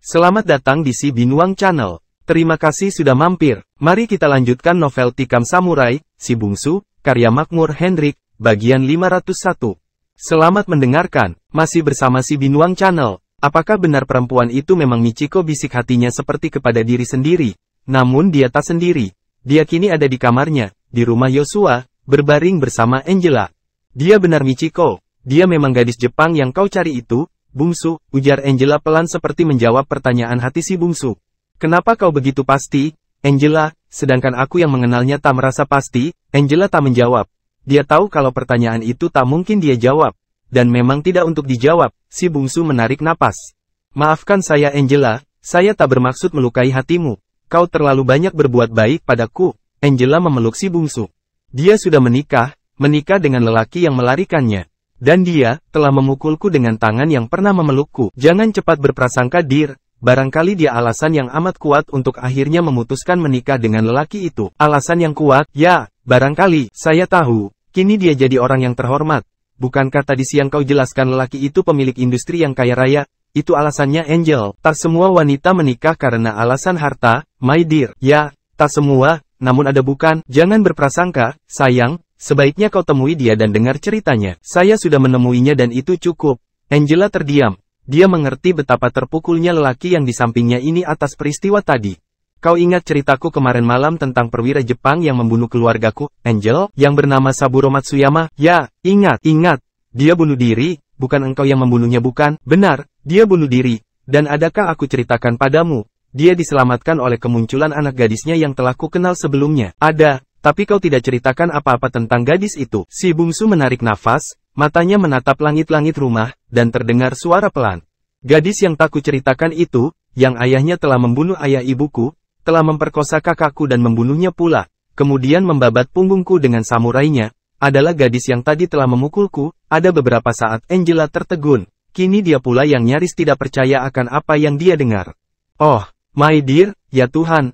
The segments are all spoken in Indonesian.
Selamat datang di Si Binuang Channel. Terima kasih sudah mampir. Mari kita lanjutkan novel Tikam Samurai, Si Bungsu, karya Makmur Hendrik, bagian 501. Selamat mendengarkan. Masih bersama Si Binuang Channel. Apakah benar perempuan itu memang Michiko, bisik hatinya seperti kepada diri sendiri. Namun dia tak sendiri. Dia kini ada di kamarnya, di rumah Yosua, berbaring bersama Angela. Dia benar Michiko. Dia memang gadis Jepang yang kau cari itu, Bungsu, ujar Angela pelan seperti menjawab pertanyaan hati si Bungsu. Kenapa kau begitu pasti, Angela, sedangkan aku yang mengenalnya tak merasa pasti? Angela tak menjawab. Dia tahu kalau pertanyaan itu tak mungkin dia jawab. Dan memang tidak untuk dijawab, si Bungsu menarik napas. Maafkan saya Angela, saya tak bermaksud melukai hatimu. Kau terlalu banyak berbuat baik padaku. Angela memeluk si Bungsu. Dia sudah menikah dengan lelaki yang melarikannya. Dan dia telah memukulku dengan tangan yang pernah memelukku. Jangan cepat berprasangka, Dir. Barangkali dia alasan yang amat kuat untuk akhirnya memutuskan menikah dengan lelaki itu. Alasan yang kuat? Ya, barangkali. Saya tahu. Kini dia jadi orang yang terhormat. Bukankah tadi siang kau jelaskan lelaki itu pemilik industri yang kaya raya? Itu alasannya, Angel. Tak semua wanita menikah karena alasan harta, my dear. Ya, tak semua. Namun ada bukan. Jangan berprasangka, sayang. Sebaiknya kau temui dia dan dengar ceritanya. Saya sudah menemuinya dan itu cukup. Angela terdiam. Dia mengerti betapa terpukulnya lelaki yang di sampingnya ini atas peristiwa tadi. Kau ingat ceritaku kemarin malam tentang perwira Jepang yang membunuh keluargaku, Angel, yang bernama Saburo Matsuyama? Ya, ingat. Dia bunuh diri, bukan engkau yang membunuhnya, bukan? Benar, dia bunuh diri. Dan adakah aku ceritakan padamu? Dia diselamatkan oleh kemunculan anak gadisnya yang telah ku kenal sebelumnya. Ada. Tapi kau tidak ceritakan apa-apa tentang gadis itu. Si Bungsu menarik nafas, matanya menatap langit-langit rumah, dan terdengar suara pelan. Gadis yang tak kuceritakan itu, yang ayahnya telah membunuh ayah ibuku, telah memperkosa kakakku dan membunuhnya pula, kemudian membabat punggungku dengan samurainya, adalah gadis yang tadi telah memukulku. Ada beberapa saat Angela tertegun. Kini dia pula yang nyaris tidak percaya akan apa yang dia dengar. Oh, my dear, ya Tuhan,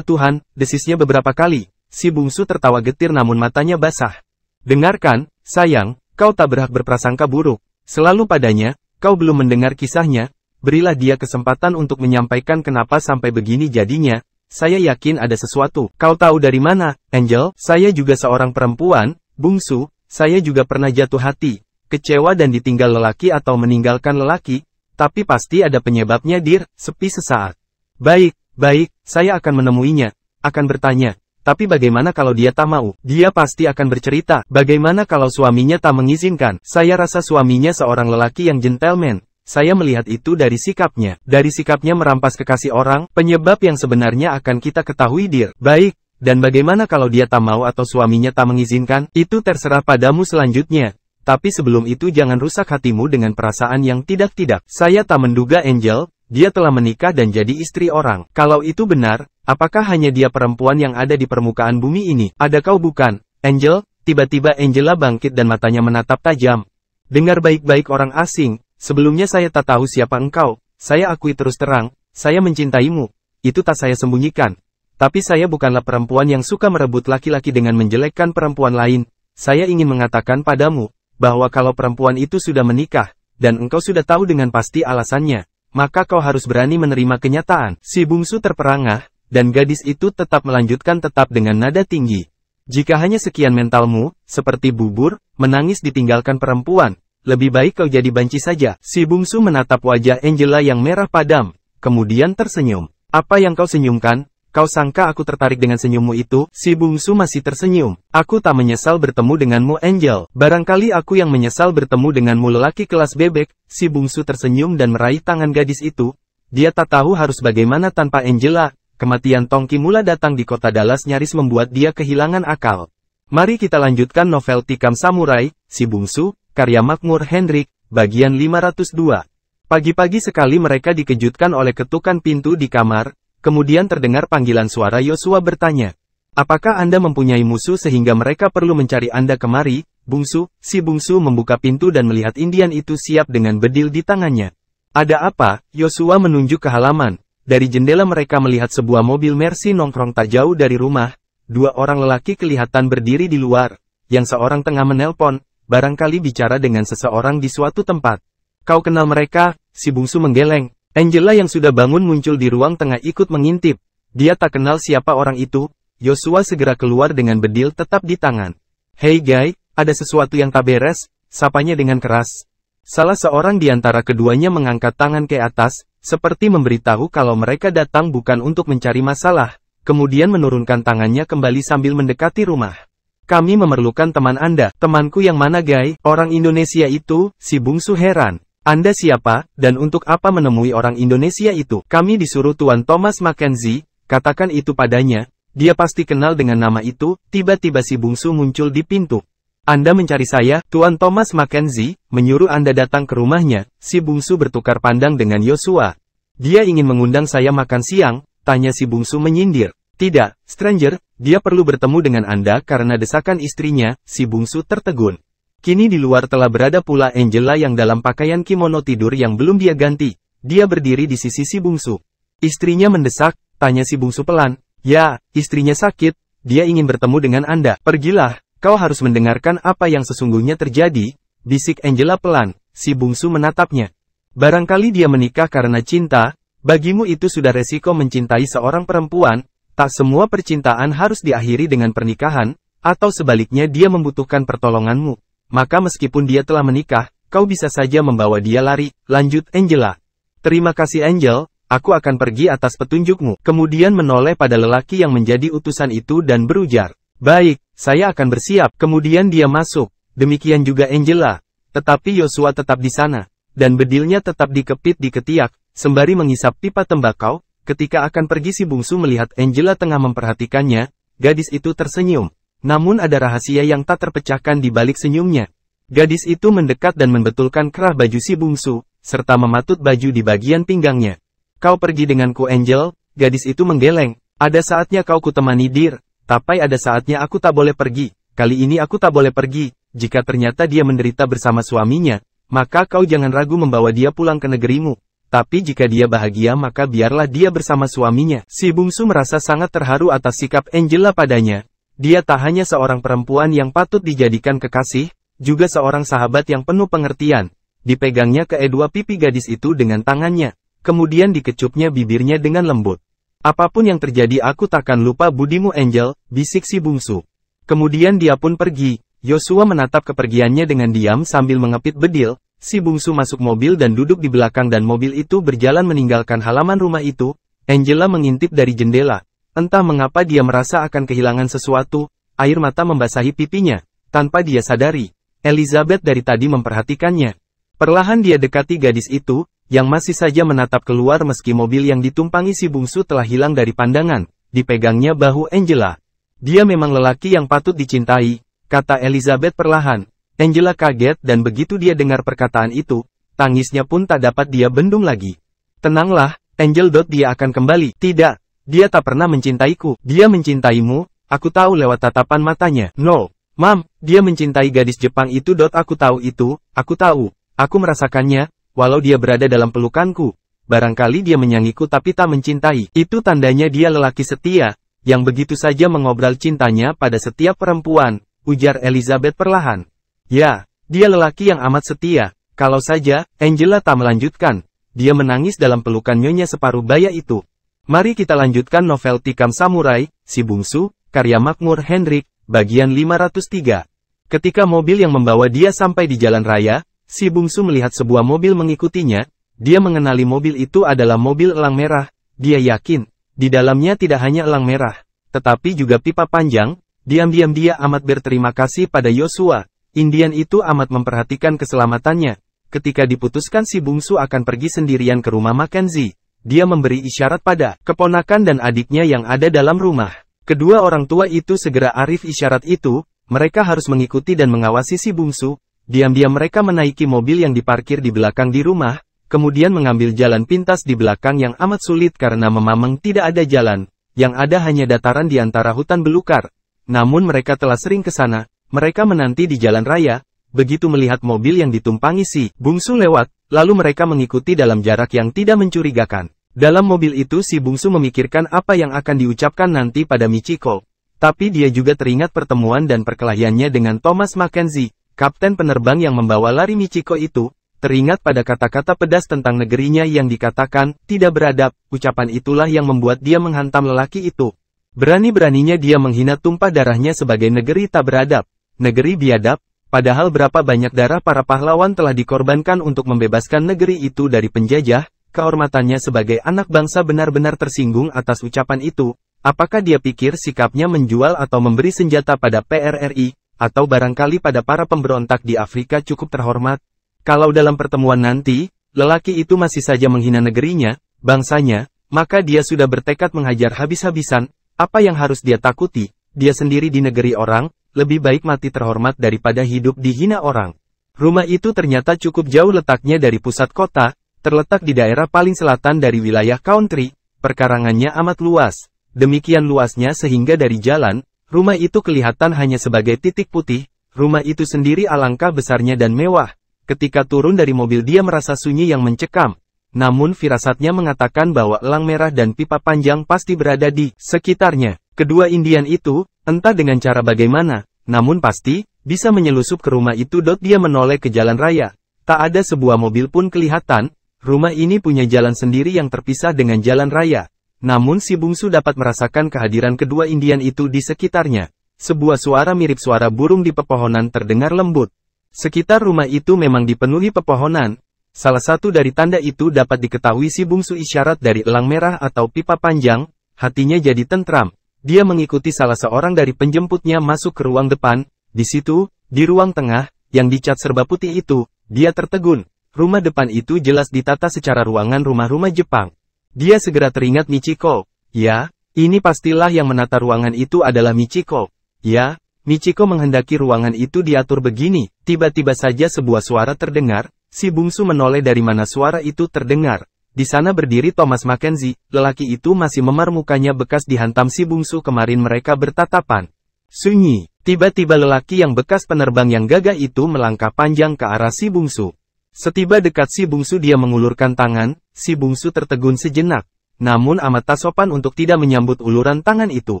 desisnya beberapa kali. Si Bungsu tertawa getir namun matanya basah. Dengarkan, sayang, kau tak berhak berprasangka buruk. Selalu padanya, kau belum mendengar kisahnya. Berilah dia kesempatan untuk menyampaikan kenapa sampai begini jadinya. Saya yakin ada sesuatu. Kau tahu dari mana, Angel? Saya juga seorang perempuan, Bungsu. Saya juga pernah jatuh hati, kecewa dan ditinggal lelaki atau meninggalkan lelaki. Tapi pasti ada penyebabnya, Dir. Sepi sesaat. Baik, saya akan menemuinya. Akan bertanya. Tapi bagaimana kalau dia tak mau? Dia pasti akan bercerita. Bagaimana kalau suaminya tak mengizinkan? Saya rasa suaminya seorang lelaki yang gentleman. Saya melihat itu dari sikapnya. Dari sikapnya merampas kekasih orang, penyebab yang sebenarnya akan kita ketahui, Dir. Baik, dan bagaimana kalau dia tak mau atau suaminya tak mengizinkan? Itu terserah padamu selanjutnya. Tapi sebelum itu jangan rusak hatimu dengan perasaan yang tidak-tidak. Saya tak menduga, Angel, dia telah menikah dan jadi istri orang. Kalau itu benar, apakah hanya dia perempuan yang ada di permukaan bumi ini? Ada kau bukan, Angel? Tiba-tiba Angela bangkit dan matanya menatap tajam. Dengar baik-baik orang asing, sebelumnya saya tak tahu siapa engkau. Saya akui terus terang, saya mencintaimu. Itu tak saya sembunyikan. Tapi saya bukanlah perempuan yang suka merebut laki-laki dengan menjelekkan perempuan lain. Saya ingin mengatakan padamu, bahwa kalau perempuan itu sudah menikah, dan engkau sudah tahu dengan pasti alasannya, maka kau harus berani menerima kenyataan. Si Bungsu terperangah, dan gadis itu tetap melanjutkan dengan nada tinggi. Jika hanya sekian mentalmu, seperti bubur, menangis ditinggalkan perempuan, lebih baik kau jadi banci saja. Si Bungsu menatap wajah Angela yang merah padam, kemudian tersenyum. Apa yang kau senyumkan? Kau sangka aku tertarik dengan senyummu itu? Si Bungsu masih tersenyum. Aku tak menyesal bertemu denganmu, Angel. Barangkali aku yang menyesal bertemu denganmu, lelaki kelas bebek. Si Bungsu tersenyum dan meraih tangan gadis itu. Dia tak tahu harus bagaimana tanpa Angela. Kematian Tongki Mula datang di kota Dallas nyaris membuat dia kehilangan akal. Mari kita lanjutkan novel Tikam Samurai, Si Bungsu, karya Makmur Hendrik, bagian 502. Pagi-pagi sekali mereka dikejutkan oleh ketukan pintu di kamar. Kemudian terdengar panggilan suara Yosua bertanya. Apakah Anda mempunyai musuh sehingga mereka perlu mencari Anda kemari, Bungsu? Si Bungsu membuka pintu dan melihat Indian itu siap dengan bedil di tangannya. Ada apa? Yosua menunjuk ke halaman. Dari jendela mereka melihat sebuah mobil Mercy nongkrong tak jauh dari rumah. Dua orang lelaki kelihatan berdiri di luar. Yang seorang tengah menelpon, barangkali bicara dengan seseorang di suatu tempat. Kau kenal mereka? Si Bungsu menggeleng. Angela yang sudah bangun muncul di ruang tengah ikut mengintip. Dia tak kenal siapa orang itu. Joshua segera keluar dengan bedil tetap di tangan. "Hey guy, ada sesuatu yang tak beres," sapanya dengan keras. Salah seorang di antara keduanya mengangkat tangan ke atas, seperti memberitahu kalau mereka datang bukan untuk mencari masalah, kemudian menurunkan tangannya kembali sambil mendekati rumah. "Kami memerlukan teman Anda." "Temanku yang mana guy?" "Orang Indonesia itu," si bungsu heran. "Anda siapa, dan untuk apa menemui orang Indonesia itu?" "Kami disuruh Tuan Thomas Mackenzie, katakan itu padanya, dia pasti kenal dengan nama itu." Tiba-tiba si bungsu muncul di pintu. "Anda mencari saya?" "Tuan Thomas Mackenzie menyuruh Anda datang ke rumahnya." Si bungsu bertukar pandang dengan Joshua. "Dia ingin mengundang saya makan siang?" tanya si bungsu menyindir. "Tidak, stranger, dia perlu bertemu dengan Anda karena desakan istrinya." Si bungsu tertegun. Kini di luar telah berada pula Angela yang dalam pakaian kimono tidur yang belum dia ganti. Dia berdiri di sisi si bungsu. "Istrinya mendesak?" tanya si bungsu pelan. "Ya, istrinya sakit, dia ingin bertemu dengan Anda." "Pergilah, kau harus mendengarkan apa yang sesungguhnya terjadi," bisik Angela pelan. Si bungsu menatapnya. "Barangkali dia menikah karena cinta, bagimu itu sudah resiko mencintai seorang perempuan, tak semua percintaan harus diakhiri dengan pernikahan, atau sebaliknya dia membutuhkan pertolonganmu. Maka meskipun dia telah menikah, kau bisa saja membawa dia lari," lanjut Angela. "Terima kasih Angel, aku akan pergi atas petunjukmu." Kemudian menoleh pada lelaki yang menjadi utusan itu dan berujar, "Baik, saya akan bersiap." Kemudian dia masuk, demikian juga Angela. Tetapi Joshua tetap di sana, dan bedilnya tetap dikepit di ketiak, sembari menghisap pipa tembakau. Ketika akan pergi si bungsu melihat Angela tengah memperhatikannya, gadis itu tersenyum. Namun ada rahasia yang tak terpecahkan di balik senyumnya. Gadis itu mendekat dan membetulkan kerah baju si bungsu, serta mematut baju di bagian pinggangnya. "Kau pergi denganku Angel," gadis itu menggeleng. "Ada saatnya kau kutemani dir, tapi ada saatnya aku tak boleh pergi. Kali ini aku tak boleh pergi. Jika ternyata dia menderita bersama suaminya, maka kau jangan ragu membawa dia pulang ke negerimu. Tapi jika dia bahagia maka biarlah dia bersama suaminya." Si bungsu merasa sangat terharu atas sikap Angela padanya. Dia tak hanya seorang perempuan yang patut dijadikan kekasih, juga seorang sahabat yang penuh pengertian. Dipegangnya kedua pipi gadis itu dengan tangannya, kemudian dikecupnya bibirnya dengan lembut. "Apapun yang terjadi aku takkan lupa budimu Angel," bisik si bungsu. Kemudian dia pun pergi. Joshua menatap kepergiannya dengan diam sambil mengepit bedil. Si bungsu masuk mobil dan duduk di belakang dan mobil itu berjalan meninggalkan halaman rumah itu. Angela mengintip dari jendela. Entah mengapa dia merasa akan kehilangan sesuatu, air mata membasahi pipinya. Tanpa dia sadari, Elizabeth dari tadi memperhatikannya. Perlahan dia dekati gadis itu, yang masih saja menatap keluar meski mobil yang ditumpangi si bungsu telah hilang dari pandangan. Dipegangnya bahu Angela. "Dia memang lelaki yang patut dicintai," kata Elizabeth perlahan. Angela kaget dan begitu dia dengar perkataan itu, tangisnya pun tak dapat dia bendung lagi. "Tenanglah, Angel. Dia akan kembali." "Tidak. Dia tak pernah mencintaiku." "Dia mencintaimu, aku tahu lewat tatapan matanya." "No, Mam, dia mencintai gadis Jepang itu. Aku tahu itu, aku tahu. Aku merasakannya, walau dia berada dalam pelukanku. Barangkali dia menyangiku tapi tak mencintai. Itu tandanya dia lelaki setia, yang begitu saja mengobrol cintanya pada setiap perempuan," ujar Elizabeth perlahan. "Ya, dia lelaki yang amat setia." Kalau saja, Angela tak melanjutkan. Dia menangis dalam pelukan nyonya separuh baya itu. Mari kita lanjutkan novel Tikam Samurai, Si Bungsu, karya Makmur Hendrik, bagian 503. Ketika mobil yang membawa dia sampai di jalan raya, si bungsu melihat sebuah mobil mengikutinya. Dia mengenali mobil itu adalah mobil elang merah. Dia yakin, di dalamnya tidak hanya elang merah, tetapi juga pipa panjang. Diam-diam dia amat berterima kasih pada Joshua. Indian itu amat memperhatikan keselamatannya. Ketika diputuskan si bungsu akan pergi sendirian ke rumah Mackenzie, dia memberi isyarat pada keponakan dan adiknya yang ada dalam rumah. Kedua orang tua itu segera arif isyarat itu. Mereka harus mengikuti dan mengawasi si bungsu. Diam-diam mereka menaiki mobil yang diparkir di belakang di rumah, kemudian mengambil jalan pintas di belakang yang amat sulit karena memang tidak ada jalan. Yang ada hanya dataran di antara hutan belukar. Namun mereka telah sering ke sana. Mereka menanti di jalan raya. Begitu melihat mobil yang ditumpangi si bungsu lewat, lalu mereka mengikuti dalam jarak yang tidak mencurigakan. Dalam mobil itu si bungsu memikirkan apa yang akan diucapkan nanti pada Michiko. Tapi dia juga teringat pertemuan dan perkelahiannya dengan Thomas Mackenzie, kapten penerbang yang membawa lari Michiko itu. teringat pada kata-kata pedas tentang negerinya yang dikatakan, tidak beradab, ucapan itulah yang membuat dia menghantam lelaki itu. Berani-beraninya dia menghina tumpah darahnya sebagai negeri tak beradab, negeri biadab, padahal berapa banyak darah para pahlawan telah dikorbankan untuk membebaskan negeri itu dari penjajah. Kehormatannya sebagai anak bangsa benar-benar tersinggung atas ucapan itu. Apakah dia pikir sikapnya menjual atau memberi senjata pada PRRI, atau barangkali pada para pemberontak di Afrika cukup terhormat? Kalau dalam pertemuan nanti, lelaki itu masih saja menghina negerinya, bangsanya, maka dia sudah bertekad menghajar habis-habisan. Apa yang harus dia takuti? Dia sendiri di negeri orang, lebih baik mati terhormat daripada hidup dihina orang. Rumah itu ternyata cukup jauh letaknya dari pusat kota, terletak di daerah paling selatan dari wilayah country, perkarangannya amat luas. Demikian luasnya sehingga dari jalan, rumah itu kelihatan hanya sebagai titik putih. Rumah itu sendiri alangkah besarnya dan mewah. Ketika turun dari mobil dia merasa sunyi yang mencekam. Namun firasatnya mengatakan bahwa elang merah dan pipa panjang pasti berada di sekitarnya. Kedua Indian itu, entah dengan cara bagaimana, namun pasti, bisa menyelusup ke rumah itu. Dia menoleh ke jalan raya. Tak ada sebuah mobil pun kelihatan. Rumah ini punya jalan sendiri yang terpisah dengan jalan raya. Namun si bungsu dapat merasakan kehadiran kedua Indian itu di sekitarnya. Sebuah suara mirip suara burung di pepohonan terdengar lembut. Sekitar rumah itu memang dipenuhi pepohonan. Salah satu dari tanda itu dapat diketahui si bungsu isyarat dari elang merah atau pipa panjang. Hatinya jadi tentram. Dia mengikuti salah seorang dari penjemputnya masuk ke ruang depan. Di situ, di ruang tengah, yang dicat serba putih itu, dia tertegun. Rumah depan itu jelas ditata secara ruangan rumah-rumah Jepang. Dia segera teringat Michiko. Ya, ini pastilah yang menata ruangan itu adalah Michiko. Ya, Michiko menghendaki ruangan itu diatur begini. Tiba-tiba saja sebuah suara terdengar. Si bungsu menoleh dari mana suara itu terdengar. Di sana berdiri Thomas Mackenzie. Lelaki itu masih memar mukanya bekas dihantam si bungsu kemarin mereka bertatapan. Sunyi. Tiba-tiba lelaki yang bekas penerbang yang gagah itu melangkah panjang ke arah si bungsu. Setiba dekat si bungsu dia mengulurkan tangan. Si bungsu tertegun sejenak. Namun amat tak sopan untuk tidak menyambut uluran tangan itu.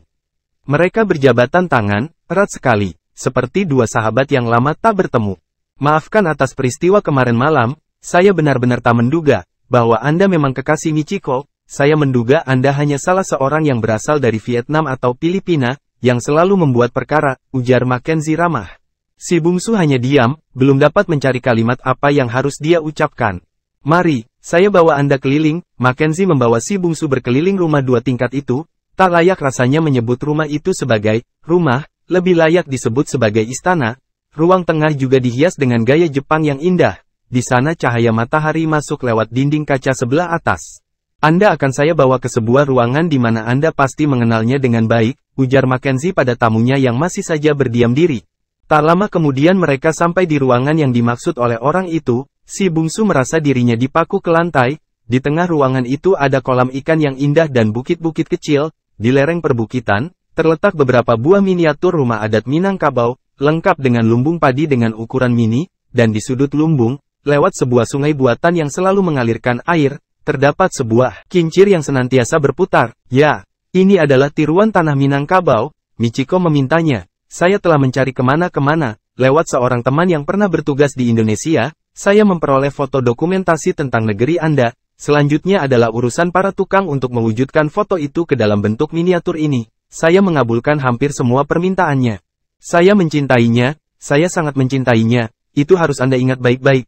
Mereka berjabatan tangan, erat sekali, seperti dua sahabat yang lama tak bertemu. Maafkan atas peristiwa kemarin malam, saya benar-benar tak menduga, bahwa Anda memang kekasih Michiko. Saya menduga Anda hanya salah seorang yang berasal dari Vietnam atau Filipina, yang selalu membuat perkara, ujar Mackenzie ramah. Si bungsu hanya diam, belum dapat mencari kalimat apa yang harus dia ucapkan. Mari, saya bawa Anda keliling. Mackenzie membawa si bungsu berkeliling rumah 2 tingkat itu. Tak layak rasanya menyebut rumah itu sebagai rumah, lebih layak disebut sebagai istana. Ruang tengah juga dihias dengan gaya Jepang yang indah. Di sana cahaya matahari masuk lewat dinding kaca sebelah atas. Anda akan saya bawa ke sebuah ruangan di mana Anda pasti mengenalnya dengan baik, ujar Mackenzie pada tamunya yang masih saja berdiam diri. Tak lama kemudian mereka sampai di ruangan yang dimaksud oleh orang itu. Si bungsu merasa dirinya dipaku ke lantai. Di tengah ruangan itu ada kolam ikan yang indah dan bukit-bukit kecil. Di lereng perbukitan, terletak beberapa buah miniatur rumah adat Minangkabau, lengkap dengan lumbung padi dengan ukuran mini, dan di sudut lumbung, lewat sebuah sungai buatan yang selalu mengalirkan air, terdapat sebuah kincir yang senantiasa berputar. Ya, ini adalah tiruan tanah Minangkabau. Michiko memintanya. Saya telah mencari kemana-kemana, lewat seorang teman yang pernah bertugas di Indonesia, saya memperoleh foto dokumentasi tentang negeri Anda. Selanjutnya adalah urusan para tukang untuk mewujudkan foto itu ke dalam bentuk miniatur ini. Saya mengabulkan hampir semua permintaannya. Saya mencintainya, saya sangat mencintainya, itu harus Anda ingat baik-baik.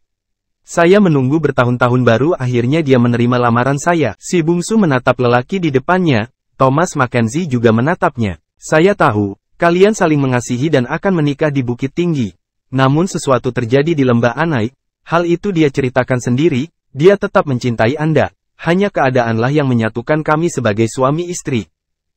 Saya menunggu bertahun-tahun baru akhirnya dia menerima lamaran saya. Si bungsu menatap lelaki di depannya, Thomas Mackenzie juga menatapnya. Saya tahu, kalian saling mengasihi dan akan menikah di Bukit Tinggi. Namun sesuatu terjadi di Lembah Anai, hal itu dia ceritakan sendiri. Dia tetap mencintai Anda, hanya keadaanlah yang menyatukan kami sebagai suami istri.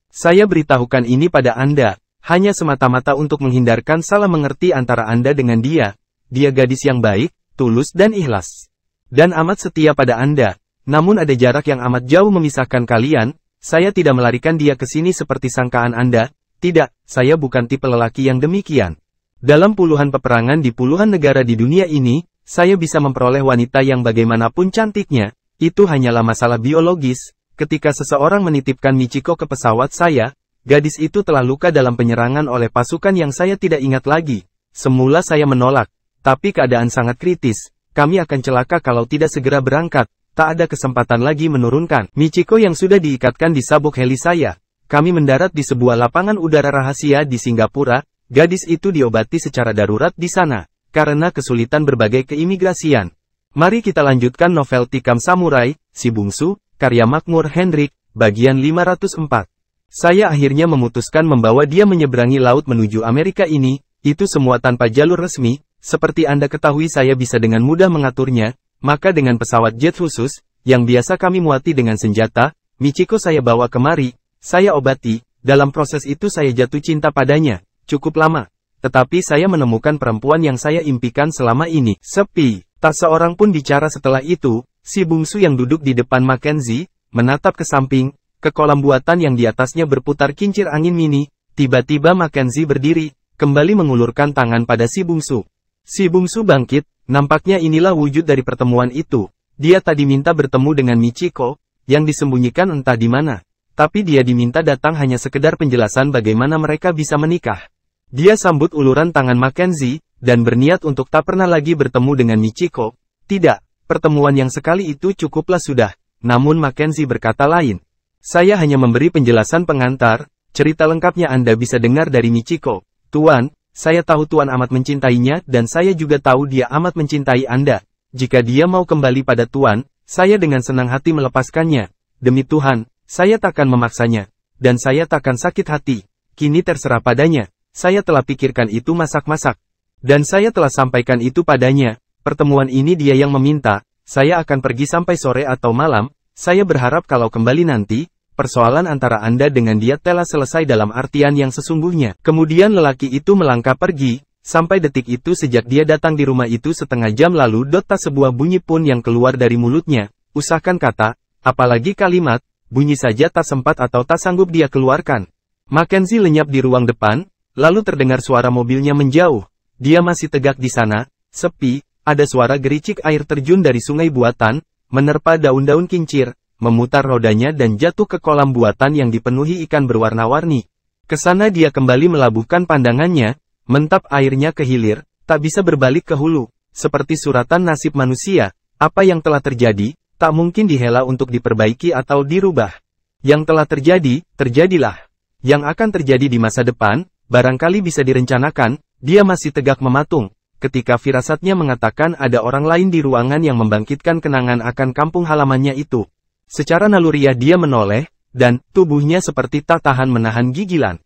Saya beritahukan ini pada Anda, hanya semata-mata untuk menghindarkan salah mengerti antara Anda dengan dia. Dia gadis yang baik, tulus dan ikhlas. Dan amat setia pada Anda. Namun ada jarak yang amat jauh memisahkan kalian. Saya tidak melarikan dia ke sini seperti sangkaan Anda. Tidak, saya bukan tipe lelaki yang demikian. Dalam puluhan peperangan di puluhan negara di dunia ini, saya bisa memperoleh wanita yang bagaimanapun cantiknya. Itu hanyalah masalah biologis. Ketika seseorang menitipkan Michiko ke pesawat saya, gadis itu telah luka dalam penyerangan oleh pasukan yang saya tidak ingat lagi. Semula saya menolak, tapi keadaan sangat kritis. kami akan celaka kalau tidak segera berangkat. Tak ada kesempatan lagi menurunkan Michiko yang sudah diikatkan di sabuk heli saya. Kami mendarat di sebuah lapangan udara rahasia di Singapura. Gadis itu diobati secara darurat di sana, karena kesulitan berbagai keimigrasian. Mari kita lanjutkan novel Tikam Samurai, Si Bungsu, karya Makmur Hendrik, bagian 504. Saya akhirnya memutuskan membawa dia menyeberangi laut menuju Amerika ini, itu semua tanpa jalur resmi, seperti Anda ketahui saya bisa dengan mudah mengaturnya, maka dengan pesawat jet khusus, yang biasa kami muati dengan senjata, Michiko saya bawa kemari. Saya obati, dalam proses itu saya jatuh cinta padanya, cukup lama. Tetapi saya menemukan perempuan yang saya impikan selama ini. Sepi, tak seorang pun bicara setelah itu. Si bungsu yang duduk di depan Mackenzie, menatap ke samping, ke kolam buatan yang di atasnya berputar kincir angin mini. Tiba-tiba Mackenzie berdiri, kembali mengulurkan tangan pada si bungsu. Si bungsu bangkit, nampaknya inilah wujud dari pertemuan itu. Dia tadi minta bertemu dengan Michiko, yang disembunyikan entah di mana. Tapi dia diminta datang hanya sekedar penjelasan bagaimana mereka bisa menikah. Dia sambut uluran tangan Mackenzie, dan berniat untuk tak pernah lagi bertemu dengan Michiko. Tidak, pertemuan yang sekali itu cukuplah sudah. Namun Mackenzie berkata lain. Saya hanya memberi penjelasan pengantar, cerita lengkapnya Anda bisa dengar dari Michiko. Tuan, saya tahu Tuan amat mencintainya dan saya juga tahu dia amat mencintai Anda. Jika dia mau kembali pada Tuan, saya dengan senang hati melepaskannya. Demi Tuhan. Saya takkan memaksanya, dan saya takkan sakit hati. Kini terserah padanya. Saya telah pikirkan itu masak-masak. Dan saya telah sampaikan itu padanya. Pertemuan ini dia yang meminta. Saya akan pergi sampai sore atau malam. Saya berharap kalau kembali nanti, persoalan antara Anda dengan dia telah selesai dalam artian yang sesungguhnya. Kemudian lelaki itu melangkah pergi. Sampai detik itu sejak dia datang di rumah itu setengah jam lalu tak sebuah bunyi pun yang keluar dari mulutnya. Usahakan kata, apalagi kalimat. Bunyi saja tak sempat atau tak sanggup dia keluarkan. Mackenzie lenyap di ruang depan, lalu terdengar suara mobilnya menjauh. Dia masih tegak di sana, sepi, ada suara gericik air terjun dari sungai buatan, menerpa daun-daun kincir, memutar rodanya dan jatuh ke kolam buatan yang dipenuhi ikan berwarna-warni. Kesana dia kembali melabuhkan pandangannya, mentap airnya ke hilir, tak bisa berbalik ke hulu. Seperti suratan nasib manusia, apa yang telah terjadi, tak mungkin dihela untuk diperbaiki atau dirubah. Yang telah terjadi, terjadilah. Yang akan terjadi di masa depan, barangkali bisa direncanakan. Dia masih tegak mematung, ketika firasatnya mengatakan ada orang lain di ruangan yang membangkitkan kenangan akan kampung halamannya itu. Secara naluriah dia menoleh, dan tubuhnya seperti tak tahan menahan gigilan.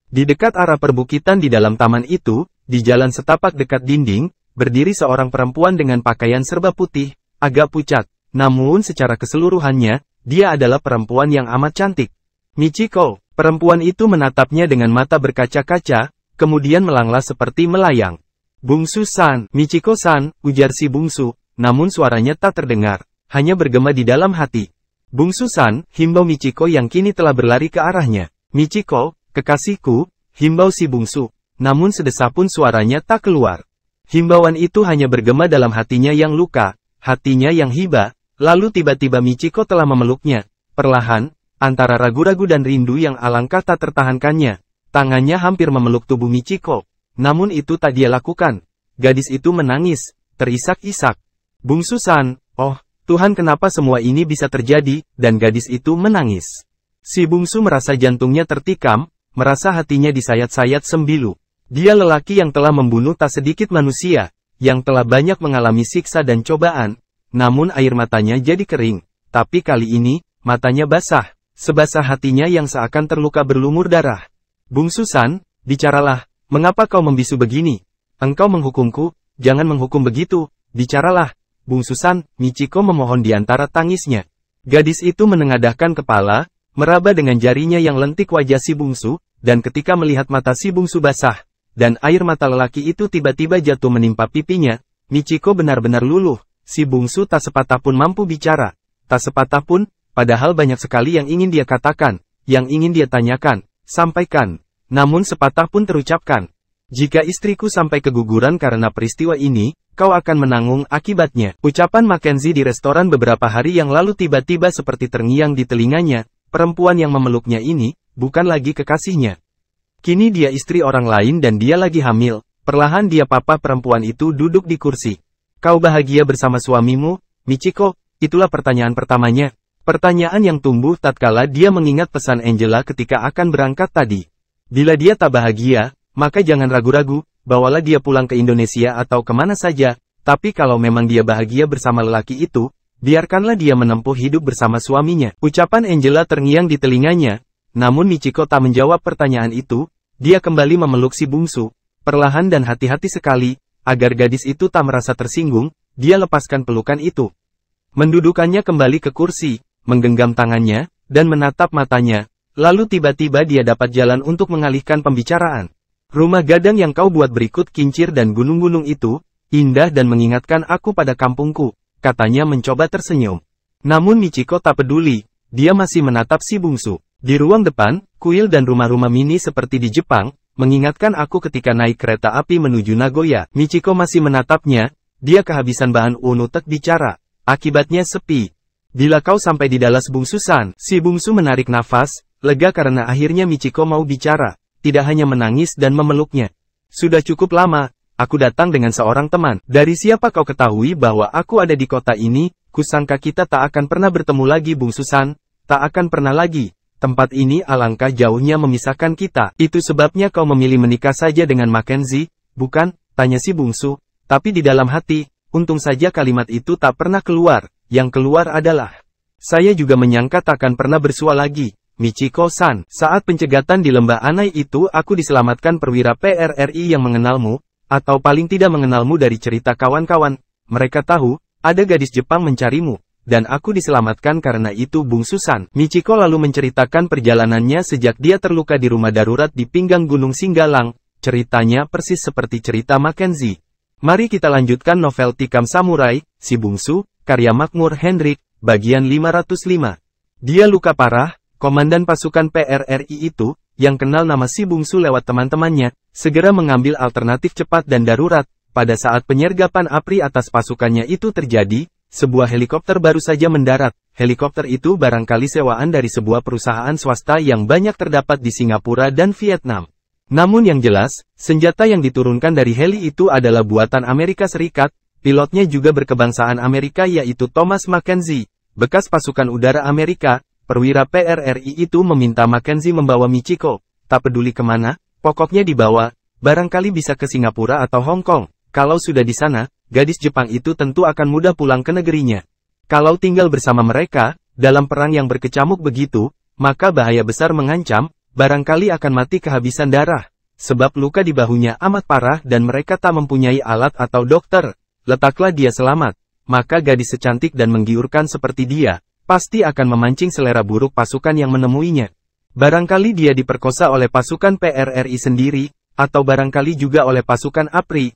Di dekat arah perbukitan di dalam taman itu, di jalan setapak dekat dinding, berdiri seorang perempuan dengan pakaian serba putih, agak pucat. Namun secara keseluruhannya, dia adalah perempuan yang amat cantik. Michiko, perempuan itu menatapnya dengan mata berkaca-kaca, kemudian melanglah seperti melayang. Bungsu-san, Michiko-san, ujar si bungsu, namun suaranya tak terdengar, hanya bergema di dalam hati. Bungsu-san, himbau Michiko yang kini telah berlari ke arahnya. Michiko, kekasihku, himbau si bungsu, namun sedesap pun suaranya tak keluar. Himbauan itu hanya bergema dalam hatinya yang luka, hatinya yang hibah. Lalu tiba-tiba Michiko telah memeluknya. Perlahan, antara ragu-ragu dan rindu yang alangkah tak tertahankannya, tangannya hampir memeluk tubuh Michiko. Namun itu tak dia lakukan. Gadis itu menangis, terisak-isak. Bungsu-san, oh, Tuhan kenapa semua ini bisa terjadi, dan gadis itu menangis. Si bungsu merasa jantungnya tertikam, merasa hatinya disayat-sayat sembilu. Dia lelaki yang telah membunuh tak sedikit manusia, yang telah banyak mengalami siksa dan cobaan. Namun air matanya jadi kering, tapi kali ini, matanya basah, sebasah hatinya yang seakan terluka berlumur darah. Bungsu-san, bicaralah, mengapa kau membisu begini? Engkau menghukumku, jangan menghukum begitu, bicaralah. Bungsu-san, Michiko memohon di antara tangisnya. Gadis itu menengadahkan kepala, meraba dengan jarinya yang lentik wajah si bungsu, dan ketika melihat mata si bungsu basah, dan air mata lelaki itu tiba-tiba jatuh menimpa pipinya, Michiko benar-benar luluh. Si bungsu tak sepatah pun mampu bicara. Tak sepatah pun, padahal banyak sekali yang ingin dia katakan, yang ingin dia tanyakan, sampaikan. Namun sepatah pun terucapkan. Jika istriku sampai keguguran karena peristiwa ini, kau akan menanggung akibatnya. Ucapan Mackenzie di restoran beberapa hari yang lalu tiba-tiba seperti terngiang di telinganya. Perempuan yang memeluknya ini, bukan lagi kekasihnya. Kini dia istri orang lain dan dia lagi hamil. Perlahan dia papa perempuan itu duduk di kursi. Kau bahagia bersama suamimu, Michiko? Itulah pertanyaan pertamanya. Pertanyaan yang tumbuh tatkala dia mengingat pesan Angela ketika akan berangkat tadi. Bila dia tak bahagia, maka jangan ragu-ragu, bawalah dia pulang ke Indonesia atau kemana saja, tapi kalau memang dia bahagia bersama lelaki itu, biarkanlah dia menempuh hidup bersama suaminya. Ucapan Angela terngiang di telinganya, namun Michiko tak menjawab pertanyaan itu, dia kembali memeluk si bungsu, perlahan dan hati-hati sekali, agar gadis itu tak merasa tersinggung, dia lepaskan pelukan itu. Mendudukannya kembali ke kursi, menggenggam tangannya, dan menatap matanya, lalu tiba-tiba dia dapat jalan untuk mengalihkan pembicaraan. Rumah gadang yang kau buat berikut kincir dan gunung-gunung itu, indah dan mengingatkan aku pada kampungku, katanya mencoba tersenyum. Namun Michiko tak peduli, dia masih menatap si bungsu. Di ruang depan, kuil dan rumah-rumah mini seperti di Jepang, mengingatkan aku ketika naik kereta api menuju Nagoya. Michiko masih menatapnya, dia kehabisan bahan untuk bicara, akibatnya sepi. Bila kau sampai di Dallas bungsu-san, si bungsu menarik nafas, lega karena akhirnya Michiko mau bicara, tidak hanya menangis dan memeluknya. Sudah cukup lama, aku datang dengan seorang teman. Dari siapa kau ketahui bahwa aku ada di kota ini? Kusangka kita tak akan pernah bertemu lagi bungsu-san, tak akan pernah lagi. Tempat ini alangkah jauhnya memisahkan kita. Itu sebabnya kau memilih menikah saja dengan Mackenzie, bukan? Tanya si bungsu, tapi di dalam hati, untung saja kalimat itu tak pernah keluar. Yang keluar adalah, saya juga menyangka takkan pernah bersua lagi, Michiko-san. Saat pencegatan di lembah Anai itu aku diselamatkan perwira PRRI yang mengenalmu, atau paling tidak mengenalmu dari cerita kawan-kawan. Mereka tahu, ada gadis Jepang mencarimu, dan aku diselamatkan karena itu bungsu-san. Michiko lalu menceritakan perjalanannya sejak dia terluka di rumah darurat di pinggang Gunung Singgalang. Ceritanya persis seperti cerita Mackenzie. Mari kita lanjutkan novel Tikam Samurai, Si Bungsu, karya Makmur Hendrik, bagian 505. Dia luka parah, komandan pasukan PRRI itu, yang kenal nama si bungsu lewat teman-temannya, segera mengambil alternatif cepat dan darurat. Pada saat penyergapan APRI atas pasukannya itu terjadi, sebuah helikopter baru saja mendarat. Helikopter itu barangkali sewaan dari sebuah perusahaan swasta yang banyak terdapat di Singapura dan Vietnam. Namun yang jelas, senjata yang diturunkan dari heli itu adalah buatan Amerika Serikat. Pilotnya juga berkebangsaan Amerika yaitu Thomas Mackenzie, bekas pasukan udara Amerika. Perwira PRRI itu meminta Mackenzie membawa Michiko, tak peduli kemana, pokoknya dibawa, barangkali bisa ke Singapura atau Hong Kong. Kalau sudah di sana, gadis Jepang itu tentu akan mudah pulang ke negerinya. Kalau tinggal bersama mereka, dalam perang yang berkecamuk begitu, maka bahaya besar mengancam, barangkali akan mati kehabisan darah. Sebab luka di bahunya amat parah dan mereka tak mempunyai alat atau dokter. Letaklah dia selamat, maka gadis secantik dan menggiurkan seperti dia, pasti akan memancing selera buruk pasukan yang menemuinya. Barangkali dia diperkosa oleh pasukan PRRI sendiri, atau barangkali juga oleh pasukan APRI.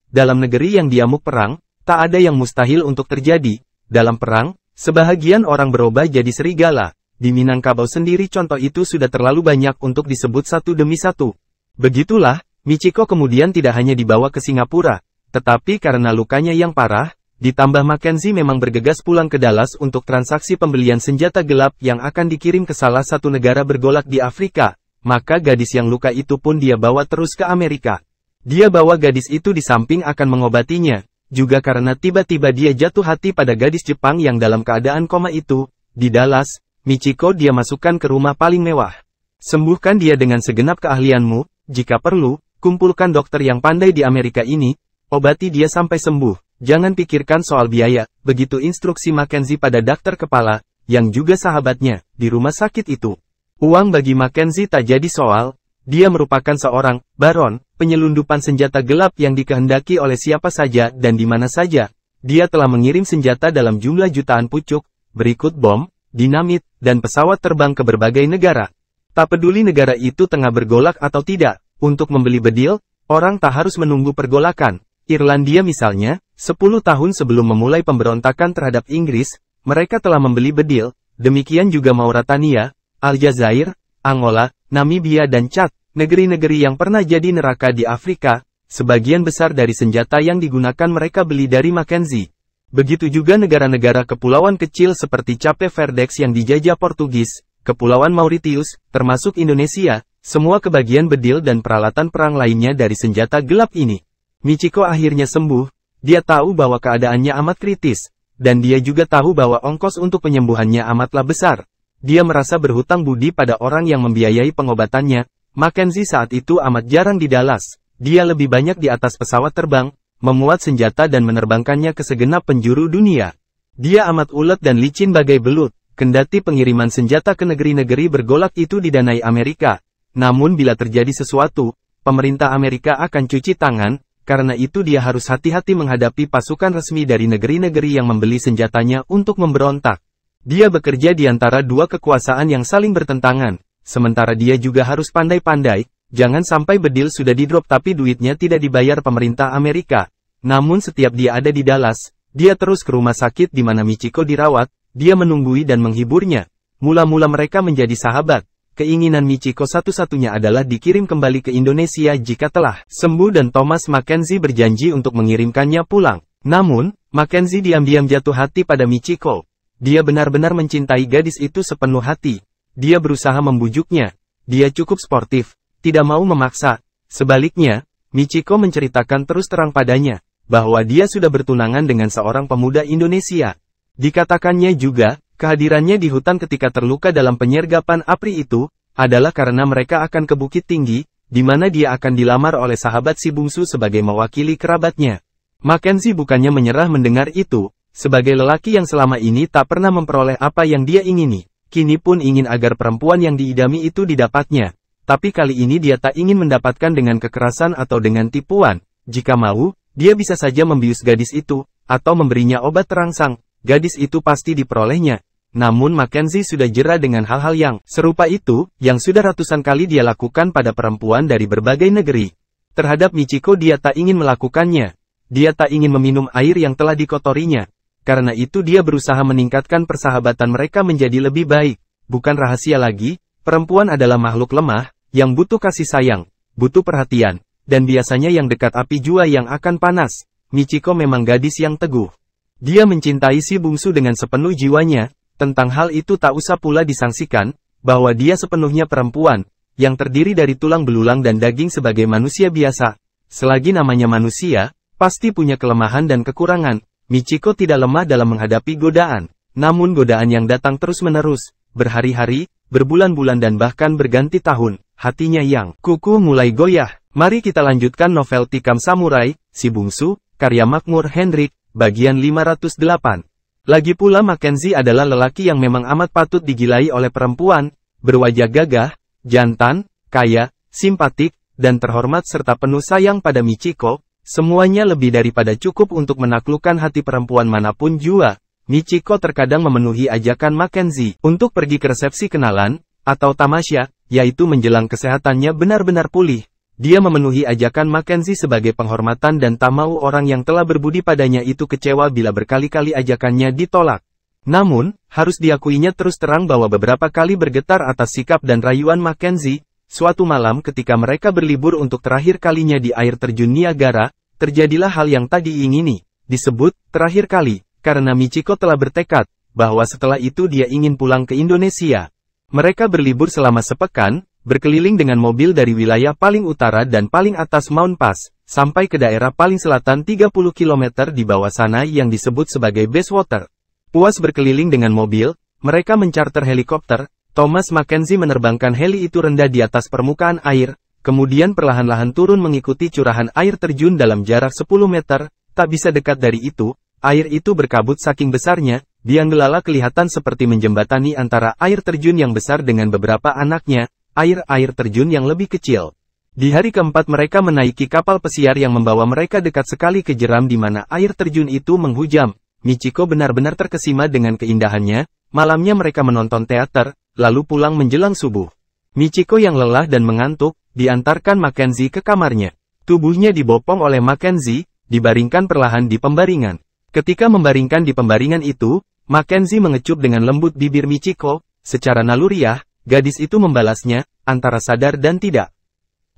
Dalam negeri yang diamuk perang, tak ada yang mustahil untuk terjadi. Dalam perang, sebahagian orang berubah jadi serigala. Di Minangkabau sendiri contoh itu sudah terlalu banyak untuk disebut satu demi satu. Begitulah, Michiko kemudian tidak hanya dibawa ke Singapura, tetapi karena lukanya yang parah, ditambah Mackenzie memang bergegas pulang ke Dallas untuk transaksi pembelian senjata gelap yang akan dikirim ke salah satu negara bergolak di Afrika, maka gadis yang luka itu pun dia bawa terus ke Amerika. Dia bawa gadis itu di samping akan mengobatinya, juga karena tiba-tiba dia jatuh hati pada gadis Jepang yang dalam keadaan koma itu. Di Dallas, Michiko dia masukkan ke rumah paling mewah. Sembuhkan dia dengan segenap keahlianmu, jika perlu, kumpulkan dokter yang pandai di Amerika ini, obati dia sampai sembuh, jangan pikirkan soal biaya, begitu instruksi Mackenzie pada dokter kepala, yang juga sahabatnya, di rumah sakit itu. Uang bagi Mackenzie tak jadi soal, dia merupakan seorang baron, penyelundupan senjata gelap yang dikehendaki oleh siapa saja dan di mana saja. Dia telah mengirim senjata dalam jumlah jutaan pucuk, berikut bom, dinamit, dan pesawat terbang ke berbagai negara. Tak peduli negara itu tengah bergolak atau tidak, untuk membeli bedil, orang tak harus menunggu pergolakan. Irlandia misalnya, 10 tahun sebelum memulai pemberontakan terhadap Inggris, mereka telah membeli bedil, demikian juga Mauritania, Aljazair, Angola, Namibia dan Chad, negeri-negeri yang pernah jadi neraka di Afrika, sebagian besar dari senjata yang digunakan mereka beli dari Mackenzie. Begitu juga negara-negara kepulauan kecil seperti Cape Verdex yang dijajah Portugis, Kepulauan Mauritius, termasuk Indonesia, semua kebagian bedil dan peralatan perang lainnya dari senjata gelap ini. Michiko akhirnya sembuh, Dia tahu bahwa keadaannya amat kritis, dan dia juga tahu bahwa ongkos untuk penyembuhannya amatlah besar. Dia merasa berhutang budi pada orang yang membiayai pengobatannya. Mackenzie saat itu amat jarang di Dallas. Dia lebih banyak di atas pesawat terbang, memuat senjata dan menerbangkannya ke segenap penjuru dunia. Dia amat ulet dan licin bagai belut, kendati pengiriman senjata ke negeri-negeri bergolak itu didanai Amerika. Namun bila terjadi sesuatu, pemerintah Amerika akan cuci tangan, karena itu dia harus hati-hati menghadapi pasukan resmi dari negeri-negeri yang membeli senjatanya untuk memberontak. Dia bekerja di antara dua kekuasaan yang saling bertentangan, sementara dia juga harus pandai-pandai, jangan sampai bedil sudah di-drop tapi duitnya tidak dibayar pemerintah Amerika. Namun setiap dia ada di Dallas, dia terus ke rumah sakit di mana Michiko dirawat, dia menunggui dan menghiburnya. Mula-mula mereka menjadi sahabat. Keinginan Michiko satu-satunya adalah dikirim kembali ke Indonesia jika telah sembuh dan Thomas Mackenzie berjanji untuk mengirimkannya pulang. Namun, Mackenzie diam-diam jatuh hati pada Michiko. Dia benar-benar mencintai gadis itu sepenuh hati. Dia berusaha membujuknya. Dia cukup sportif, tidak mau memaksa. Sebaliknya, Michiko menceritakan terus terang padanya, bahwa dia sudah bertunangan dengan seorang pemuda Indonesia. Dikatakannya juga, kehadirannya di hutan ketika terluka dalam penyergapan APRI itu, adalah karena mereka akan ke Bukit Tinggi, di mana dia akan dilamar oleh sahabat si bungsu sebagai mewakili kerabatnya. Mackenzie bukannya menyerah mendengar itu. Sebagai lelaki yang selama ini tak pernah memperoleh apa yang dia ingini, kini pun ingin agar perempuan yang diidami itu didapatnya. Tapi kali ini dia tak ingin mendapatkan dengan kekerasan atau dengan tipuan. Jika mau, dia bisa saja membius gadis itu, atau memberinya obat terangsang. Gadis itu pasti diperolehnya. Namun Mackenzie sudah jera dengan hal-hal yang serupa itu, yang sudah ratusan kali dia lakukan pada perempuan dari berbagai negeri. Terhadap Michiko dia tak ingin melakukannya. Dia tak ingin meminum air yang telah dikotorinya. Karena itu dia berusaha meningkatkan persahabatan mereka menjadi lebih baik. Bukan rahasia lagi, perempuan adalah makhluk lemah, yang butuh kasih sayang, butuh perhatian, dan biasanya yang dekat api jua yang akan panas. Michiko memang gadis yang teguh. Dia mencintai si bungsu dengan sepenuh jiwanya. Tentang hal itu tak usah pula disangsikan, bahwa dia sepenuhnya perempuan, yang terdiri dari tulang belulang dan daging sebagai manusia biasa. Selagi namanya manusia, pasti punya kelemahan dan kekurangan. Michiko tidak lemah dalam menghadapi godaan. Namun godaan yang datang terus-menerus, berhari-hari, berbulan-bulan dan bahkan berganti tahun, hatinya yang kukuh mulai goyah. Mari kita lanjutkan novel Tikam Samurai, Si Bungsu, karya Makmur Hendrik, bagian 508. Lagi pula Mackenzie adalah lelaki yang memang amat patut digilai oleh perempuan, berwajah gagah, jantan, kaya, simpatik, dan terhormat serta penuh sayang pada Michiko. Semuanya lebih daripada cukup untuk menaklukkan hati perempuan manapun jua. Michiko terkadang memenuhi ajakan Mackenzie untuk pergi ke resepsi kenalan, atau tamasya, yaitu menjelang kesehatannya benar-benar pulih. Dia memenuhi ajakan Mackenzie sebagai penghormatan dan tak mau orang yang telah berbudi padanya itu kecewa bila berkali-kali ajakannya ditolak. Namun, harus diakuinya terus terang bahwa beberapa kali bergetar atas sikap dan rayuan Mackenzie. Suatu malam ketika mereka berlibur untuk terakhir kalinya di air terjun Niagara, terjadilah hal yang tak diingini, disebut terakhir kali, karena Michiko telah bertekad, bahwa setelah itu dia ingin pulang ke Indonesia. Mereka berlibur selama sepekan, berkeliling dengan mobil dari wilayah paling utara dan paling atas Mount Pass, sampai ke daerah paling selatan 30 km di bawah sana yang disebut sebagai Bayswater. Puas berkeliling dengan mobil, mereka mencarter helikopter. Thomas Mackenzie menerbangkan heli itu rendah di atas permukaan air, kemudian perlahan-lahan turun mengikuti curahan air terjun dalam jarak 10 meter, tak bisa dekat dari itu, air itu berkabut saking besarnya, biang-gelala kelihatan seperti menjembatani antara air terjun yang besar dengan beberapa anaknya, air terjun yang lebih kecil. Di hari keempat mereka menaiki kapal pesiar yang membawa mereka dekat sekali ke jeram di mana air terjun itu menghujam. Michiko benar-benar terkesima dengan keindahannya. Malamnya mereka menonton teater, lalu pulang menjelang subuh. Michiko yang lelah dan mengantuk, diantarkan Mackenzie ke kamarnya. Tubuhnya dibopong oleh Mackenzie, dibaringkan perlahan di pembaringan. Ketika membaringkan di pembaringan itu, Mackenzie mengecup dengan lembut bibir Michiko. Secara naluriah, gadis itu membalasnya, antara sadar dan tidak.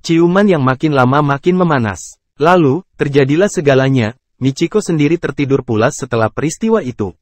Ciuman yang makin lama makin memanas. Lalu, terjadilah segalanya. Michiko sendiri tertidur pulas setelah peristiwa itu.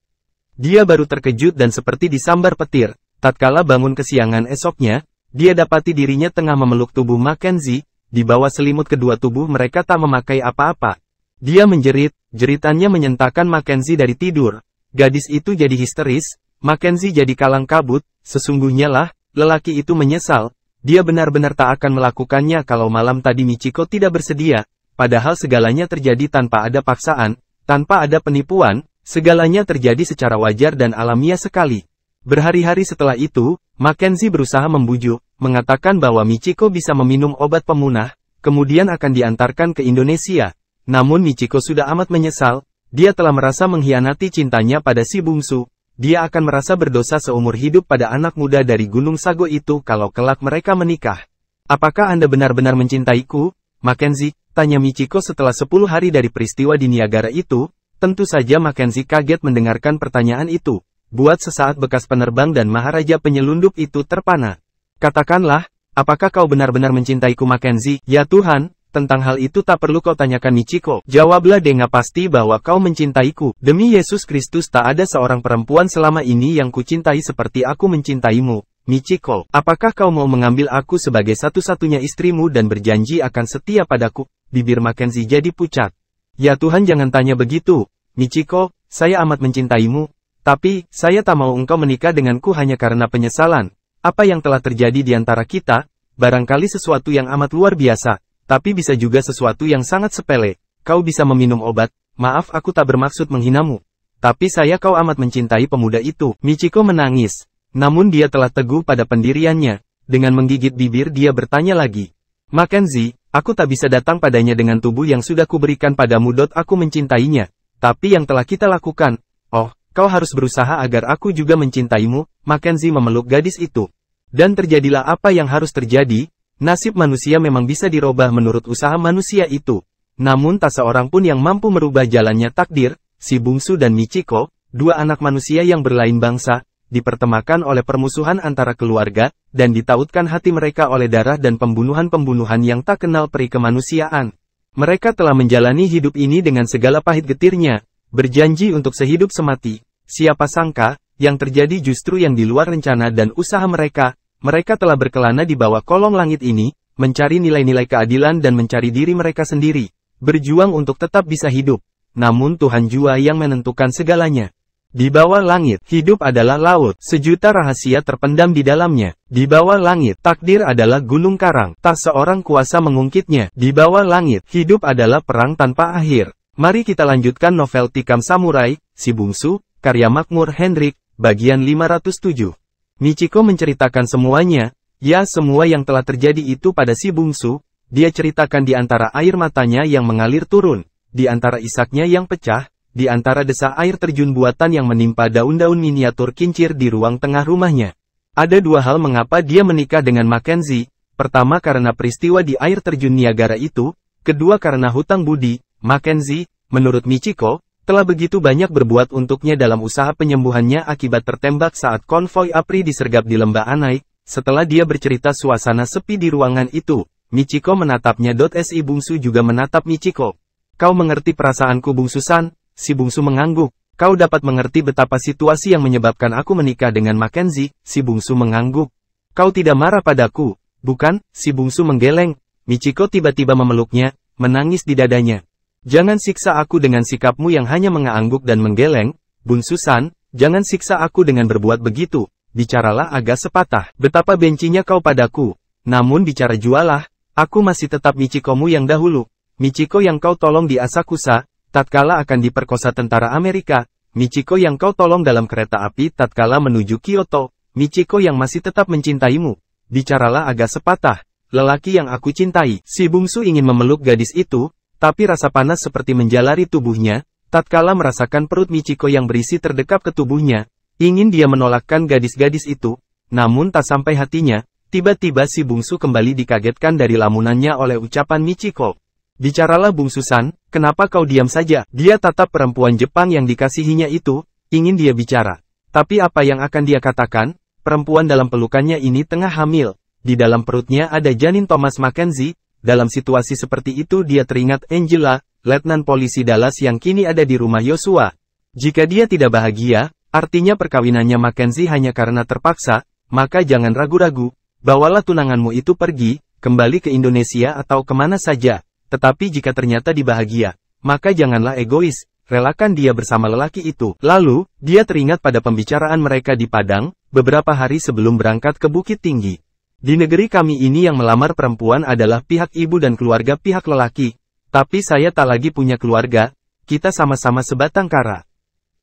Dia baru terkejut dan seperti disambar petir. Tatkala bangun kesiangan esoknya, dia dapati dirinya tengah memeluk tubuh Mackenzie. Di bawah selimut kedua tubuh mereka tak memakai apa-apa. Dia menjerit, Jeritannya menyentakkan Mackenzie dari tidur. Gadis itu jadi histeris, Mackenzie jadi kalang kabut, sesungguhnya lah, lelaki itu menyesal. Dia benar-benar tak akan melakukannya kalau malam tadi Michiko tidak bersedia, padahal segalanya terjadi tanpa ada paksaan, tanpa ada penipuan, segalanya terjadi secara wajar dan alamiah sekali. Berhari-hari setelah itu, Mackenzie berusaha membujuk, mengatakan bahwa Michiko bisa meminum obat pemunah, kemudian akan diantarkan ke Indonesia. Namun Michiko sudah amat menyesal, dia telah merasa mengkhianati cintanya pada si bungsu. Dia akan merasa berdosa seumur hidup pada anak muda dari Gunung Sago itu kalau kelak mereka menikah. Apakah Anda benar-benar mencintaiku, Mackenzie? Tanya Michiko setelah 10 hari dari peristiwa di Niagara itu. Tentu saja Mackenzie kaget mendengarkan pertanyaan itu. Buat sesaat bekas penerbang dan maharaja penyelundup itu terpana. Katakanlah, apakah kau benar-benar mencintaiku Mackenzie? Ya Tuhan, tentang hal itu tak perlu kau tanyakan Michiko. Jawablah dengan pasti bahwa kau mencintaiku. Demi Yesus Kristus tak ada seorang perempuan selama ini yang kucintai seperti aku mencintaimu. Michiko, apakah kau mau mengambil aku sebagai satu-satunya istrimu dan berjanji akan setia padaku? Bibir Mackenzie jadi pucat. Ya Tuhan jangan tanya begitu. Michiko, saya amat mencintaimu. Tapi, saya tak mau engkau menikah denganku hanya karena penyesalan. Apa yang telah terjadi di antara kita? Barangkali sesuatu yang amat luar biasa. Tapi bisa juga sesuatu yang sangat sepele. Kau bisa meminum obat. Maaf aku tak bermaksud menghinamu. Tapi kau amat mencintai pemuda itu. Michiko menangis. Namun dia telah teguh pada pendiriannya. Dengan menggigit bibir dia bertanya lagi. Mackenzie, aku tak bisa datang padanya dengan tubuh yang sudah kuberikan padamu. Aku mencintainya. Tapi yang telah kita lakukan. Oh, kau harus berusaha agar aku juga mencintaimu. Mackenzie memeluk gadis itu. Dan terjadilah apa yang harus terjadi. Nasib manusia memang bisa dirubah menurut usaha manusia itu. Namun tak seorang pun yang mampu merubah jalannya takdir. Si bungsu dan Michiko, dua anak manusia yang berlain bangsa, dipertemakan oleh permusuhan antara keluarga, dan ditautkan hati mereka oleh darah dan pembunuhan-pembunuhan yang tak kenal peri kemanusiaan. Mereka telah menjalani hidup ini dengan segala pahit getirnya, berjanji untuk sehidup semati. Siapa sangka, yang terjadi justru yang di luar rencana dan usaha mereka. Mereka telah berkelana di bawah kolong langit ini, mencari nilai-nilai keadilan dan mencari diri mereka sendiri, berjuang untuk tetap bisa hidup. Namun Tuhan jua yang menentukan segalanya. Di bawah langit, hidup adalah laut, sejuta rahasia terpendam di dalamnya. Di bawah langit, takdir adalah gunung karang, tak seorang kuasa mengungkitnya. Di bawah langit, hidup adalah perang tanpa akhir. Mari kita lanjutkan novel Tikam Samurai, Si Bungsu, karya Makmur Hendrik, bagian 507. Michiko menceritakan semuanya, ya semua yang telah terjadi itu pada si bungsu, dia ceritakan di antara air matanya yang mengalir turun, di antara isaknya yang pecah, di antara desa air terjun buatan yang menimpa daun-daun miniatur kincir di ruang tengah rumahnya. Ada dua hal mengapa dia menikah dengan Mackenzie, pertama karena peristiwa di air terjun Niagara itu, kedua karena hutang budi. Mackenzie, menurut Michiko, telah begitu banyak berbuat untuknya dalam usaha penyembuhannya akibat tertembak saat konvoi APRI disergap di Lembah Anai. Setelah dia bercerita suasana sepi di ruangan itu, Michiko menatapnya. Si bungsu juga menatap Michiko. Kau mengerti perasaanku bungsu-san? Si bungsu mengangguk. Kau dapat mengerti betapa situasi yang menyebabkan aku menikah dengan Mackenzie? Si bungsu mengangguk. Kau tidak marah padaku, bukan? Si bungsu menggeleng. Michiko tiba-tiba memeluknya, menangis di dadanya. Jangan siksa aku dengan sikapmu yang hanya mengangguk dan menggeleng, Bungsu-san, jangan siksa aku dengan berbuat begitu, bicaralah agak sepatah, betapa bencinya kau padaku, namun bicara jualah, aku masih tetap Michikomu yang dahulu, Michiko yang kau tolong di Asakusa, tatkala akan diperkosa tentara Amerika, Michiko yang kau tolong dalam kereta api tatkala menuju Kyoto, Michiko yang masih tetap mencintaimu, bicaralah agak sepatah, lelaki yang aku cintai. Si bungsu ingin memeluk gadis itu, tapi rasa panas seperti menjalari tubuhnya, tatkala merasakan perut Michiko yang berisi terdekap ke tubuhnya, ingin dia menolakkan gadis-gadis itu, namun tak sampai hatinya, tiba-tiba si bungsu kembali dikagetkan dari lamunannya oleh ucapan Michiko. Bicaralah bungsu-san, kenapa kau diam saja? Dia tatap perempuan Jepang yang dikasihinya itu, ingin dia bicara. Tapi apa yang akan dia katakan? Perempuan dalam pelukannya ini tengah hamil, di dalam perutnya ada janin Thomas Mackenzie. Dalam situasi seperti itu dia teringat Angela, letnan polisi Dallas yang kini ada di rumah Yosua. Jika dia tidak bahagia, artinya perkawinannya Mackenzie hanya karena terpaksa, maka jangan ragu-ragu, bawalah tunanganmu itu pergi, kembali ke Indonesia atau kemana saja. Tetapi jika ternyata dibahagia, maka janganlah egois, relakan dia bersama lelaki itu. Lalu, dia teringat pada pembicaraan mereka di Padang, beberapa hari sebelum berangkat ke Bukit Tinggi. Di negeri kami ini yang melamar perempuan adalah pihak ibu dan keluarga pihak lelaki. Tapi saya tak lagi punya keluarga, kita sama-sama sebatang kara.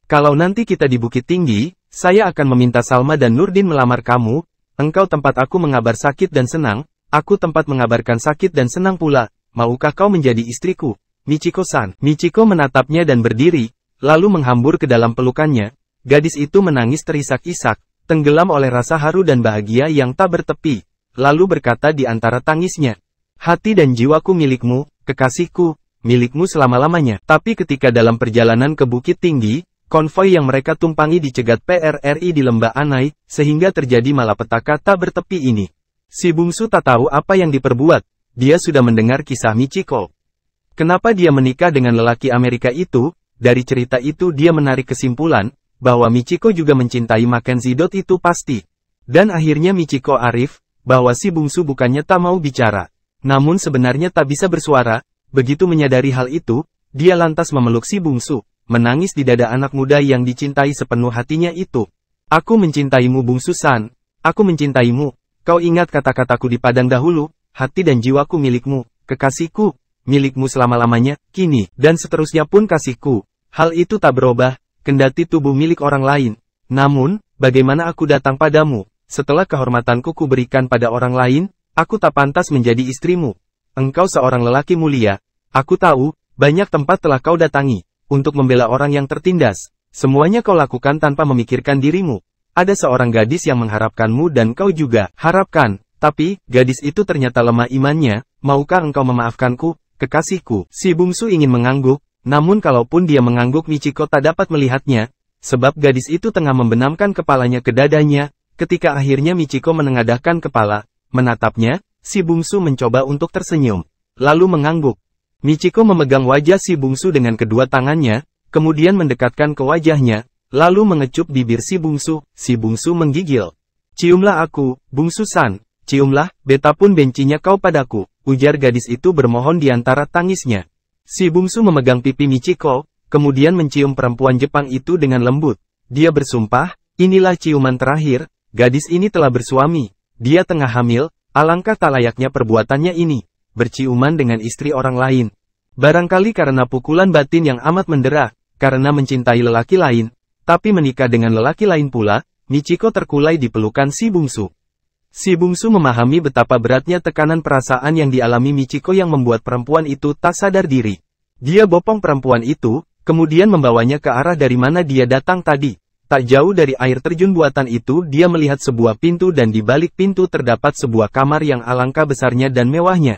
Kalau nanti kita di Bukit Tinggi, saya akan meminta Salma dan Nurdin melamar kamu, engkau tempat aku mengabar sakit dan senang, aku tempat mengabarkan sakit dan senang pula, maukah kau menjadi istriku? Michiko-san. Michiko menatapnya dan berdiri, lalu menghambur ke dalam pelukannya. Gadis itu menangis terisak-isak, tenggelam oleh rasa haru dan bahagia yang tak bertepi. Lalu berkata di antara tangisnya, hati dan jiwaku milikmu, kekasihku, milikmu selama-lamanya. Tapi ketika dalam perjalanan ke Bukit Tinggi, konvoi yang mereka tumpangi dicegat PRRI di Lembah Anai, sehingga terjadi malapetaka tak bertepi ini. Si bungsu tak tahu apa yang diperbuat, dia sudah mendengar kisah Michiko. Kenapa dia menikah dengan lelaki Amerika itu? Dari cerita itu dia menarik kesimpulan, bahwa Michiko juga mencintai Mackenzie. Itu pasti. Dan akhirnya Michiko arif, bahwa si bungsu bukannya tak mau bicara, namun sebenarnya tak bisa bersuara. Begitu menyadari hal itu, dia lantas memeluk si bungsu, menangis di dada anak muda yang dicintai sepenuh hatinya itu. Aku mencintaimu bungsu-san, aku mencintaimu, kau ingat kata-kataku di Padang dahulu, hati dan jiwaku milikmu, kekasihku. Milikmu selama-lamanya, kini, dan seterusnya pun kasihku. Hal itu tak berubah, kendati tubuh milik orang lain. Namun, bagaimana aku datang padamu? Setelah kehormatanku kuberikan pada orang lain, aku tak pantas menjadi istrimu. Engkau seorang lelaki mulia. Aku tahu, banyak tempat telah kau datangi, untuk membela orang yang tertindas. Semuanya kau lakukan tanpa memikirkan dirimu. Ada seorang gadis yang mengharapkanmu dan kau juga harapkan. Tapi, gadis itu ternyata lemah imannya. Maukah engkau memaafkanku? Kekasihku. Si bungsu ingin mengangguk, namun kalaupun dia mengangguk Michiko tak dapat melihatnya, sebab gadis itu tengah membenamkan kepalanya ke dadanya. Ketika akhirnya Michiko menengadahkan kepala, menatapnya, si bungsu mencoba untuk tersenyum, lalu mengangguk. Michiko memegang wajah si bungsu dengan kedua tangannya, kemudian mendekatkan ke wajahnya, lalu mengecup bibir si bungsu menggigil. Ciumlah aku, bungsu-san, ciumlah, betapun bencinya kau padaku. Ujar gadis itu bermohon di antara tangisnya. Si bungsu memegang pipi Michiko, kemudian mencium perempuan Jepang itu dengan lembut. Dia bersumpah, inilah ciuman terakhir, gadis ini telah bersuami. Dia tengah hamil, alangkah tak layaknya perbuatannya ini. Berciuman dengan istri orang lain. Barangkali karena pukulan batin yang amat mendera, karena mencintai lelaki lain, tapi menikah dengan lelaki lain pula, Michiko terkulai di pelukan si bungsu. Si bungsu memahami betapa beratnya tekanan perasaan yang dialami Michiko yang membuat perempuan itu tak sadar diri. Dia bopong perempuan itu, kemudian membawanya ke arah dari mana dia datang tadi. Tak jauh dari air terjun buatan itu dia melihat sebuah pintu dan di balik pintu terdapat sebuah kamar yang alangkah besarnya dan mewahnya.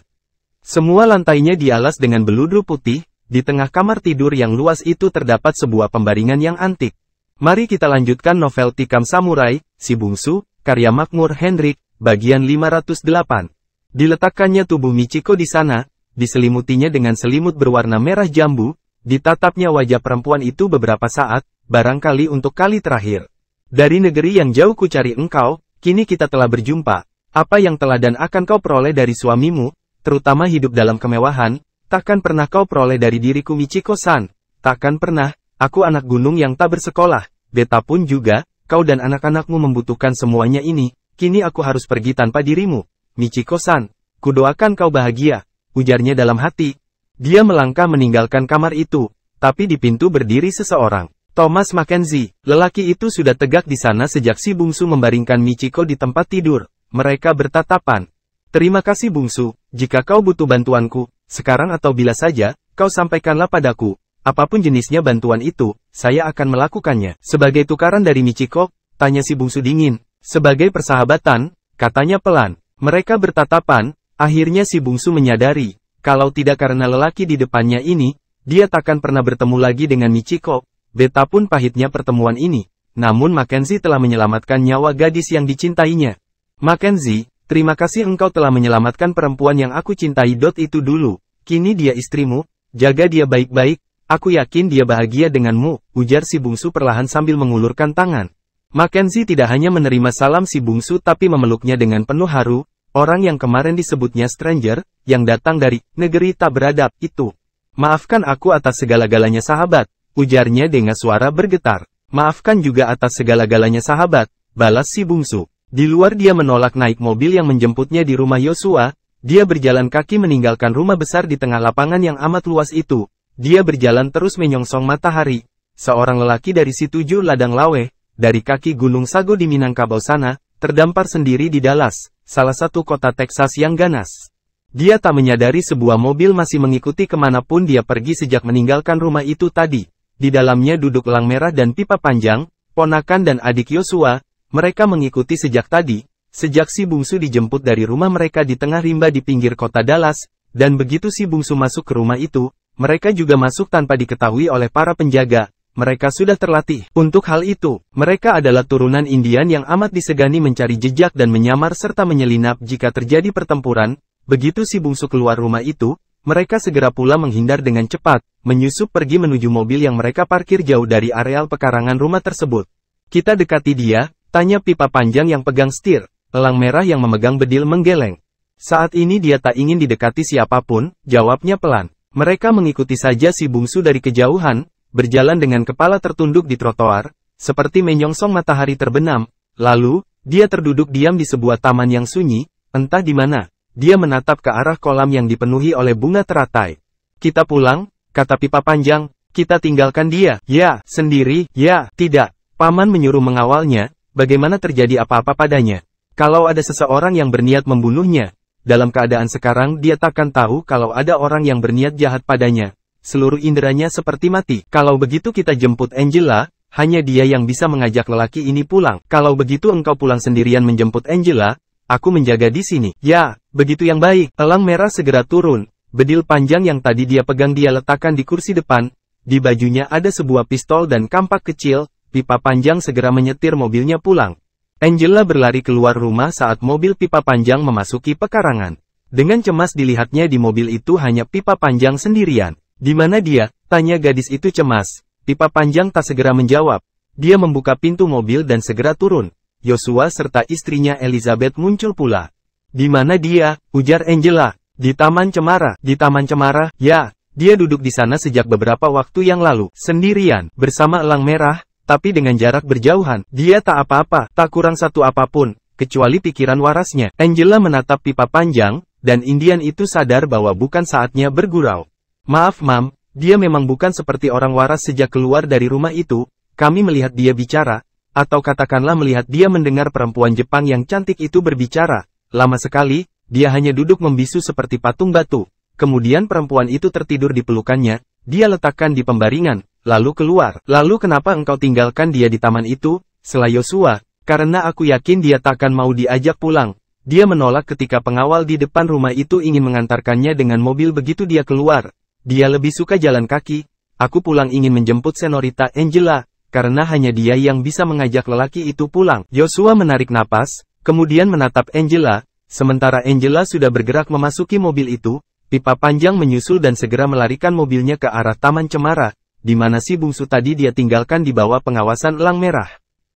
Semua lantainya dialas dengan beludru putih, di tengah kamar tidur yang luas itu terdapat sebuah pembaringan yang antik. Mari kita lanjutkan novel Tikam Samurai, Si Bungsu, karya Makmur Hendrik. Bagian 508. Diletakkannya tubuh Michiko di sana, diselimutinya dengan selimut berwarna merah jambu, ditatapnya wajah perempuan itu beberapa saat, barangkali untuk kali terakhir. Dari negeri yang jauh ku cari engkau, kini kita telah berjumpa. Apa yang telah dan akan kau peroleh dari suamimu, terutama hidup dalam kemewahan, takkan pernah kau peroleh dari diriku Michiko-san. Takkan pernah, aku anak gunung yang tak bersekolah, betapun juga, kau dan anak-anakmu membutuhkan semuanya ini. Kini aku harus pergi tanpa dirimu. Michiko-san, kudoakan kau bahagia, ujarnya dalam hati. Dia melangkah meninggalkan kamar itu, tapi di pintu berdiri seseorang. Thomas Mackenzie, lelaki itu sudah tegak di sana sejak si bungsu membaringkan Michiko di tempat tidur. Mereka bertatapan. Terima kasih bungsu, jika kau butuh bantuanku, sekarang atau bila saja, kau sampaikanlah padaku. Apapun jenisnya bantuan itu, saya akan melakukannya. Sebagai tukaran dari Michiko, tanya si bungsu dingin. Sebagai persahabatan, katanya pelan. Mereka bertatapan, akhirnya si bungsu menyadari, kalau tidak karena lelaki di depannya ini, dia takkan pernah bertemu lagi dengan Michiko. Betapun pahitnya pertemuan ini, namun Mackenzie telah menyelamatkan nyawa gadis yang dicintainya. Mackenzie, terima kasih engkau telah menyelamatkan perempuan yang aku cintai. Itu dulu, kini dia istrimu, jaga dia baik-baik, aku yakin dia bahagia denganmu, ujar si bungsu perlahan sambil mengulurkan tangan. Mackenzie tidak hanya menerima salam si bungsu tapi memeluknya dengan penuh haru, orang yang kemarin disebutnya stranger, yang datang dari negeri tak beradab itu. Maafkan aku atas segala-galanya sahabat, ujarnya dengan suara bergetar. Maafkan juga atas segala-galanya sahabat, balas si bungsu. Di luar dia menolak naik mobil yang menjemputnya di rumah Yosua. Dia berjalan kaki meninggalkan rumah besar di tengah lapangan yang amat luas itu. Dia berjalan terus menyongsong matahari. Seorang lelaki dari si 7 ladang lawe, dari kaki Gunung Sago di Minangkabau sana, terdampar sendiri di Dallas, salah satu kota Texas yang ganas. Dia tak menyadari sebuah mobil masih mengikuti kemanapun dia pergi sejak meninggalkan rumah itu tadi. Di dalamnya duduk elang merah dan pipa panjang, ponakan dan adik Yosua. Mereka mengikuti sejak tadi, sejak si bungsu dijemput dari rumah mereka di tengah rimba di pinggir kota Dallas, dan begitu si bungsu masuk ke rumah itu, mereka juga masuk tanpa diketahui oleh para penjaga. Mereka sudah terlatih untuk hal itu. Mereka adalah turunan Indian yang amat disegani mencari jejak dan menyamar serta menyelinap jika terjadi pertempuran. Begitu si bungsu keluar rumah itu, mereka segera pula menghindar dengan cepat, menyusup pergi menuju mobil yang mereka parkir jauh dari areal pekarangan rumah tersebut. Kita dekati dia, tanya pipa panjang yang pegang setir. Elang merah yang memegang bedil menggeleng. Saat ini dia tak ingin didekati siapapun, jawabnya pelan. Mereka mengikuti saja si bungsu dari kejauhan, berjalan dengan kepala tertunduk di trotoar, seperti menyongsong matahari terbenam. Lalu, dia terduduk diam di sebuah taman yang sunyi, entah di mana. Dia menatap ke arah kolam yang dipenuhi oleh bunga teratai. Kita pulang, kata pipa panjang. Kita tinggalkan dia. Ya, sendiri. Ya, tidak. Paman menyuruh mengawalnya. Bagaimana terjadi apa-apa padanya? Kalau ada seseorang yang berniat membunuhnya, dalam keadaan sekarang dia takkan tahu kalau ada orang yang berniat jahat padanya. Seluruh inderanya seperti mati. Kalau begitu kita jemput Angela, hanya dia yang bisa mengajak lelaki ini pulang. Kalau begitu engkau pulang sendirian menjemput Angela, aku menjaga di sini. Ya, begitu yang baik. Elang merah segera turun. Bedil panjang yang tadi dia pegang dia letakkan di kursi depan. Di bajunya ada sebuah pistol dan kampak kecil. Pipa panjang segera menyetir mobilnya pulang. Angela berlari keluar rumah saat mobil pipa panjang memasuki pekarangan. Dengan cemas dilihatnya di mobil itu hanya pipa panjang sendirian. Di mana dia? Tanya gadis itu cemas. Pipa panjang tak segera menjawab. Dia membuka pintu mobil dan segera turun. Yosua serta istrinya Elizabeth muncul pula. Di mana dia? Ujar Angela. Di Taman Cemara. Di Taman Cemara? Ya, dia duduk di sana sejak beberapa waktu yang lalu. Sendirian, bersama elang merah. Tapi dengan jarak berjauhan, dia tak apa-apa, tak kurang satu apapun, kecuali pikiran warasnya. Angela menatap pipa panjang, dan Indian itu sadar bahwa bukan saatnya bergurau. Maaf Mam, dia memang bukan seperti orang waras sejak keluar dari rumah itu. Kami melihat dia bicara, atau katakanlah melihat dia mendengar perempuan Jepang yang cantik itu berbicara. Lama sekali, dia hanya duduk membisu seperti patung batu. Kemudian perempuan itu tertidur di pelukannya, dia letakkan di pembaringan. Lalu keluar. Lalu kenapa engkau tinggalkan dia di taman itu? Sela Yosua, karena aku yakin dia takkan mau diajak pulang. Dia menolak ketika pengawal di depan rumah itu ingin mengantarkannya dengan mobil begitu dia keluar. Dia lebih suka jalan kaki. Aku pulang ingin menjemput Senorita Angela, karena hanya dia yang bisa mengajak lelaki itu pulang. Yosua menarik napas, kemudian menatap Angela. Sementara Angela sudah bergerak memasuki mobil itu, pipa panjang menyusul dan segera melarikan mobilnya ke arah Taman Cemara. Di mana si bungsu tadi dia tinggalkan di bawah pengawasan elang merah.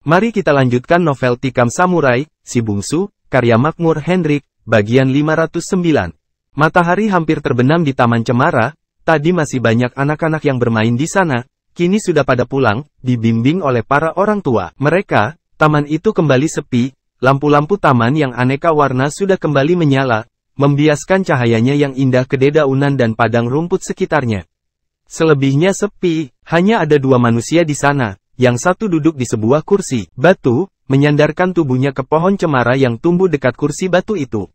Mari kita lanjutkan novel Tikam Samurai, Si Bungsu, karya Makmur Hendrik, bagian 509. Matahari hampir terbenam di Taman Cemara, tadi masih banyak anak-anak yang bermain di sana, kini sudah pada pulang, dibimbing oleh para orang tua. Mereka, taman itu kembali sepi, lampu-lampu taman yang aneka warna sudah kembali menyala, membiaskan cahayanya yang indah ke dedaunan dan padang rumput sekitarnya. Selebihnya sepi, hanya ada dua manusia di sana, yang satu duduk di sebuah kursi batu, menyandarkan tubuhnya ke pohon cemara yang tumbuh dekat kursi batu itu.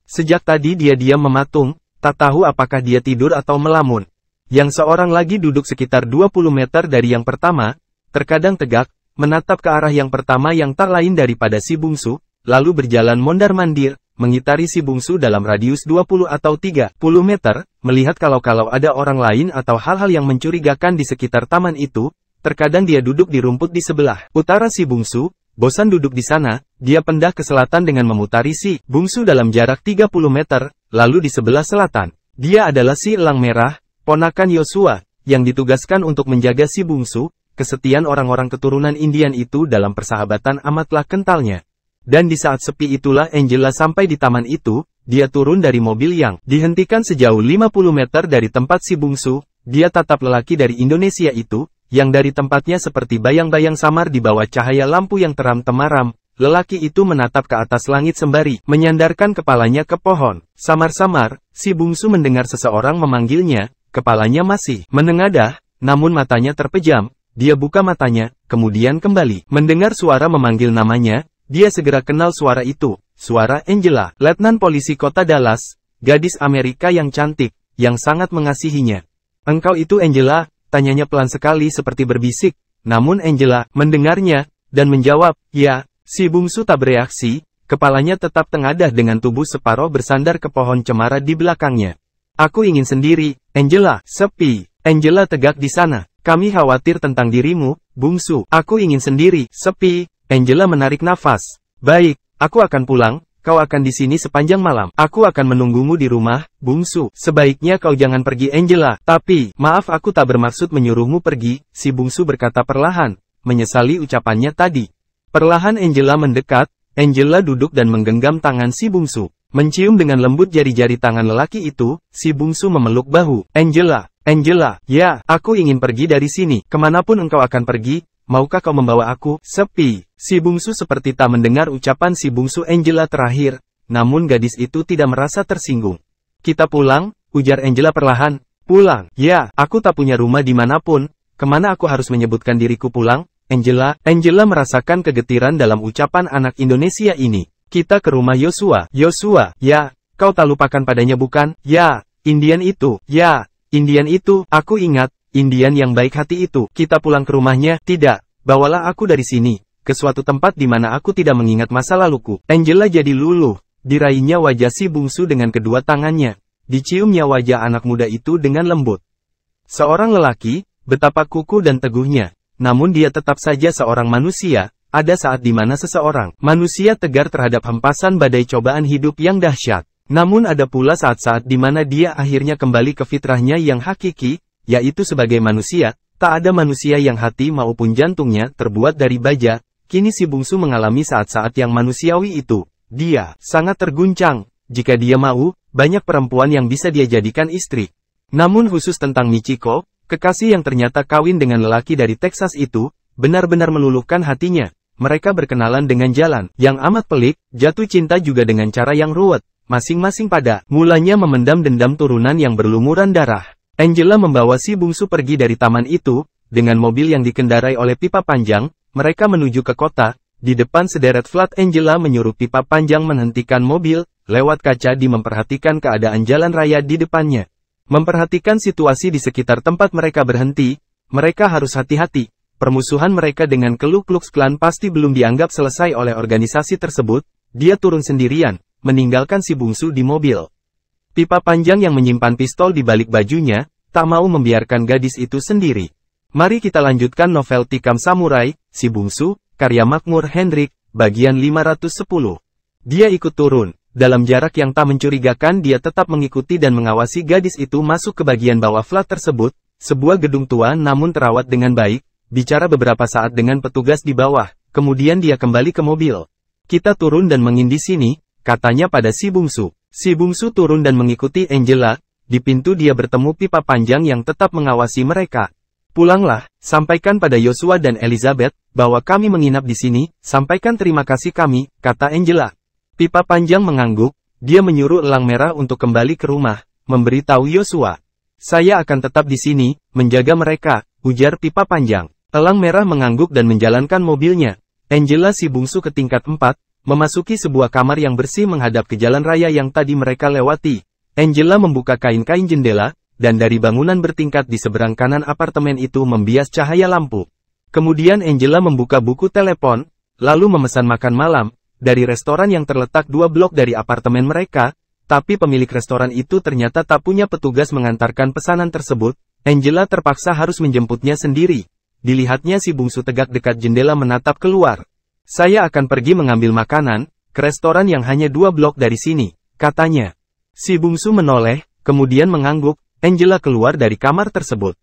Sejak tadi dia diam mematung, tak tahu apakah dia tidur atau melamun. Yang seorang lagi duduk sekitar 20 meter dari yang pertama, terkadang tegak, menatap ke arah yang pertama yang tak lain daripada si bungsu, lalu berjalan mondar-mandir, mengitari si bungsu dalam radius 20 atau 30 meter, melihat kalau ada orang lain atau hal-hal yang mencurigakan di sekitar taman itu. Terkadang dia duduk di rumput di sebelah utara si bungsu, bosan duduk di sana, dia pindah ke selatan dengan memutari si bungsu dalam jarak 30 meter, lalu di sebelah selatan. Dia adalah si elang merah, ponakan Yosua, yang ditugaskan untuk menjaga si bungsu. Kesetiaan orang-orang keturunan Indian itu dalam persahabatan amatlah kentalnya. Dan di saat sepi itulah Angela sampai di taman itu. dia turun dari mobil yang dihentikan sejauh 50 meter dari tempat si bungsu. Dia tatap lelaki dari Indonesia itu, yang dari tempatnya seperti bayang-bayang samar di bawah cahaya lampu yang terang temaram. Lelaki itu menatap ke atas langit sembari menyandarkan kepalanya ke pohon. Samar-samar, si bungsu mendengar seseorang memanggilnya, kepalanya masih menengadah, namun matanya terpejam. Dia buka matanya, kemudian kembali mendengar suara memanggil namanya. Dia segera kenal suara itu, suara Angela, letnan polisi kota Dallas, gadis Amerika yang cantik, yang sangat mengasihinya. "Engkau itu Angela?" tanyanya pelan sekali seperti berbisik, namun Angela mendengarnya, dan menjawab, "Ya." Si bungsu tak bereaksi, kepalanya tetap tengadah dengan tubuh separuh bersandar ke pohon cemara di belakangnya. "Aku ingin sendiri, Angela." "Sepi." Angela tegak di sana. "Kami khawatir tentang dirimu, bungsu." "Aku ingin sendiri." "Sepi." Angela menarik nafas. "Baik, aku akan pulang, kau akan di sini sepanjang malam. Aku akan menunggumu di rumah, bungsu." "Sebaiknya kau jangan pergi Angela." "Tapi, maaf aku tak bermaksud menyuruhmu pergi," si bungsu berkata perlahan, menyesali ucapannya tadi. Perlahan Angela mendekat, Angela duduk dan menggenggam tangan si bungsu. Mencium dengan lembut jari-jari tangan lelaki itu, si bungsu memeluk bahu. "Angela, Angela, ya, aku ingin pergi dari sini. Kemanapun engkau akan pergi, maukah kau membawa aku?" "Sepi." Si bungsu seperti tak mendengar ucapan si bungsu Angela terakhir, namun gadis itu tidak merasa tersinggung. "Kita pulang," ujar Angela perlahan. "Pulang?" "Ya, aku tak punya rumah dimanapun. Kemana aku harus menyebutkan diriku pulang?" Angela merasakan kegetiran dalam ucapan anak Indonesia ini. "Kita ke rumah Yosua." "Yosua, ya, kau tak lupakan padanya bukan?" "Ya, Indian itu." "Ya, Indian itu, aku ingat, Indian yang baik hati itu." "Kita pulang ke rumahnya." "Tidak, bawalah aku dari sini, ke suatu tempat di mana aku tidak mengingat masa laluku." Angela jadi luluh, diraihnya wajah si bungsu dengan kedua tangannya, diciumnya wajah anak muda itu dengan lembut. Seorang lelaki, betapa kukuh dan teguhnya. Namun dia tetap saja seorang manusia. Ada saat di mana seseorang manusia tegar terhadap hempasan badai cobaan hidup yang dahsyat. Namun ada pula saat-saat di mana dia akhirnya kembali ke fitrahnya yang hakiki, yaitu sebagai manusia. Tak ada manusia yang hati maupun jantungnya terbuat dari baja. Kini si bungsu mengalami saat-saat yang manusiawi itu. Dia sangat terguncang. Jika dia mau, banyak perempuan yang bisa dia jadikan istri. Namun khusus tentang Michiko, kekasih yang ternyata kawin dengan lelaki dari Texas itu, benar-benar meluluhkan hatinya. Mereka berkenalan dengan jalan yang amat pelik, jatuh cinta juga dengan cara yang ruwet, masing-masing pada mulanya memendam dendam turunan yang berlumuran darah. Angela membawa si bungsu pergi dari taman itu, dengan mobil yang dikendarai oleh pipa panjang, mereka menuju ke kota. Di depan sederet flat Angela menyuruh pipa panjang menghentikan mobil, lewat kaca dia memperhatikan keadaan jalan raya di depannya. Memperhatikan situasi di sekitar tempat mereka berhenti, mereka harus hati-hati. Permusuhan mereka dengan Ku Klux Klan pasti belum dianggap selesai oleh organisasi tersebut. Dia turun sendirian, meninggalkan si bungsu di mobil. Pipa panjang yang menyimpan pistol di balik bajunya, tak mau membiarkan gadis itu sendiri. Mari kita lanjutkan novel Tikam Samurai, Si Bungsu, karya Makmur Hendrik, bagian 510. Dia ikut turun. Dalam jarak yang tak mencurigakan dia tetap mengikuti dan mengawasi gadis itu masuk ke bagian bawah flat tersebut, sebuah gedung tua namun terawat dengan baik, bicara beberapa saat dengan petugas di bawah, kemudian dia kembali ke mobil. "Kita turun dan mengindi sini," katanya pada si bungsu. Si bungsu turun dan mengikuti Angela, di pintu dia bertemu pipa panjang yang tetap mengawasi mereka. "Pulanglah, sampaikan pada Yosua dan Elizabeth, bahwa kami menginap di sini, sampaikan terima kasih kami," kata Angela. Pipa panjang mengangguk, dia menyuruh elang merah untuk kembali ke rumah, memberitahu Yosua. "Saya akan tetap di sini, menjaga mereka," ujar pipa panjang. Elang merah mengangguk dan menjalankan mobilnya. Angela si bungsu ke tingkat 4, memasuki sebuah kamar yang bersih menghadap ke jalan raya yang tadi mereka lewati. Angela membuka kain-kain jendela, dan dari bangunan bertingkat di seberang kanan apartemen itu membias cahaya lampu. Kemudian Angela membuka buku telepon, lalu memesan makan malam, dari restoran yang terletak 2 blok dari apartemen mereka, tapi pemilik restoran itu ternyata tak punya petugas mengantarkan pesanan tersebut. Angela terpaksa harus menjemputnya sendiri. Dilihatnya si bungsu tegak dekat jendela menatap keluar. "Saya akan pergi mengambil makanan, ke restoran yang hanya 2 blok dari sini," katanya. Si bungsu menoleh, kemudian mengangguk. Angela keluar dari kamar tersebut.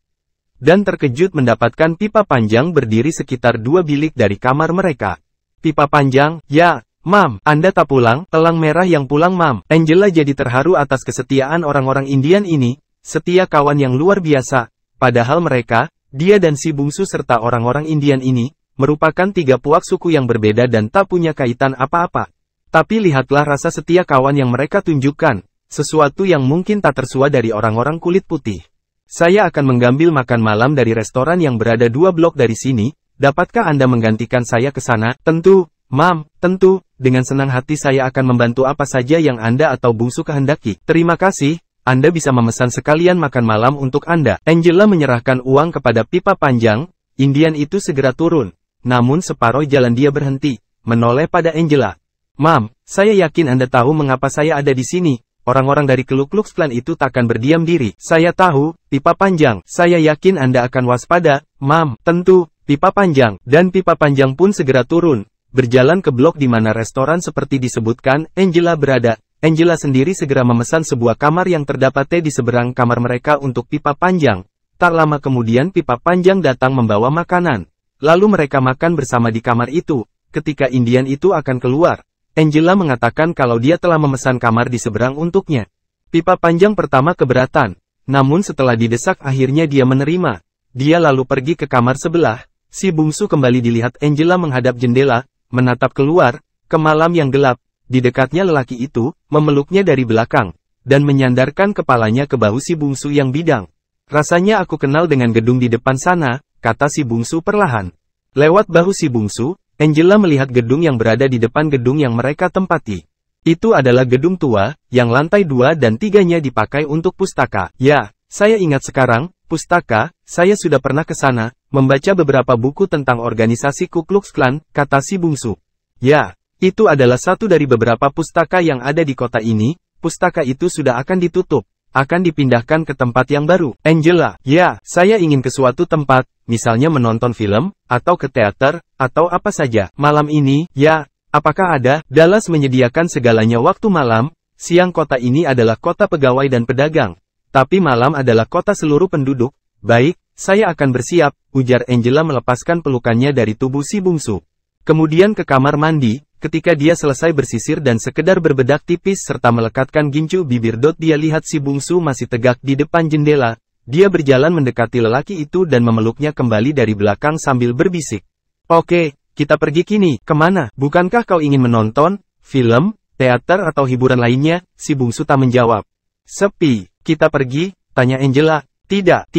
Dan terkejut mendapatkan pipa panjang berdiri sekitar 2 bilik dari kamar mereka. "Pipa panjang, ya," Mam, Anda tak pulang? Elang merah yang pulang, Mam. Angela jadi terharu atas kesetiaan orang-orang Indian ini, setia kawan yang luar biasa. Padahal mereka, dia dan si bungsu serta orang-orang Indian ini, merupakan tiga puak suku yang berbeda dan tak punya kaitan apa-apa. Tapi lihatlah rasa setia kawan yang mereka tunjukkan, sesuatu yang mungkin tak tersua dari orang-orang kulit putih. Saya akan mengambil makan malam dari restoran yang berada 2 blok dari sini, dapatkah Anda menggantikan saya ke sana? Tentu, Mam, tentu. Dengan senang hati saya akan membantu apa saja yang Anda atau bungsu kehendaki. Terima kasih, Anda bisa memesan sekalian makan malam untuk Anda. Angela menyerahkan uang kepada pipa panjang, Indian itu segera turun. Namun separuh jalan dia berhenti, menoleh pada Angela. Mam, saya yakin Anda tahu mengapa saya ada di sini. Orang-orang dari Ku Klux Klan itu takkan berdiam diri. Saya tahu, pipa panjang. Saya yakin Anda akan waspada, Mam. Tentu, pipa panjang. Dan pipa panjang pun segera turun. Berjalan ke blok di mana restoran seperti disebutkan, Angela berada. Angela sendiri segera memesan sebuah kamar yang terdapat di seberang kamar mereka untuk pipa panjang. Tak lama kemudian pipa panjang datang membawa makanan. Lalu mereka makan bersama di kamar itu. Ketika Indian itu akan keluar, Angela mengatakan kalau dia telah memesan kamar di seberang untuknya. Pipa panjang pertama keberatan. Namun setelah didesak akhirnya dia menerima. Dia lalu pergi ke kamar sebelah. Si bungsu kembali dilihat Angela menghadap jendela, menatap keluar, ke malam yang gelap. Di dekatnya lelaki itu, memeluknya dari belakang, dan menyandarkan kepalanya ke bahu si bungsu yang bidang. Rasanya aku kenal dengan gedung di depan sana, kata si bungsu perlahan. Lewat bahu si bungsu, Angela melihat gedung yang berada di depan gedung yang mereka tempati. Itu adalah gedung tua, yang lantai 2 dan 3-nya dipakai untuk pustaka. Ya, saya ingat sekarang, pustaka, saya sudah pernah ke sana, membaca beberapa buku tentang organisasi Ku Klux Klan, kata si bungsu. Ya, itu adalah satu dari beberapa pustaka yang ada di kota ini. Pustaka itu sudah akan ditutup, akan dipindahkan ke tempat yang baru. Angela, ya, saya ingin ke suatu tempat, misalnya menonton film, atau ke teater, atau apa saja. Malam ini, ya, apakah ada? Dallas menyediakan segalanya waktu malam. Siang kota ini adalah kota pegawai dan pedagang, tapi malam adalah kota seluruh penduduk. Baik, saya akan bersiap, ujar Angela melepaskan pelukannya dari tubuh si bungsu. Kemudian ke kamar mandi, ketika dia selesai bersisir dan sekedar berbedak tipis serta melekatkan gincu bibir dia lihat si bungsu masih tegak di depan jendela. Dia berjalan mendekati lelaki itu dan memeluknya kembali dari belakang sambil berbisik. Oke, kita pergi kini, kemana? Bukankah kau ingin menonton film, teater atau hiburan lainnya? Si bungsu tak menjawab. Sepi, kita pergi, tanya Angela. Tidak,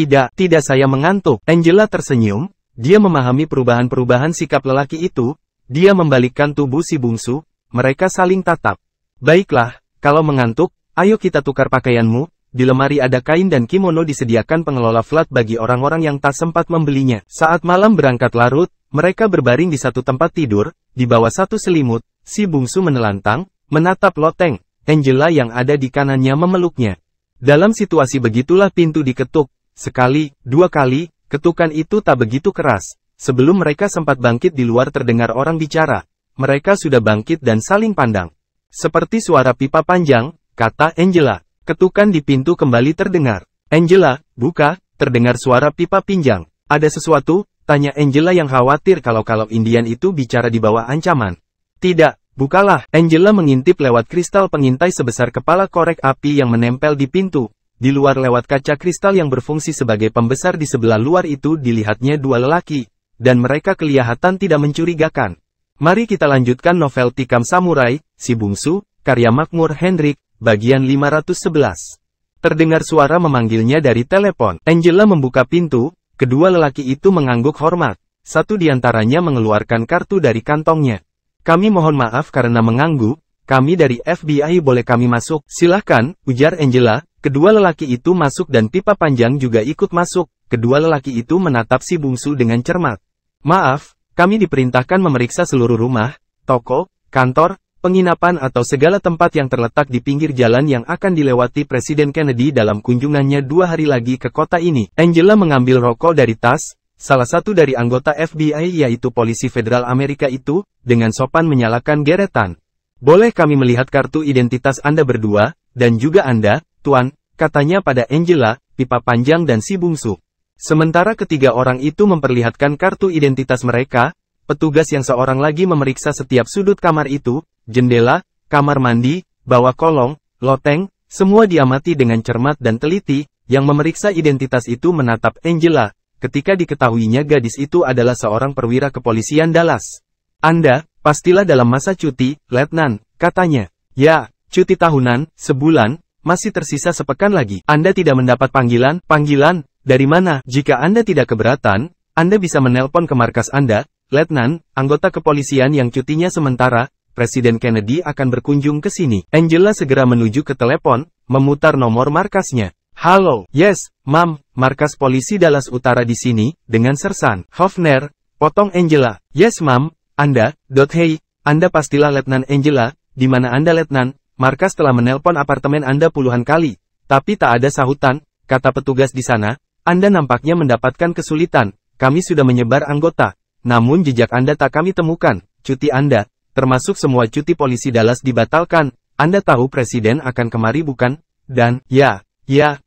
saya mengantuk. Angela tersenyum, dia memahami perubahan-perubahan sikap lelaki itu. Dia membalikkan tubuh si bungsu, mereka saling tatap. Baiklah, kalau mengantuk, ayo kita tukar pakaianmu. Di lemari ada kain dan kimono disediakan pengelola flat bagi orang-orang yang tak sempat membelinya. Saat malam berangkat larut, mereka berbaring di satu tempat tidur, di bawah satu selimut. Si bungsu menelantang, menatap loteng. Angela yang ada di kanannya memeluknya. Dalam situasi begitulah pintu diketuk. Sekali, 2 kali, ketukan itu tak begitu keras. Sebelum mereka sempat bangkit di luar terdengar orang bicara. Mereka sudah bangkit dan saling pandang. Seperti suara pipa panjang, kata Angela. Ketukan di pintu kembali terdengar. Angela, buka, terdengar suara pipa pinjang. Ada sesuatu? Tanya Angela yang khawatir kalau Indian itu bicara di bawah ancaman. Tidak. Bukalah, Angela mengintip lewat kristal pengintai sebesar kepala korek api yang menempel di pintu. Di luar lewat kaca kristal yang berfungsi sebagai pembesar di sebelah luar itu dilihatnya 2 lelaki. Dan mereka kelihatan tidak mencurigakan. Mari kita lanjutkan novel Tikam Samurai, Si Bungsu, karya Makmur Hendrik, bagian 511. Terdengar suara memanggilnya dari telepon. Angela membuka pintu, kedua lelaki itu mengangguk hormat. Satu di antaranya mengeluarkan kartu dari kantongnya. Kami mohon maaf karena mengganggu, kami dari FBI boleh kami masuk? Silahkan, ujar Angela. Kedua lelaki itu masuk dan pipa panjang juga ikut masuk. Kedua lelaki itu menatap si bungsu dengan cermat. Maaf, kami diperintahkan memeriksa seluruh rumah, toko, kantor, penginapan atau segala tempat yang terletak di pinggir jalan yang akan dilewati Presiden Kennedy dalam kunjungannya 2 hari lagi ke kota ini. Angela mengambil rokok dari tas. Salah satu dari anggota FBI yaitu polisi federal Amerika itu, dengan sopan menyalakan geretan. Boleh kami melihat kartu identitas Anda berdua, dan juga Anda, Tuan, katanya pada Angela, pipa panjang dan si bungsu. Sementara ketiga orang itu memperlihatkan kartu identitas mereka, petugas yang seorang lagi memeriksa setiap sudut kamar itu, jendela, kamar mandi, bawah kolong, loteng, semua diamati dengan cermat dan teliti. Yang memeriksa identitas itu menatap Angela, ketika diketahuinya gadis itu adalah seorang perwira kepolisian Dallas. Anda, pastilah dalam masa cuti, Letnan, katanya. Ya, cuti tahunan, sebulan, masih tersisa sepekan lagi. Anda tidak mendapat panggilan? Panggilan? Dari mana? Jika Anda tidak keberatan, Anda bisa menelpon ke markas Anda, Letnan, anggota kepolisian yang cutinya sementara. Presiden Kennedy akan berkunjung ke sini. Angela segera menuju ke telepon, memutar nomor markasnya. Halo, yes, Mam, markas polisi Dallas Utara di sini, dengan Sersan Hofner, potong Angela. Yes, Mam, Anda, hey, Anda pastilah Letnan Angela, di mana Anda Letnan? Markas telah menelpon apartemen Anda puluhan kali, tapi tak ada sahutan, kata petugas di sana. Anda nampaknya mendapatkan kesulitan, kami sudah menyebar anggota, namun jejak Anda tak kami temukan. Cuti Anda, termasuk semua cuti polisi Dallas dibatalkan. Anda tahu Presiden akan kemari bukan? Dan, ya,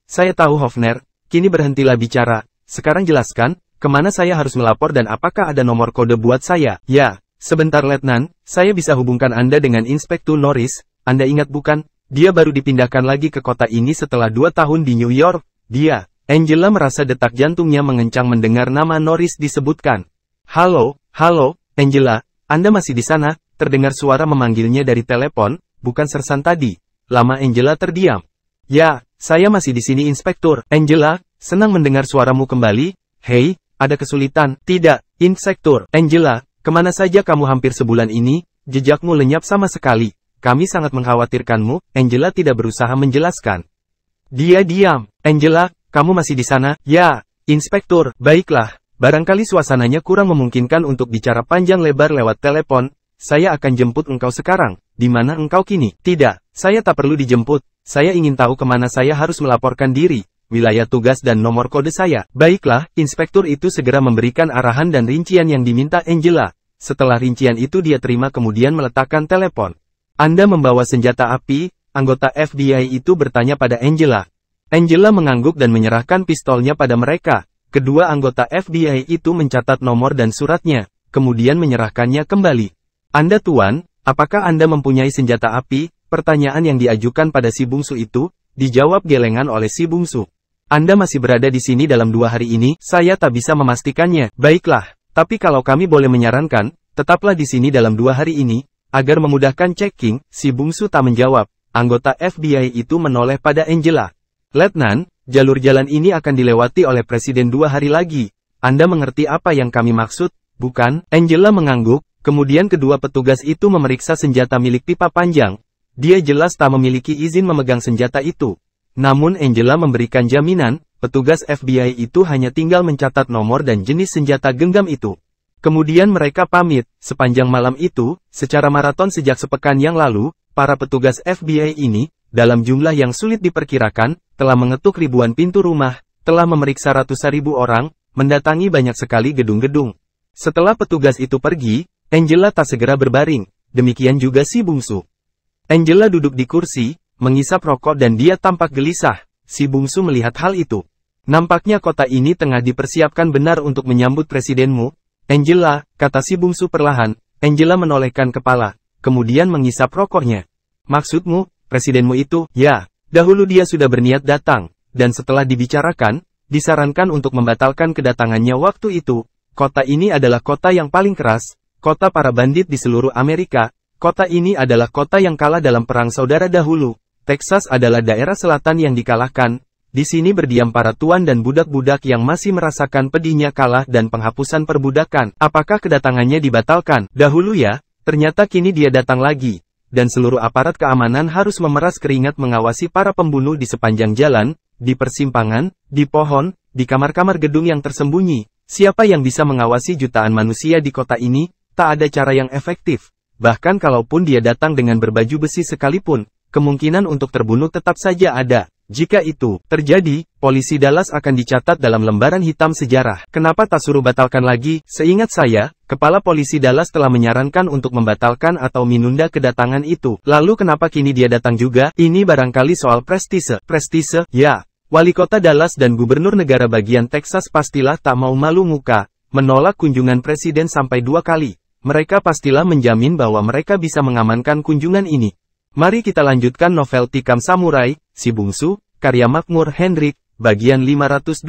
saya tahu Hofner, kini berhentilah bicara, sekarang jelaskan, kemana saya harus melapor dan apakah ada nomor kode buat saya? Ya, sebentar Letnan, saya bisa hubungkan Anda dengan Inspektur Norris, Anda ingat bukan? Dia baru dipindahkan lagi ke kota ini setelah 2 tahun di New York. Dia, Angela merasa detak jantungnya mengencang mendengar nama Norris disebutkan. Halo, Angela, Anda masih di sana? Terdengar suara memanggilnya dari telepon, bukan Sersan tadi. Lama Angela terdiam. Ya, saya masih di sini Inspektur. Angela, senang mendengar suaramu kembali. Hei, ada kesulitan? Tidak, Inspektur. Angela, kemana saja kamu hampir sebulan ini? Jejakmu lenyap sama sekali. Kami sangat mengkhawatirkanmu. Angela tidak berusaha menjelaskan. Dia diam. Angela, kamu masih di sana? Ya, Inspektur. Baiklah, barangkali suasananya kurang memungkinkan untuk bicara panjang lebar lewat telepon. Saya akan jemput engkau sekarang. Di mana engkau kini? Tidak, saya tak perlu dijemput. Saya ingin tahu kemana saya harus melaporkan diri, wilayah tugas dan nomor kode saya. Baiklah, Inspektur itu segera memberikan arahan dan rincian yang diminta Angela. Setelah rincian itu dia terima kemudian meletakkan telepon. Anda membawa senjata api? Anggota FBI itu bertanya pada Angela. Angela mengangguk dan menyerahkan pistolnya pada mereka. Kedua anggota FBI itu mencatat nomor dan suratnya, kemudian menyerahkannya kembali. Anda Tuan, apakah Anda mempunyai senjata api? Pertanyaan yang diajukan pada si bungsu itu, dijawab gelengan oleh si bungsu. Anda masih berada di sini dalam 2 hari ini? Saya tak bisa memastikannya. Baiklah, tapi kalau kami boleh menyarankan, tetaplah di sini dalam 2 hari ini, agar memudahkan checking. Si bungsu tak menjawab. Anggota FBI itu menoleh pada Angela. Letnan, jalur jalan ini akan dilewati oleh Presiden 2 hari lagi. Anda mengerti apa yang kami maksud, bukan? Angela mengangguk, kemudian kedua petugas itu memeriksa senjata milik pipa panjang. Dia jelas tak memiliki izin memegang senjata itu. Namun Angela memberikan jaminan, petugas FBI itu hanya tinggal mencatat nomor dan jenis senjata genggam itu. Kemudian mereka pamit. Sepanjang malam itu, secara maraton sejak sepekan yang lalu, para petugas FBI ini, dalam jumlah yang sulit diperkirakan, telah mengetuk ribuan pintu rumah, telah memeriksa ratusan ribu orang, mendatangi banyak sekali gedung-gedung. Setelah petugas itu pergi, Angela tak segera berbaring, demikian juga si bungsu. Angela duduk di kursi, mengisap rokok dan dia tampak gelisah. Si bungsu melihat hal itu. Nampaknya kota ini tengah dipersiapkan benar untuk menyambut presidenmu. Angela, kata si bungsu perlahan. Angela menolehkan kepala, kemudian mengisap rokoknya. Maksudmu, presidenmu itu? Ya, dahulu dia sudah berniat datang, dan setelah dibicarakan, disarankan untuk membatalkan kedatangannya waktu itu. Kota ini adalah kota yang paling keras, kota para bandit di seluruh Amerika. Kota ini adalah kota yang kalah dalam perang saudara dahulu. Texas adalah daerah selatan yang dikalahkan. Di sini berdiam para tuan dan budak-budak yang masih merasakan pedihnya kalah dan penghapusan perbudakan. Apakah kedatangannya dibatalkan? Dahulu ya, ternyata kini dia datang lagi. Dan seluruh aparat keamanan harus memeras keringat mengawasi para pembunuh di sepanjang jalan, di persimpangan, di pohon, di kamar-kamar gedung yang tersembunyi. Siapa yang bisa mengawasi jutaan manusia di kota ini? Tak ada cara yang efektif. Bahkan kalaupun dia datang dengan berbaju besi sekalipun, kemungkinan untuk terbunuh tetap saja ada. Jika itu terjadi, polisi Dallas akan dicatat dalam lembaran hitam sejarah. Kenapa tak suruh batalkan lagi? Seingat saya, kepala polisi Dallas telah menyarankan untuk membatalkan atau menunda kedatangan itu. Lalu kenapa kini dia datang juga? Ini barangkali soal prestise. Prestise? Ya. Wali kota Dallas dan gubernur negara bagian Texas pastilah tak mau malu muka, menolak kunjungan presiden sampai 2 kali. mereka pastilah menjamin bahwa mereka bisa mengamankan kunjungan ini. Mari kita lanjutkan novel Tikam Samurai, Si Bungsu, karya Makmur Hendrik, bagian 512.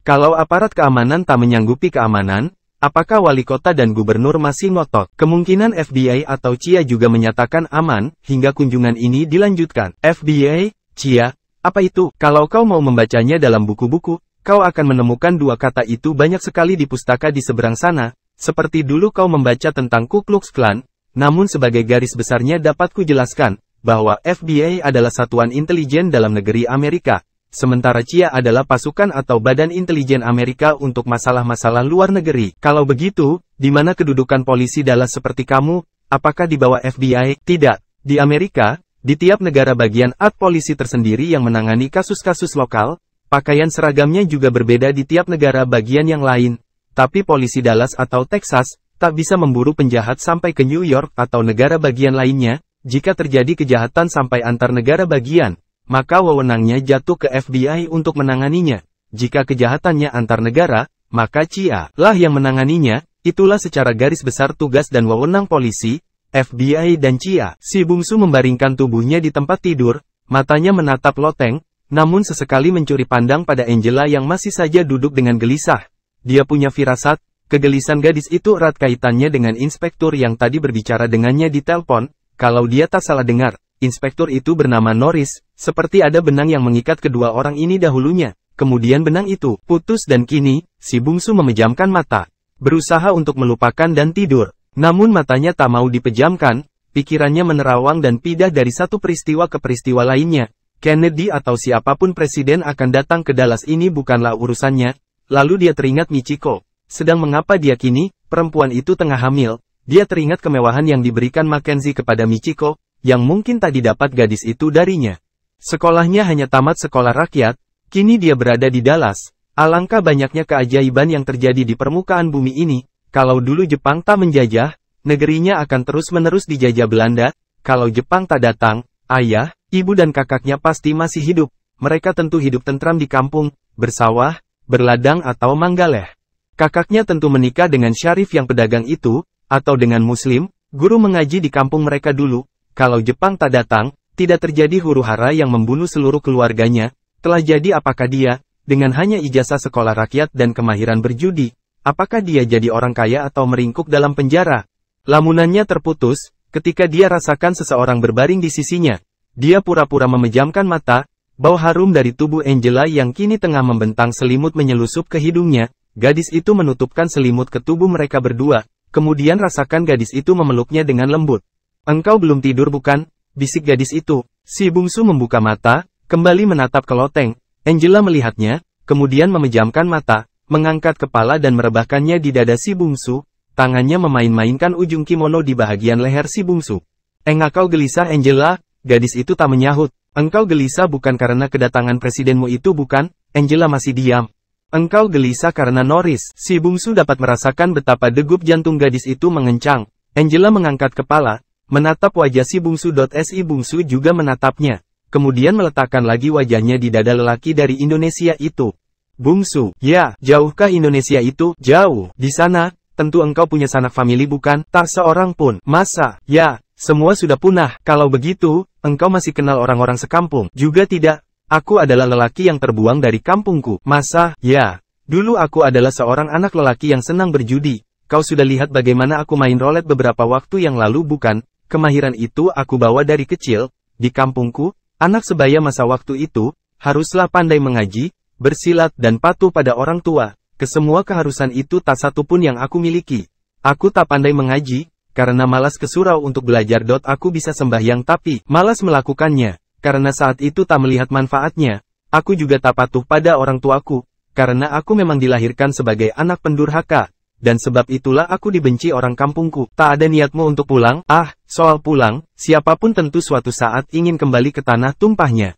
Kalau aparat keamanan tak menyanggupi keamanan, apakah wali kota dan gubernur masih ngotot? Kemungkinan FBI atau CIA juga menyatakan aman, hingga kunjungan ini dilanjutkan. FBI, CIA, apa itu? Kalau kau mau membacanya dalam buku-buku, kau akan menemukan dua kata itu banyak sekali di pustaka di seberang sana, seperti dulu kau membaca tentang Ku Klux Klan, namun sebagai garis besarnya dapat kujelaskan, bahwa FBI adalah satuan intelijen dalam negeri Amerika. Sementara CIA adalah pasukan atau badan intelijen Amerika untuk masalah-masalah luar negeri. Kalau begitu, di mana kedudukan polisi Dallas seperti kamu? Apakah di bawah FBI? Tidak. Di Amerika, di tiap negara bagian ada polisi tersendiri yang menangani kasus-kasus lokal. Pakaian seragamnya juga berbeda di tiap negara bagian yang lain. Tapi polisi Dallas atau Texas tak bisa memburu penjahat sampai ke New York atau negara bagian lainnya. Jika terjadi kejahatan sampai antar negara bagian, maka wewenangnya jatuh ke FBI untuk menanganinya. Jika kejahatannya antar negara, maka CIA lah yang menanganinya. Itulah secara garis besar tugas dan wewenang polisi, FBI dan CIA. Si bungsu membaringkan tubuhnya di tempat tidur, matanya menatap loteng, namun sesekali mencuri pandang pada Angela yang masih saja duduk dengan gelisah. Dia punya firasat, kegelisahan gadis itu erat kaitannya dengan inspektur yang tadi berbicara dengannya di telepon. Kalau dia tak salah dengar, inspektur itu bernama Norris, seperti ada benang yang mengikat kedua orang ini dahulunya. Kemudian benang itu putus dan kini, si bungsu memejamkan mata. Berusaha untuk melupakan dan tidur. Namun matanya tak mau dipejamkan, pikirannya menerawang dan pindah dari satu peristiwa ke peristiwa lainnya. Kennedy atau siapapun presiden akan datang ke Dallas ini bukanlah urusannya. Lalu dia teringat Michiko. Sedang mengapa dia kini, perempuan itu tengah hamil. Dia teringat kemewahan yang diberikan Mackenzie kepada Michiko, yang mungkin tak didapat gadis itu darinya. Sekolahnya hanya tamat sekolah rakyat, kini dia berada di Dallas. Alangkah banyaknya keajaiban yang terjadi di permukaan bumi ini. Kalau dulu Jepang tak menjajah, negerinya akan terus-menerus dijajah Belanda. Kalau Jepang tak datang, ayah, ibu dan kakaknya pasti masih hidup. Mereka tentu hidup tentram di kampung, bersawah, berladang atau manggaleh. Kakaknya tentu menikah dengan syarif yang pedagang itu, atau dengan muslim, guru mengaji di kampung mereka dulu. Kalau Jepang tak datang, tidak terjadi huru-hara yang membunuh seluruh keluarganya. Telah jadi apakah dia, dengan hanya ijazah sekolah rakyat dan kemahiran berjudi, apakah dia jadi orang kaya atau meringkuk dalam penjara? Lamunannya terputus, ketika dia rasakan seseorang berbaring di sisinya. Dia pura-pura memejamkan mata, bau harum dari tubuh Angela yang kini tengah membentang selimut menyelusup ke hidungnya. Gadis itu menutupkan selimut ke tubuh mereka berdua, kemudian rasakan gadis itu memeluknya dengan lembut. Engkau belum tidur bukan? Bisik gadis itu. Si bungsu membuka mata, kembali menatap ke loteng. Angela melihatnya, kemudian memejamkan mata, mengangkat kepala dan merebahkannya di dada si bungsu. Tangannya memain-mainkan ujung kimono di bahagian leher si bungsu. Engkau gelisah Angela? Gadis itu tak menyahut. Engkau gelisah bukan karena kedatangan presidenmu itu bukan? Angela masih diam. Engkau gelisah karena Norris. Si bungsu dapat merasakan betapa degup jantung gadis itu mengencang. Angela mengangkat kepala, menatap wajah si bungsu. Si bungsu juga menatapnya. Kemudian meletakkan lagi wajahnya di dada lelaki dari Indonesia itu. Bungsu, ya, jauhkah Indonesia itu? Jauh. Di sana, tentu engkau punya sanak famili bukan? Tak seorang pun. Masa? Ya, semua sudah punah. Kalau begitu, engkau masih kenal orang-orang sekampung? Juga tidak. Aku adalah lelaki yang terbuang dari kampungku. Masa? Ya, dulu aku adalah seorang anak lelaki yang senang berjudi. Kau sudah lihat bagaimana aku main roulette beberapa waktu yang lalu bukan? Kemahiran itu aku bawa dari kecil. Di kampungku, anak sebaya masa waktu itu, haruslah pandai mengaji, bersilat dan patuh pada orang tua. Kesemua keharusan itu tak satu pun yang aku miliki. Aku tak pandai mengaji, karena malas ke surau untuk belajar. Aku bisa sembahyang tapi, malas melakukannya. Karena saat itu tak melihat manfaatnya. Aku juga tak patuh pada orang tuaku, karena aku memang dilahirkan sebagai anak pendurhaka. Dan sebab itulah aku dibenci orang kampungku. Tak ada niatmu untuk pulang? Ah, soal pulang, siapapun tentu suatu saat ingin kembali ke tanah tumpahnya.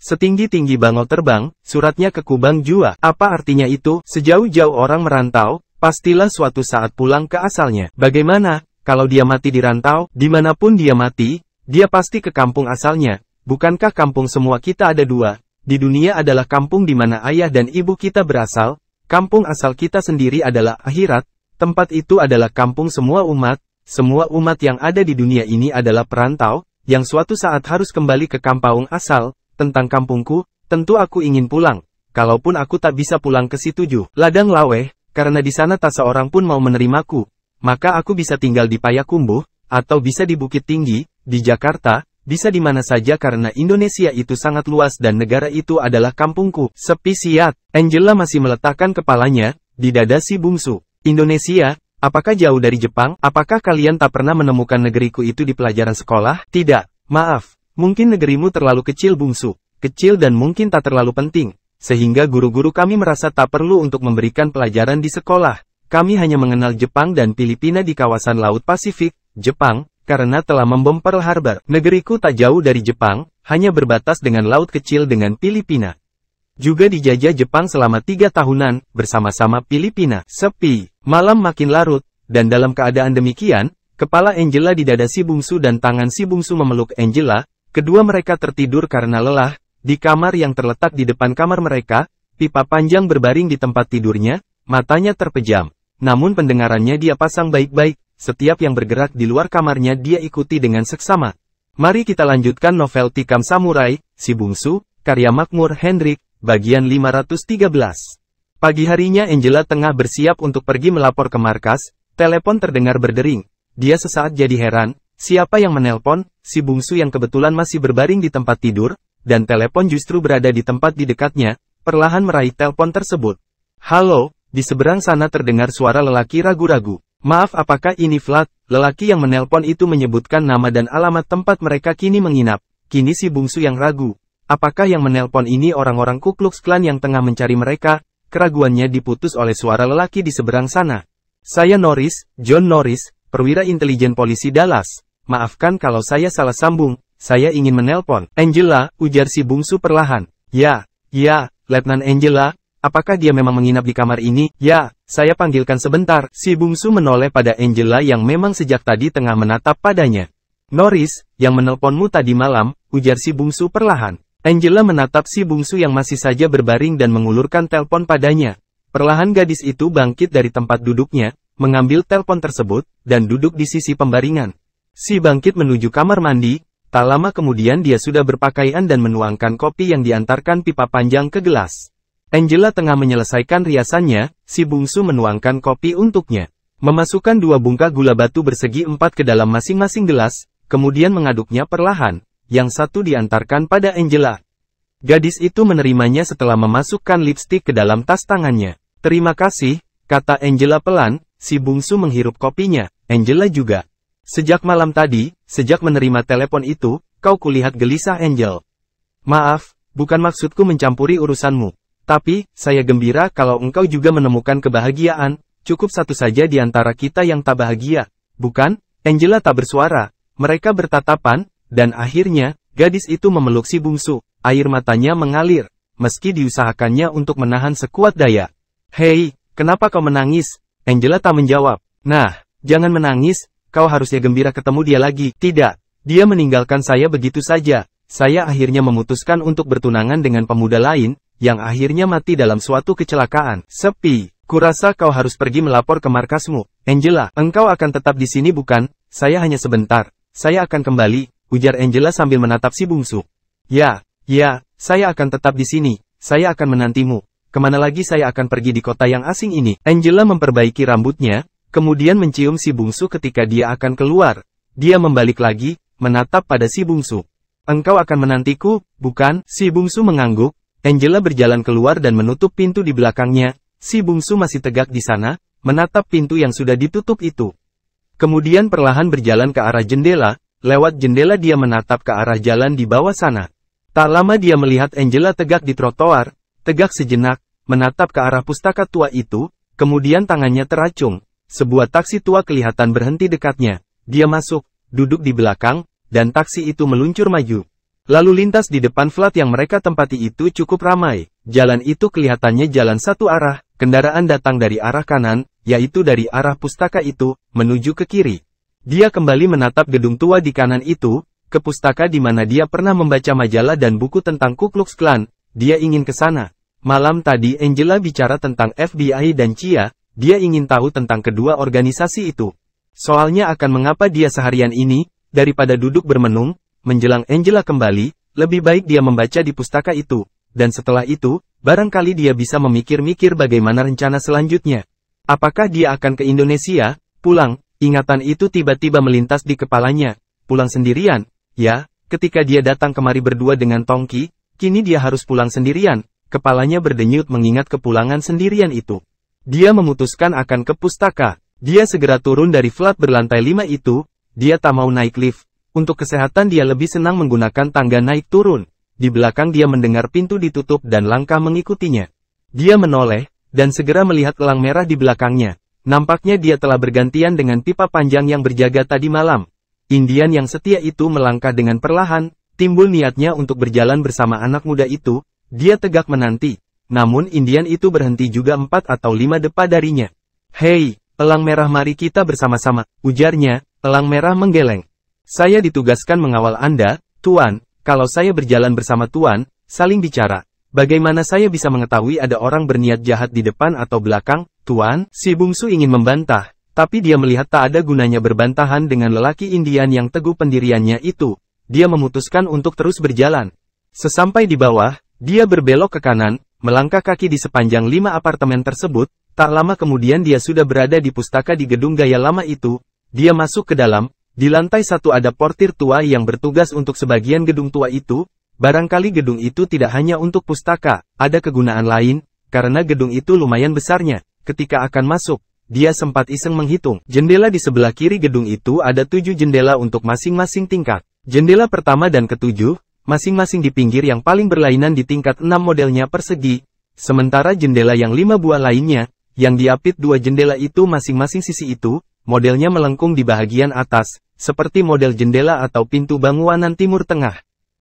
Setinggi-tinggi bangau terbang, suratnya ke Kubang jua. Apa artinya itu? Sejauh-jauh orang merantau, pastilah suatu saat pulang ke asalnya. Bagaimana, kalau dia mati di rantau? Dimanapun dia mati, dia pasti ke kampung asalnya. Bukankah kampung semua kita ada dua? Di dunia adalah kampung di mana ayah dan ibu kita berasal. Kampung asal kita sendiri adalah akhirat. Tempat itu adalah kampung semua umat yang ada di dunia ini adalah perantau, yang suatu saat harus kembali ke kampung asal. Tentang kampungku, tentu aku ingin pulang. Kalaupun aku tak bisa pulang ke situ ladang laweh, karena di sana tak seorang pun mau menerimaku. Maka aku bisa tinggal di Payakumbuh, atau bisa di Bukit Tinggi, di Jakarta, bisa di mana saja karena Indonesia itu sangat luas dan negara itu adalah kampungku. Sepi siat. Angela masih meletakkan kepalanya di dada si bungsu. Indonesia, apakah jauh dari Jepang? Apakah kalian tak pernah menemukan negeriku itu di pelajaran sekolah? Tidak, maaf. Mungkin negerimu terlalu kecil bungsu. Kecil dan mungkin tak terlalu penting. Sehingga guru-guru kami merasa tak perlu untuk memberikan pelajaran di sekolah. Kami hanya mengenal Jepang dan Filipina di kawasan Laut Pasifik, Jepang, karena telah membom Pearl Harbor. Negeriku tak jauh dari Jepang, hanya berbatas dengan laut kecil dengan Filipina. Juga dijajah Jepang selama 3 tahunan, bersama-sama Filipina. Sepi, malam makin larut, dan dalam keadaan demikian, kepala Angela di dada si bungsu dan tangan si bungsu memeluk Angela. Kedua mereka tertidur karena lelah, di kamar yang terletak di depan kamar mereka, pipa panjang berbaring di tempat tidurnya, matanya terpejam. Namun pendengarannya dia pasang baik-baik, setiap yang bergerak di luar kamarnya dia ikuti dengan seksama. Mari kita lanjutkan novel Tikam Samurai, Si Bungsu, karya Makmur Hendrik, bagian 513. Pagi harinya Angela tengah bersiap untuk pergi melapor ke markas, telepon terdengar berdering. Dia sesaat jadi heran. Siapa yang menelpon? Si bungsu yang kebetulan masih berbaring di tempat tidur, dan telepon justru berada di tempat di dekatnya, perlahan meraih telepon tersebut. Halo, di seberang sana terdengar suara lelaki ragu-ragu. Maaf, apakah ini Vlad? Lelaki yang menelpon itu menyebutkan nama dan alamat tempat mereka kini menginap. Kini si bungsu yang ragu. Apakah yang menelpon ini orang-orang Ku Klux Klan yang tengah mencari mereka? Keraguannya diputus oleh suara lelaki di seberang sana. Saya Norris, John Norris, perwira intelijen polisi Dallas. Maafkan kalau saya salah sambung, saya ingin menelpon. Angela, ujar si bungsu perlahan. Ya, Letnan Angela, apakah dia memang menginap di kamar ini? Ya, saya panggilkan sebentar. Si bungsu menoleh pada Angela yang memang sejak tadi tengah menatap padanya. Norris, yang menelponmu tadi malam, ujar si bungsu perlahan. Angela menatap si bungsu yang masih saja berbaring dan mengulurkan telepon padanya. Perlahan gadis itu bangkit dari tempat duduknya, mengambil telepon tersebut, dan duduk di sisi pembaringan. Si bangkit menuju kamar mandi, tak lama kemudian dia sudah berpakaian dan menuangkan kopi yang diantarkan pipa panjang ke gelas. Angela tengah menyelesaikan riasannya, si bungsu menuangkan kopi untuknya. Memasukkan 2 bungkah gula batu bersegi 4 ke dalam masing-masing gelas, kemudian mengaduknya perlahan, yang satu diantarkan pada Angela. Gadis itu menerimanya setelah memasukkan lipstik ke dalam tas tangannya. Terima kasih, kata Angela pelan, si bungsu menghirup kopinya, Angela juga. Sejak malam tadi, sejak menerima telepon itu, kau kulihat gelisah Angel. Maaf, bukan maksudku mencampuri urusanmu. Tapi, saya gembira kalau engkau juga menemukan kebahagiaan, cukup satu saja di antara kita yang tak bahagia. Bukan? Angela tak bersuara, mereka bertatapan, dan akhirnya, gadis itu memeluk si bungsu, air matanya mengalir, meski diusahakannya untuk menahan sekuat daya. Hei, kenapa kau menangis? Angela tak menjawab. Nah, jangan menangis. Kau harusnya gembira ketemu dia lagi. Tidak, dia meninggalkan saya begitu saja. Saya akhirnya memutuskan untuk bertunangan dengan pemuda lain, yang akhirnya mati dalam suatu kecelakaan. Sepi, kurasa kau harus pergi melapor ke markasmu. Angela, engkau akan tetap di sini bukan? Saya hanya sebentar. Saya akan kembali, ujar Angela sambil menatap si bungsu. Ya, saya akan tetap di sini. Saya akan menantimu. Kemana lagi saya akan pergi di kota yang asing ini? Angela memperbaiki rambutnya, kemudian mencium si bungsu ketika dia akan keluar. Dia membalik lagi, menatap pada si bungsu. Engkau akan menantiku, bukan? Si bungsu mengangguk. Angela berjalan keluar dan menutup pintu di belakangnya. Si bungsu masih tegak di sana, menatap pintu yang sudah ditutup itu. Kemudian perlahan berjalan ke arah jendela. Lewat jendela dia menatap ke arah jalan di bawah sana. Tak lama dia melihat Angela tegak di trotoar, tegak sejenak, menatap ke arah pustaka tua itu, kemudian tangannya teracung. Sebuah taksi tua kelihatan berhenti dekatnya. Dia masuk, duduk di belakang, dan taksi itu meluncur maju. Lalu lintas di depan flat yang mereka tempati itu cukup ramai. Jalan itu kelihatannya jalan satu arah, kendaraan datang dari arah kanan, yaitu dari arah pustaka itu, menuju ke kiri. Dia kembali menatap gedung tua di kanan itu, ke pustaka di mana dia pernah membaca majalah dan buku tentang Ku Klux Klan. Dia ingin ke sana. Malam tadi Angela bicara tentang FBI dan Chia, dia ingin tahu tentang kedua organisasi itu. Soalnya akan mengapa dia seharian ini, daripada duduk bermenung, menjelang Angela kembali, lebih baik dia membaca di pustaka itu. Dan setelah itu, barangkali dia bisa memikir-mikir bagaimana rencana selanjutnya. Apakah dia akan ke Indonesia, pulang? Ingatan itu tiba-tiba melintas di kepalanya. Pulang sendirian? Ya, ketika dia datang kemari berdua dengan Tongki, kini dia harus pulang sendirian. Kepalanya berdenyut mengingat kepulangan sendirian itu. Dia memutuskan akan ke pustaka. Dia segera turun dari flat berlantai 5 itu. Dia tak mau naik lift. Untuk kesehatan dia lebih senang menggunakan tangga naik turun. Di belakang dia mendengar pintu ditutup dan langkah mengikutinya. Dia menoleh, dan segera melihat elang merah di belakangnya. Nampaknya dia telah bergantian dengan pipa panjang yang berjaga tadi malam. Indian yang setia itu melangkah dengan perlahan, timbul niatnya untuk berjalan bersama anak muda itu. Dia tegak menanti. Namun Indian itu berhenti juga 4 atau 5 depa darinya. "Hei, elang merah, mari kita bersama-sama," ujarnya. Elang merah menggeleng. "Saya ditugaskan mengawal Anda, Tuan. Kalau saya berjalan bersama Tuan, saling bicara. Bagaimana saya bisa mengetahui ada orang berniat jahat di depan atau belakang, Tuan?" Si bungsu ingin membantah, tapi dia melihat tak ada gunanya berbantahan dengan lelaki Indian yang teguh pendiriannya itu. Dia memutuskan untuk terus berjalan. Sesampai di bawah, dia berbelok ke kanan, melangkah kaki di sepanjang 5 apartemen tersebut. Tak lama kemudian dia sudah berada di pustaka di gedung gaya lama itu. Dia masuk ke dalam. Di lantai 1 ada portir tua yang bertugas untuk sebagian gedung tua itu. Barangkali gedung itu tidak hanya untuk pustaka, ada kegunaan lain, karena gedung itu lumayan besarnya. Ketika akan masuk, dia sempat iseng menghitung. Jendela di sebelah kiri gedung itu ada 7 jendela untuk masing-masing tingkat. Jendela pertama dan ke-7, masing-masing di pinggir yang paling berlainan di tingkat 6 modelnya persegi. Sementara jendela yang 5 buah lainnya, yang diapit 2 jendela itu masing-masing sisi itu, modelnya melengkung di bagian atas, seperti model jendela atau pintu bangunan Timur Tengah.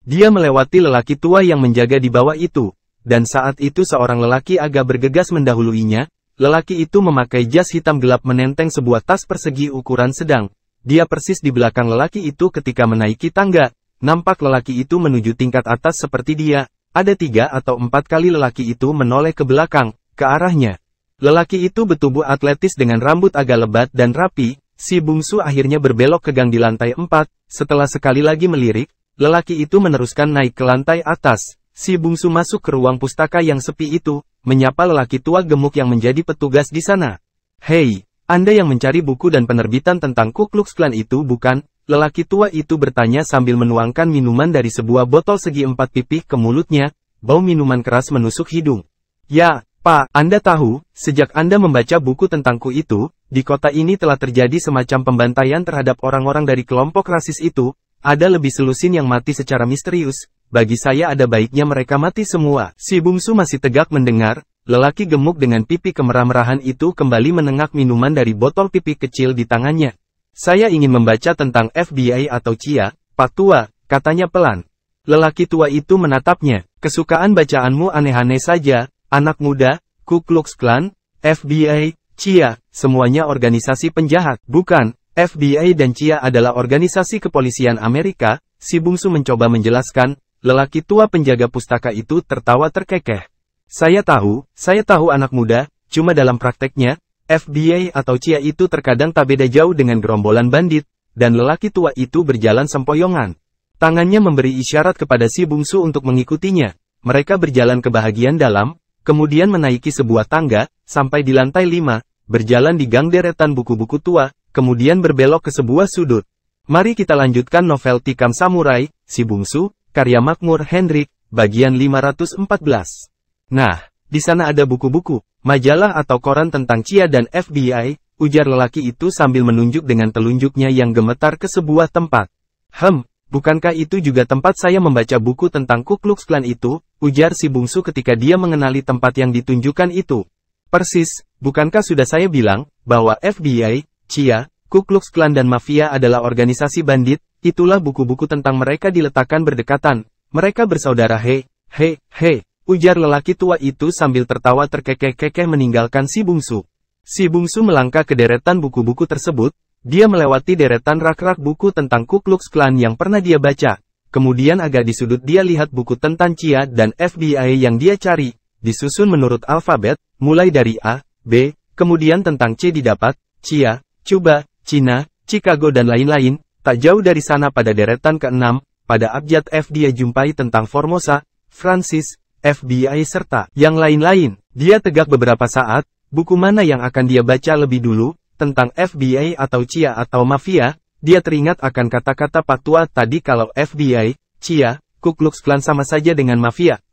Dia melewati lelaki tua yang menjaga di bawah itu, dan saat itu seorang lelaki agak bergegas mendahuluinya. Lelaki itu memakai jas hitam gelap menenteng sebuah tas persegi ukuran sedang. Dia persis di belakang lelaki itu ketika menaiki tangga. Nampak lelaki itu menuju tingkat atas seperti dia. Ada 3 atau 4 kali lelaki itu menoleh ke belakang, ke arahnya. Lelaki itu bertubuh atletis dengan rambut agak lebat dan rapi. Si bungsu akhirnya berbelok ke gang di lantai 4, setelah sekali lagi melirik, lelaki itu meneruskan naik ke lantai atas. Si bungsu masuk ke ruang pustaka yang sepi itu, menyapa lelaki tua gemuk yang menjadi petugas di sana. "Hei, Anda yang mencari buku dan penerbitan tentang Ku Klux Klan itu bukan?" Lelaki tua itu bertanya sambil menuangkan minuman dari sebuah botol segi 4 pipih ke mulutnya. Bau minuman keras menusuk hidung. "Ya, Pak, Anda tahu, sejak Anda membaca buku tentang Ku itu, di kota ini telah terjadi semacam pembantaian terhadap orang-orang dari kelompok rasis itu. Ada lebih selusin yang mati secara misterius. Bagi saya ada baiknya mereka mati semua." Si bungsu masih tegak mendengar. Lelaki gemuk dengan pipi kemerah-merahan itu kembali menengak minuman dari botol pipi kecil di tangannya. "Saya ingin membaca tentang FBI atau CIA, Pak Tua," katanya pelan. Lelaki tua itu menatapnya. "Kesukaan bacaanmu aneh-aneh saja, anak muda. Ku Klux Klan, FBI, CIA, semuanya organisasi penjahat." "Bukan, FBI dan CIA adalah organisasi kepolisian Amerika," si bungsu mencoba menjelaskan. Lelaki tua penjaga pustaka itu tertawa terkekeh. Saya tahu anak muda, cuma dalam prakteknya, FBI atau CIA itu terkadang tak beda jauh dengan gerombolan bandit." Dan lelaki tua itu berjalan sempoyongan. Tangannya memberi isyarat kepada si bungsu untuk mengikutinya. Mereka berjalan ke bahagian dalam, kemudian menaiki sebuah tangga, sampai di lantai 5, berjalan di gang deretan buku-buku tua, kemudian berbelok ke sebuah sudut. Mari kita lanjutkan novel Tikam Samurai, Si Bungsu, karya Makmur Hendrik, bagian 514. Nah, di sana ada buku-buku, majalah atau koran tentang CIA dan FBI, ujar lelaki itu sambil menunjuk dengan telunjuknya yang gemetar ke sebuah tempat. Bukankah itu juga tempat saya membaca buku tentang Ku Klux Klan itu, ujar si bungsu ketika dia mengenali tempat yang ditunjukkan itu. Persis, bukankah sudah saya bilang, bahwa FBI, CIA, Ku Klux Klan dan mafia adalah organisasi bandit, itulah buku-buku tentang mereka diletakkan berdekatan, mereka bersaudara ujar lelaki tua itu sambil tertawa terkekeh-kekeh meninggalkan si bungsu. Si bungsu melangkah ke deretan buku-buku tersebut, dia melewati deretan rak-rak buku tentang Ku Klux Klan yang pernah dia baca, kemudian agak di sudut dia lihat buku tentang CIA dan FBI yang dia cari, disusun menurut alfabet, mulai dari A, B, Kemudian tentang C didapat, Chia, Cuba, Cina, Chicago dan lain-lain. Tak jauh dari sana pada deretan ke-6, pada abjad F dia jumpai tentang Formosa, Francis, FBI serta yang lain-lain. Dia tegak beberapa saat, buku mana yang akan dia baca lebih dulu, tentang FBI atau Chia atau mafia. Dia teringat akan kata-kata Pak Tua tadi kalau FBI, Chia, Ku Klux Klan sama saja dengan mafia.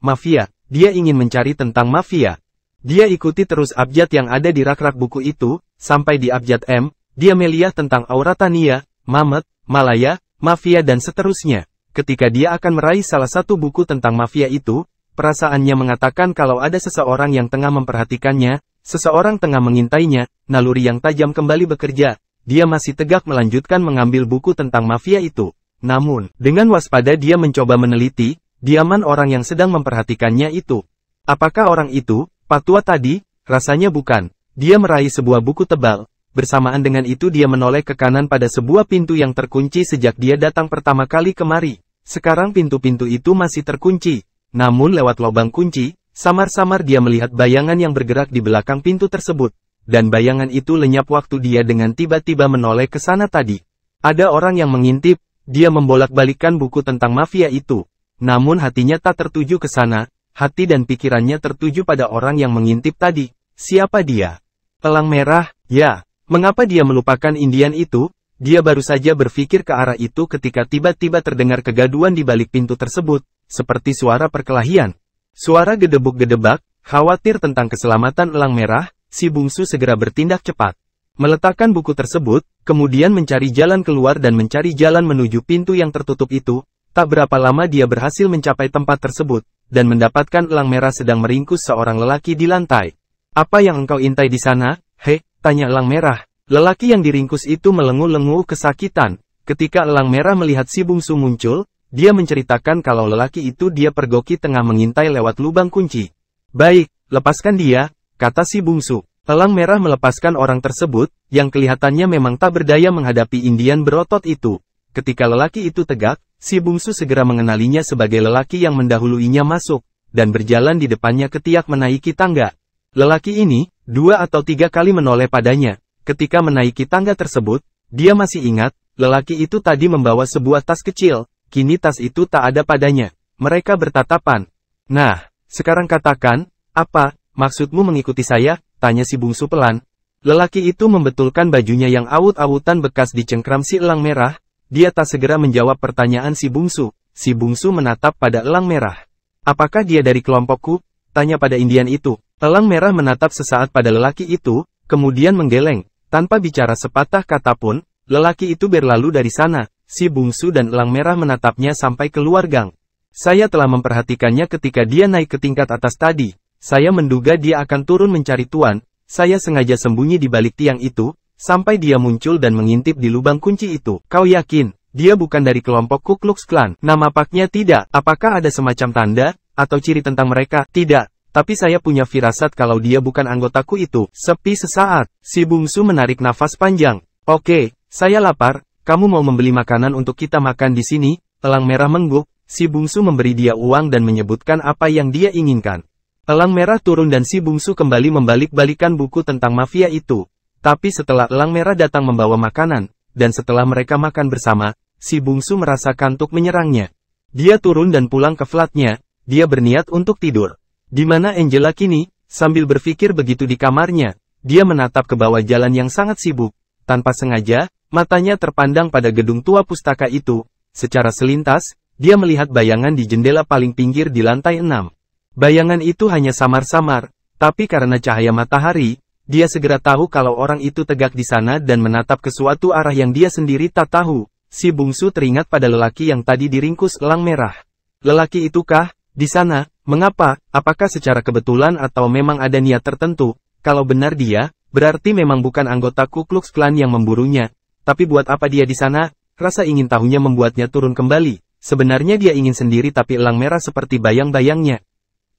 Dia ingin mencari tentang mafia. Dia ikuti terus abjad yang ada di rak-rak buku itu, sampai di abjad M, dia melihat tentang Auratania, Mamet, Malaya, mafia dan seterusnya. Ketika dia akan meraih salah satu buku tentang mafia itu, perasaannya mengatakan kalau ada seseorang yang tengah memperhatikannya, seseorang tengah mengintainya, naluri yang tajam kembali bekerja. Dia masih tegak melanjutkan mengambil buku tentang mafia itu. Namun, dengan waspada dia mencoba meneliti, diaman orang yang sedang memperhatikannya itu. Apakah orang itu, Pak Tua tadi? Rasanya bukan. Dia meraih sebuah buku tebal. Bersamaan dengan itu dia menoleh ke kanan pada sebuah pintu yang terkunci sejak dia datang pertama kali kemari. Sekarang pintu-pintu itu masih terkunci. Namun lewat lubang kunci, samar-samar dia melihat bayangan yang bergerak di belakang pintu tersebut. Dan bayangan itu lenyap waktu dia dengan tiba-tiba menoleh ke sana tadi. Ada orang yang mengintip, dia membolak-balikkan buku tentang mafia itu. Namun hatinya tak tertuju ke sana, hati dan pikirannya tertuju pada orang yang mengintip tadi. Siapa dia? Elang merah, ya. Mengapa dia melupakan Indian itu? Dia baru saja berpikir ke arah itu ketika tiba-tiba terdengar kegaduhan di balik pintu tersebut, seperti suara perkelahian. Suara gedebuk-gedebak, khawatir tentang keselamatan elang merah, si bungsu segera bertindak cepat. Meletakkan buku tersebut, kemudian mencari jalan keluar dan mencari jalan menuju pintu yang tertutup itu. Tak berapa lama dia berhasil mencapai tempat tersebut, dan mendapatkan elang merah sedang meringkus seorang lelaki di lantai. Apa yang engkau intai di sana? Hei, tanya elang merah. Lelaki yang diringkus itu melenguh-lenguh kesakitan. Ketika elang merah melihat si bungsu muncul, dia menceritakan kalau lelaki itu dia pergoki tengah mengintai lewat lubang kunci. Baik, lepaskan dia, kata si bungsu. Elang merah melepaskan orang tersebut, yang kelihatannya memang tak berdaya menghadapi Indian berotot itu. Ketika lelaki itu tegak, si bungsu segera mengenalinya sebagai lelaki yang mendahuluinya masuk, dan berjalan di depannya ketiak menaiki tangga. Lelaki ini, 2 atau 3 kali menoleh padanya. Ketika menaiki tangga tersebut, dia masih ingat, lelaki itu tadi membawa sebuah tas kecil, kini tas itu tak ada padanya. Mereka bertatapan. Nah, sekarang katakan, apa maksudmu mengikuti saya? Tanya si bungsu pelan. Lelaki itu membetulkan bajunya yang awut-awutan bekas dicengkram si elang merah. Dia tak segera menjawab pertanyaan si bungsu. Si bungsu menatap pada elang merah. Apakah dia dari kelompokku? Tanya pada Indian itu. Elang merah menatap sesaat pada lelaki itu, kemudian menggeleng. Tanpa bicara sepatah kata pun, lelaki itu berlalu dari sana. Si bungsu dan elang merah menatapnya sampai keluar gang. Saya telah memperhatikannya ketika dia naik ke tingkat atas tadi. Saya menduga dia akan turun mencari tuan. Saya sengaja sembunyi di balik tiang itu, sampai dia muncul dan mengintip di lubang kunci itu. Kau yakin, dia bukan dari kelompok Ku Klux Klan? Nama paknya tidak. Apakah ada semacam tanda, atau ciri tentang mereka? Tidak. Tapi saya punya firasat kalau dia bukan anggotaku itu. Sepi sesaat. Si bungsu menarik nafas panjang. Oke, saya lapar. Kamu mau membeli makanan untuk kita makan di sini? Elang merah mengguk. Si bungsu memberi dia uang dan menyebutkan apa yang dia inginkan. Elang merah turun dan si bungsu kembali membalik-balikan buku tentang mafia itu. Tapi setelah elang merah datang membawa makanan, dan setelah mereka makan bersama, si bungsu merasa kantuk menyerangnya. Dia turun dan pulang ke flatnya. Dia berniat untuk tidur. Di mana Angela kini? Sambil berpikir begitu di kamarnya, dia menatap ke bawah jalan yang sangat sibuk. Tanpa sengaja, matanya terpandang pada gedung tua pustaka itu. Secara selintas, dia melihat bayangan di jendela paling pinggir di lantai 6. Bayangan itu hanya samar-samar, tapi karena cahaya matahari, dia segera tahu kalau orang itu tegak di sana dan menatap ke suatu arah yang dia sendiri tak tahu. Si bungsu teringat pada lelaki yang tadi diringkus elang merah. Lelaki itukah? Di sana, mengapa? Apakah secara kebetulan atau memang ada niat tertentu? Kalau benar dia, berarti memang bukan anggota Ku Klux Klan yang memburunya. Tapi buat apa dia di sana? Rasa ingin tahunya membuatnya turun kembali. Sebenarnya dia ingin sendiri tapi elang merah seperti bayang-bayangnya.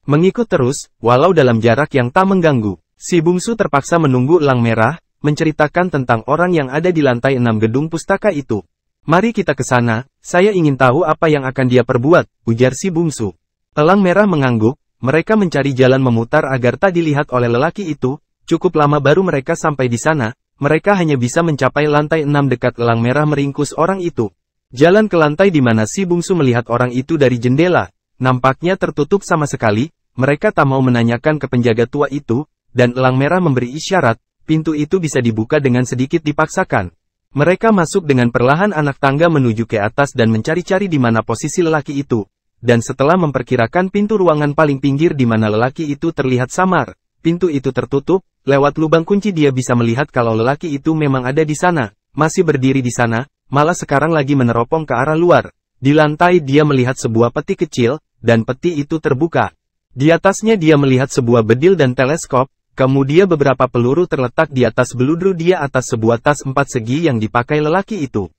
Mengikut terus, walau dalam jarak yang tak mengganggu. Si bungsu terpaksa menunggu elang merah, menceritakan tentang orang yang ada di lantai 6 gedung pustaka itu. Mari kita ke sana, saya ingin tahu apa yang akan dia perbuat, ujar si bungsu. Elang merah mengangguk, mereka mencari jalan memutar agar tak dilihat oleh lelaki itu, Cukup lama baru mereka sampai di sana, mereka hanya bisa mencapai lantai 6 dekat elang merah meringkus orang itu. Jalan ke lantai di mana si bungsu melihat orang itu dari jendela, nampaknya tertutup sama sekali, mereka tak mau menanyakan ke penjaga tua itu, dan elang merah memberi isyarat, pintu itu bisa dibuka dengan sedikit dipaksakan. Mereka masuk dengan perlahan anak tangga menuju ke atas dan mencari-cari di mana posisi lelaki itu. Dan setelah memperkirakan pintu ruangan paling pinggir di mana lelaki itu terlihat samar, pintu itu tertutup, lewat lubang kunci dia bisa melihat kalau lelaki itu memang ada di sana, masih berdiri di sana, malah sekarang lagi meneropong ke arah luar. Di lantai dia melihat sebuah peti kecil, dan peti itu terbuka. Di atasnya dia melihat sebuah bedil dan teleskop, kemudian beberapa peluru terletak di atas beludru dia atas sebuah tas 4 segi yang dipakai lelaki itu.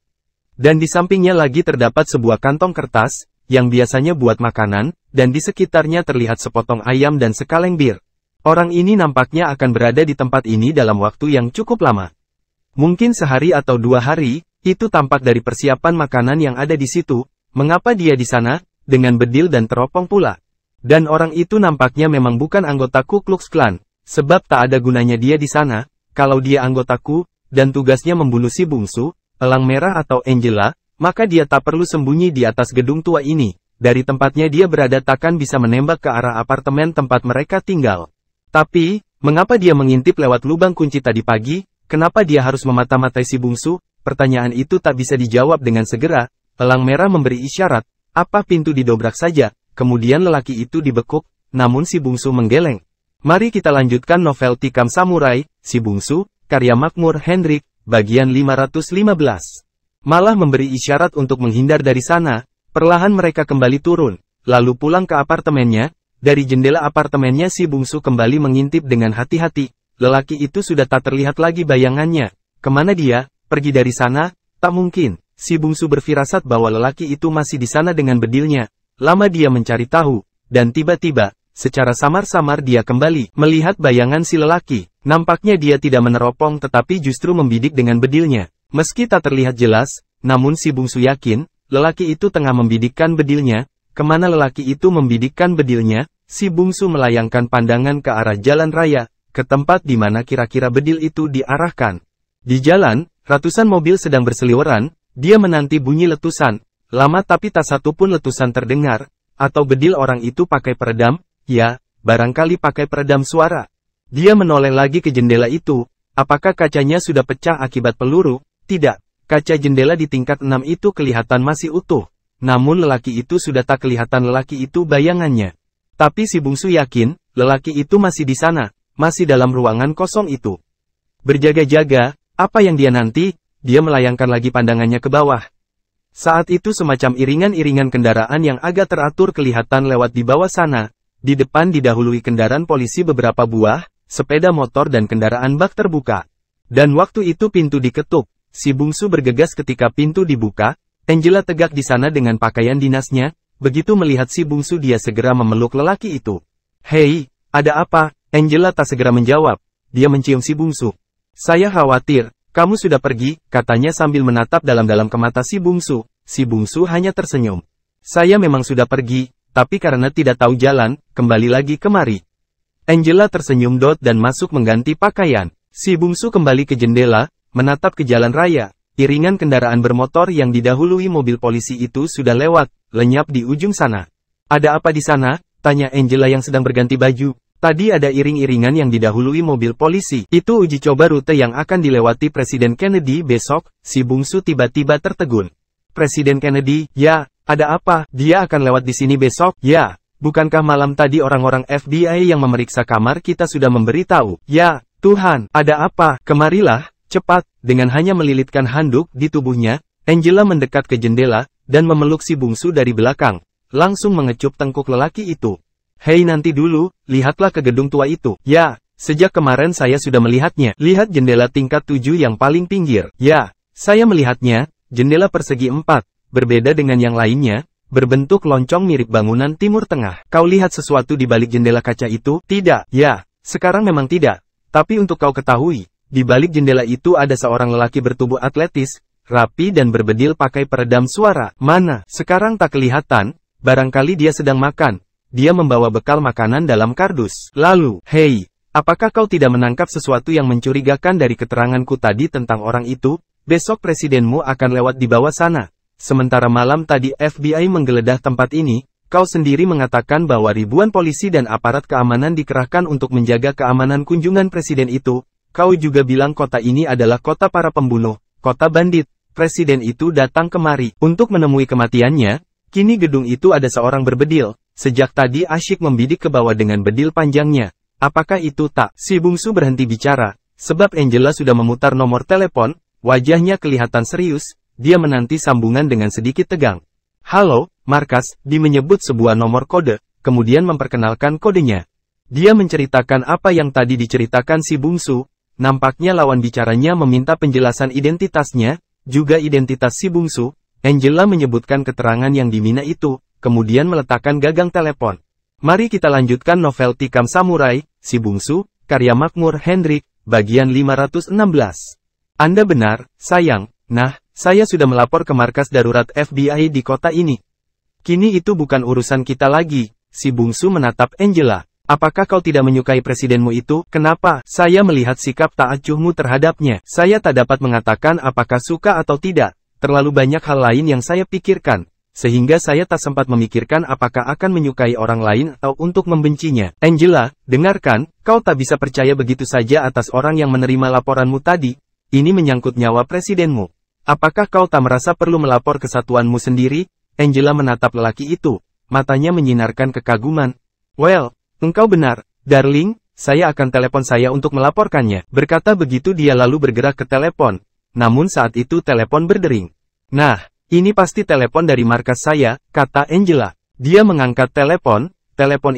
Dan di sampingnya lagi terdapat sebuah kantong kertas, yang biasanya buat makanan, dan di sekitarnya terlihat sepotong ayam dan sekaleng bir. Orang ini nampaknya akan berada di tempat ini dalam waktu yang cukup lama. Mungkin sehari atau 2 hari, itu tampak dari persiapan makanan yang ada di situ, mengapa dia di sana, dengan bedil dan teropong pula. Dan orang itu nampaknya memang bukan anggota Ku Klux Klan, sebab tak ada gunanya dia di sana, kalau dia anggotaku, dan tugasnya membunuh si bungsu, elang merah atau Angela, maka dia tak perlu sembunyi di atas gedung tua ini. Dari tempatnya dia berada takkan bisa menembak ke arah apartemen tempat mereka tinggal. Tapi, mengapa dia mengintip lewat lubang kunci tadi pagi? Kenapa dia harus memata-matai si bungsu? Pertanyaan itu tak bisa dijawab dengan segera. Elang merah memberi isyarat, apa pintu didobrak saja, kemudian lelaki itu dibekuk, namun si bungsu menggeleng. Mari kita lanjutkan novel Tikam Samurai, Si Bungsu, karya Makmur Hendrik, bagian 515. Malah memberi isyarat untuk menghindar dari sana, perlahan mereka kembali turun, lalu pulang ke apartemennya. Dari jendela apartemennya si bungsu kembali mengintip dengan hati-hati, lelaki itu sudah tak terlihat lagi bayangannya. Kemana dia? Pergi dari sana? Tak mungkin. Si bungsu berfirasat bahwa lelaki itu masih di sana dengan bedilnya. Lama dia mencari tahu, dan tiba-tiba, secara samar-samar dia kembali melihat bayangan si lelaki. Nampaknya dia tidak meneropong tetapi justru membidik dengan bedilnya. Meski tak terlihat jelas, namun si bungsu yakin, lelaki itu tengah membidikkan bedilnya. Kemana lelaki itu membidikkan bedilnya? Si bungsu melayangkan pandangan ke arah jalan raya, ke tempat di mana kira-kira bedil itu diarahkan. Di jalan, ratusan mobil sedang berseliweran, dia menanti bunyi letusan. Lama tapi tak satu pun letusan terdengar, atau bedil orang itu pakai peredam, ya, barangkali pakai peredam suara. Dia menoleh lagi ke jendela itu, apakah kacanya sudah pecah akibat peluru? Tidak, kaca jendela di tingkat 6 itu kelihatan masih utuh. Namun lelaki itu sudah tak kelihatan lelaki itu bayangannya. Tapi si bungsu yakin, lelaki itu masih di sana, masih dalam ruangan kosong itu. Berjaga-jaga, apa yang dia nanti? Dia melayangkan lagi pandangannya ke bawah. Saat itu semacam iringan-iringan kendaraan yang agak teratur kelihatan lewat di bawah sana. Di depan didahului kendaraan polisi beberapa buah, sepeda motor dan kendaraan bak terbuka. Dan waktu itu pintu diketuk. Si bungsu bergegas ketika pintu dibuka. Angela tegak di sana dengan pakaian dinasnya. Begitu melihat si bungsu dia segera memeluk lelaki itu. Hei, ada apa? Angela tak segera menjawab. Dia mencium si bungsu. Saya khawatir, kamu sudah pergi, katanya sambil menatap dalam-dalam ke mata si bungsu. Si bungsu hanya tersenyum. Saya memang sudah pergi, tapi karena tidak tahu jalan, kembali lagi kemari. Angela tersenyum dan masuk mengganti pakaian. Si bungsu kembali ke jendela, menatap ke jalan raya. Iringan kendaraan bermotor yang didahului mobil polisi itu sudah lewat, lenyap di ujung sana. Ada apa di sana? Tanya Angela yang sedang berganti baju. Tadi ada iring-iringan yang didahului mobil polisi. Itu uji coba rute yang akan dilewati Presiden Kennedy besok. Si bungsu tiba-tiba tertegun. Presiden Kennedy, ya, ada apa? Dia akan lewat di sini besok? Ya, bukankah malam tadi orang-orang FBI yang memeriksa kamar kita sudah memberitahu? Ya, Tuhan, ada apa? Kemarilah. Cepat, dengan hanya melilitkan handuk di tubuhnya, Angela mendekat ke jendela, dan memeluk si bungsu dari belakang, langsung mengecup tengkuk lelaki itu. Hei nanti dulu, lihatlah ke gedung tua itu. Ya, sejak kemarin saya sudah melihatnya. Lihat jendela tingkat 7 yang paling pinggir. Ya, saya melihatnya, jendela persegi 4, berbeda dengan yang lainnya, berbentuk loncong mirip bangunan Timur Tengah. Kau lihat sesuatu di balik jendela kaca itu? Tidak. Ya, sekarang memang tidak. Tapi untuk kau ketahui, di balik jendela itu ada seorang lelaki bertubuh atletis, rapi dan berbedil pakai peredam suara. Mana? Sekarang tak kelihatan, barangkali dia sedang makan. Dia membawa bekal makanan dalam kardus. Lalu, hei, Apakah kau tidak menangkap sesuatu yang mencurigakan dari keteranganku tadi tentang orang itu? Besok presidenmu akan lewat di bawah sana. Sementara malam tadi FBI menggeledah tempat ini, kau sendiri mengatakan bahwa ribuan polisi dan aparat keamanan dikerahkan untuk menjaga keamanan kunjungan presiden itu. Kau juga bilang kota ini adalah kota para pembunuh, kota bandit. Presiden itu datang kemari untuk menemui kematiannya. Kini gedung itu ada seorang berbedil. Sejak tadi asyik membidik ke bawah dengan bedil panjangnya. Apakah itu tak? Si bungsu berhenti bicara, sebab Angela sudah memutar nomor telepon. Wajahnya kelihatan serius. Dia menanti sambungan dengan sedikit tegang. Halo, markas, Di menyebut sebuah nomor kode, kemudian memperkenalkan kodenya. Dia menceritakan apa yang tadi diceritakan si bungsu. Nampaknya lawan bicaranya meminta penjelasan identitasnya, juga identitas si bungsu. Angela menyebutkan keterangan yang diminta itu, kemudian meletakkan gagang telepon. Mari kita lanjutkan novel Tikam Samurai, Si Bungsu, karya Makmur Hendrik, bagian 516. Anda benar, sayang. Nah, saya sudah melapor ke markas darurat FBI di kota ini. Kini itu bukan urusan kita lagi. Si bungsu menatap Angela. Apakah kau tidak menyukai presidenmu itu? Kenapa? Saya melihat sikap tak acuhmu terhadapnya. Saya tak dapat mengatakan apakah suka atau tidak. Terlalu banyak hal lain yang saya pikirkan. Sehingga saya tak sempat memikirkan apakah akan menyukai orang lain atau untuk membencinya. Angela, dengarkan, kau tak bisa percaya begitu saja atas orang yang menerima laporanmu tadi. Ini menyangkut nyawa presidenmu. Apakah kau tak merasa perlu melapor ke satuanmu sendiri? Angela menatap lelaki itu. Matanya menyinarkan kekaguman. Well, engkau benar, darling, saya akan telepon saya untuk melaporkannya. Berkata begitu dia lalu bergerak ke telepon. Namun saat itu telepon berdering. Nah, ini pasti telepon dari markas saya, kata Angela. Dia mengangkat telepon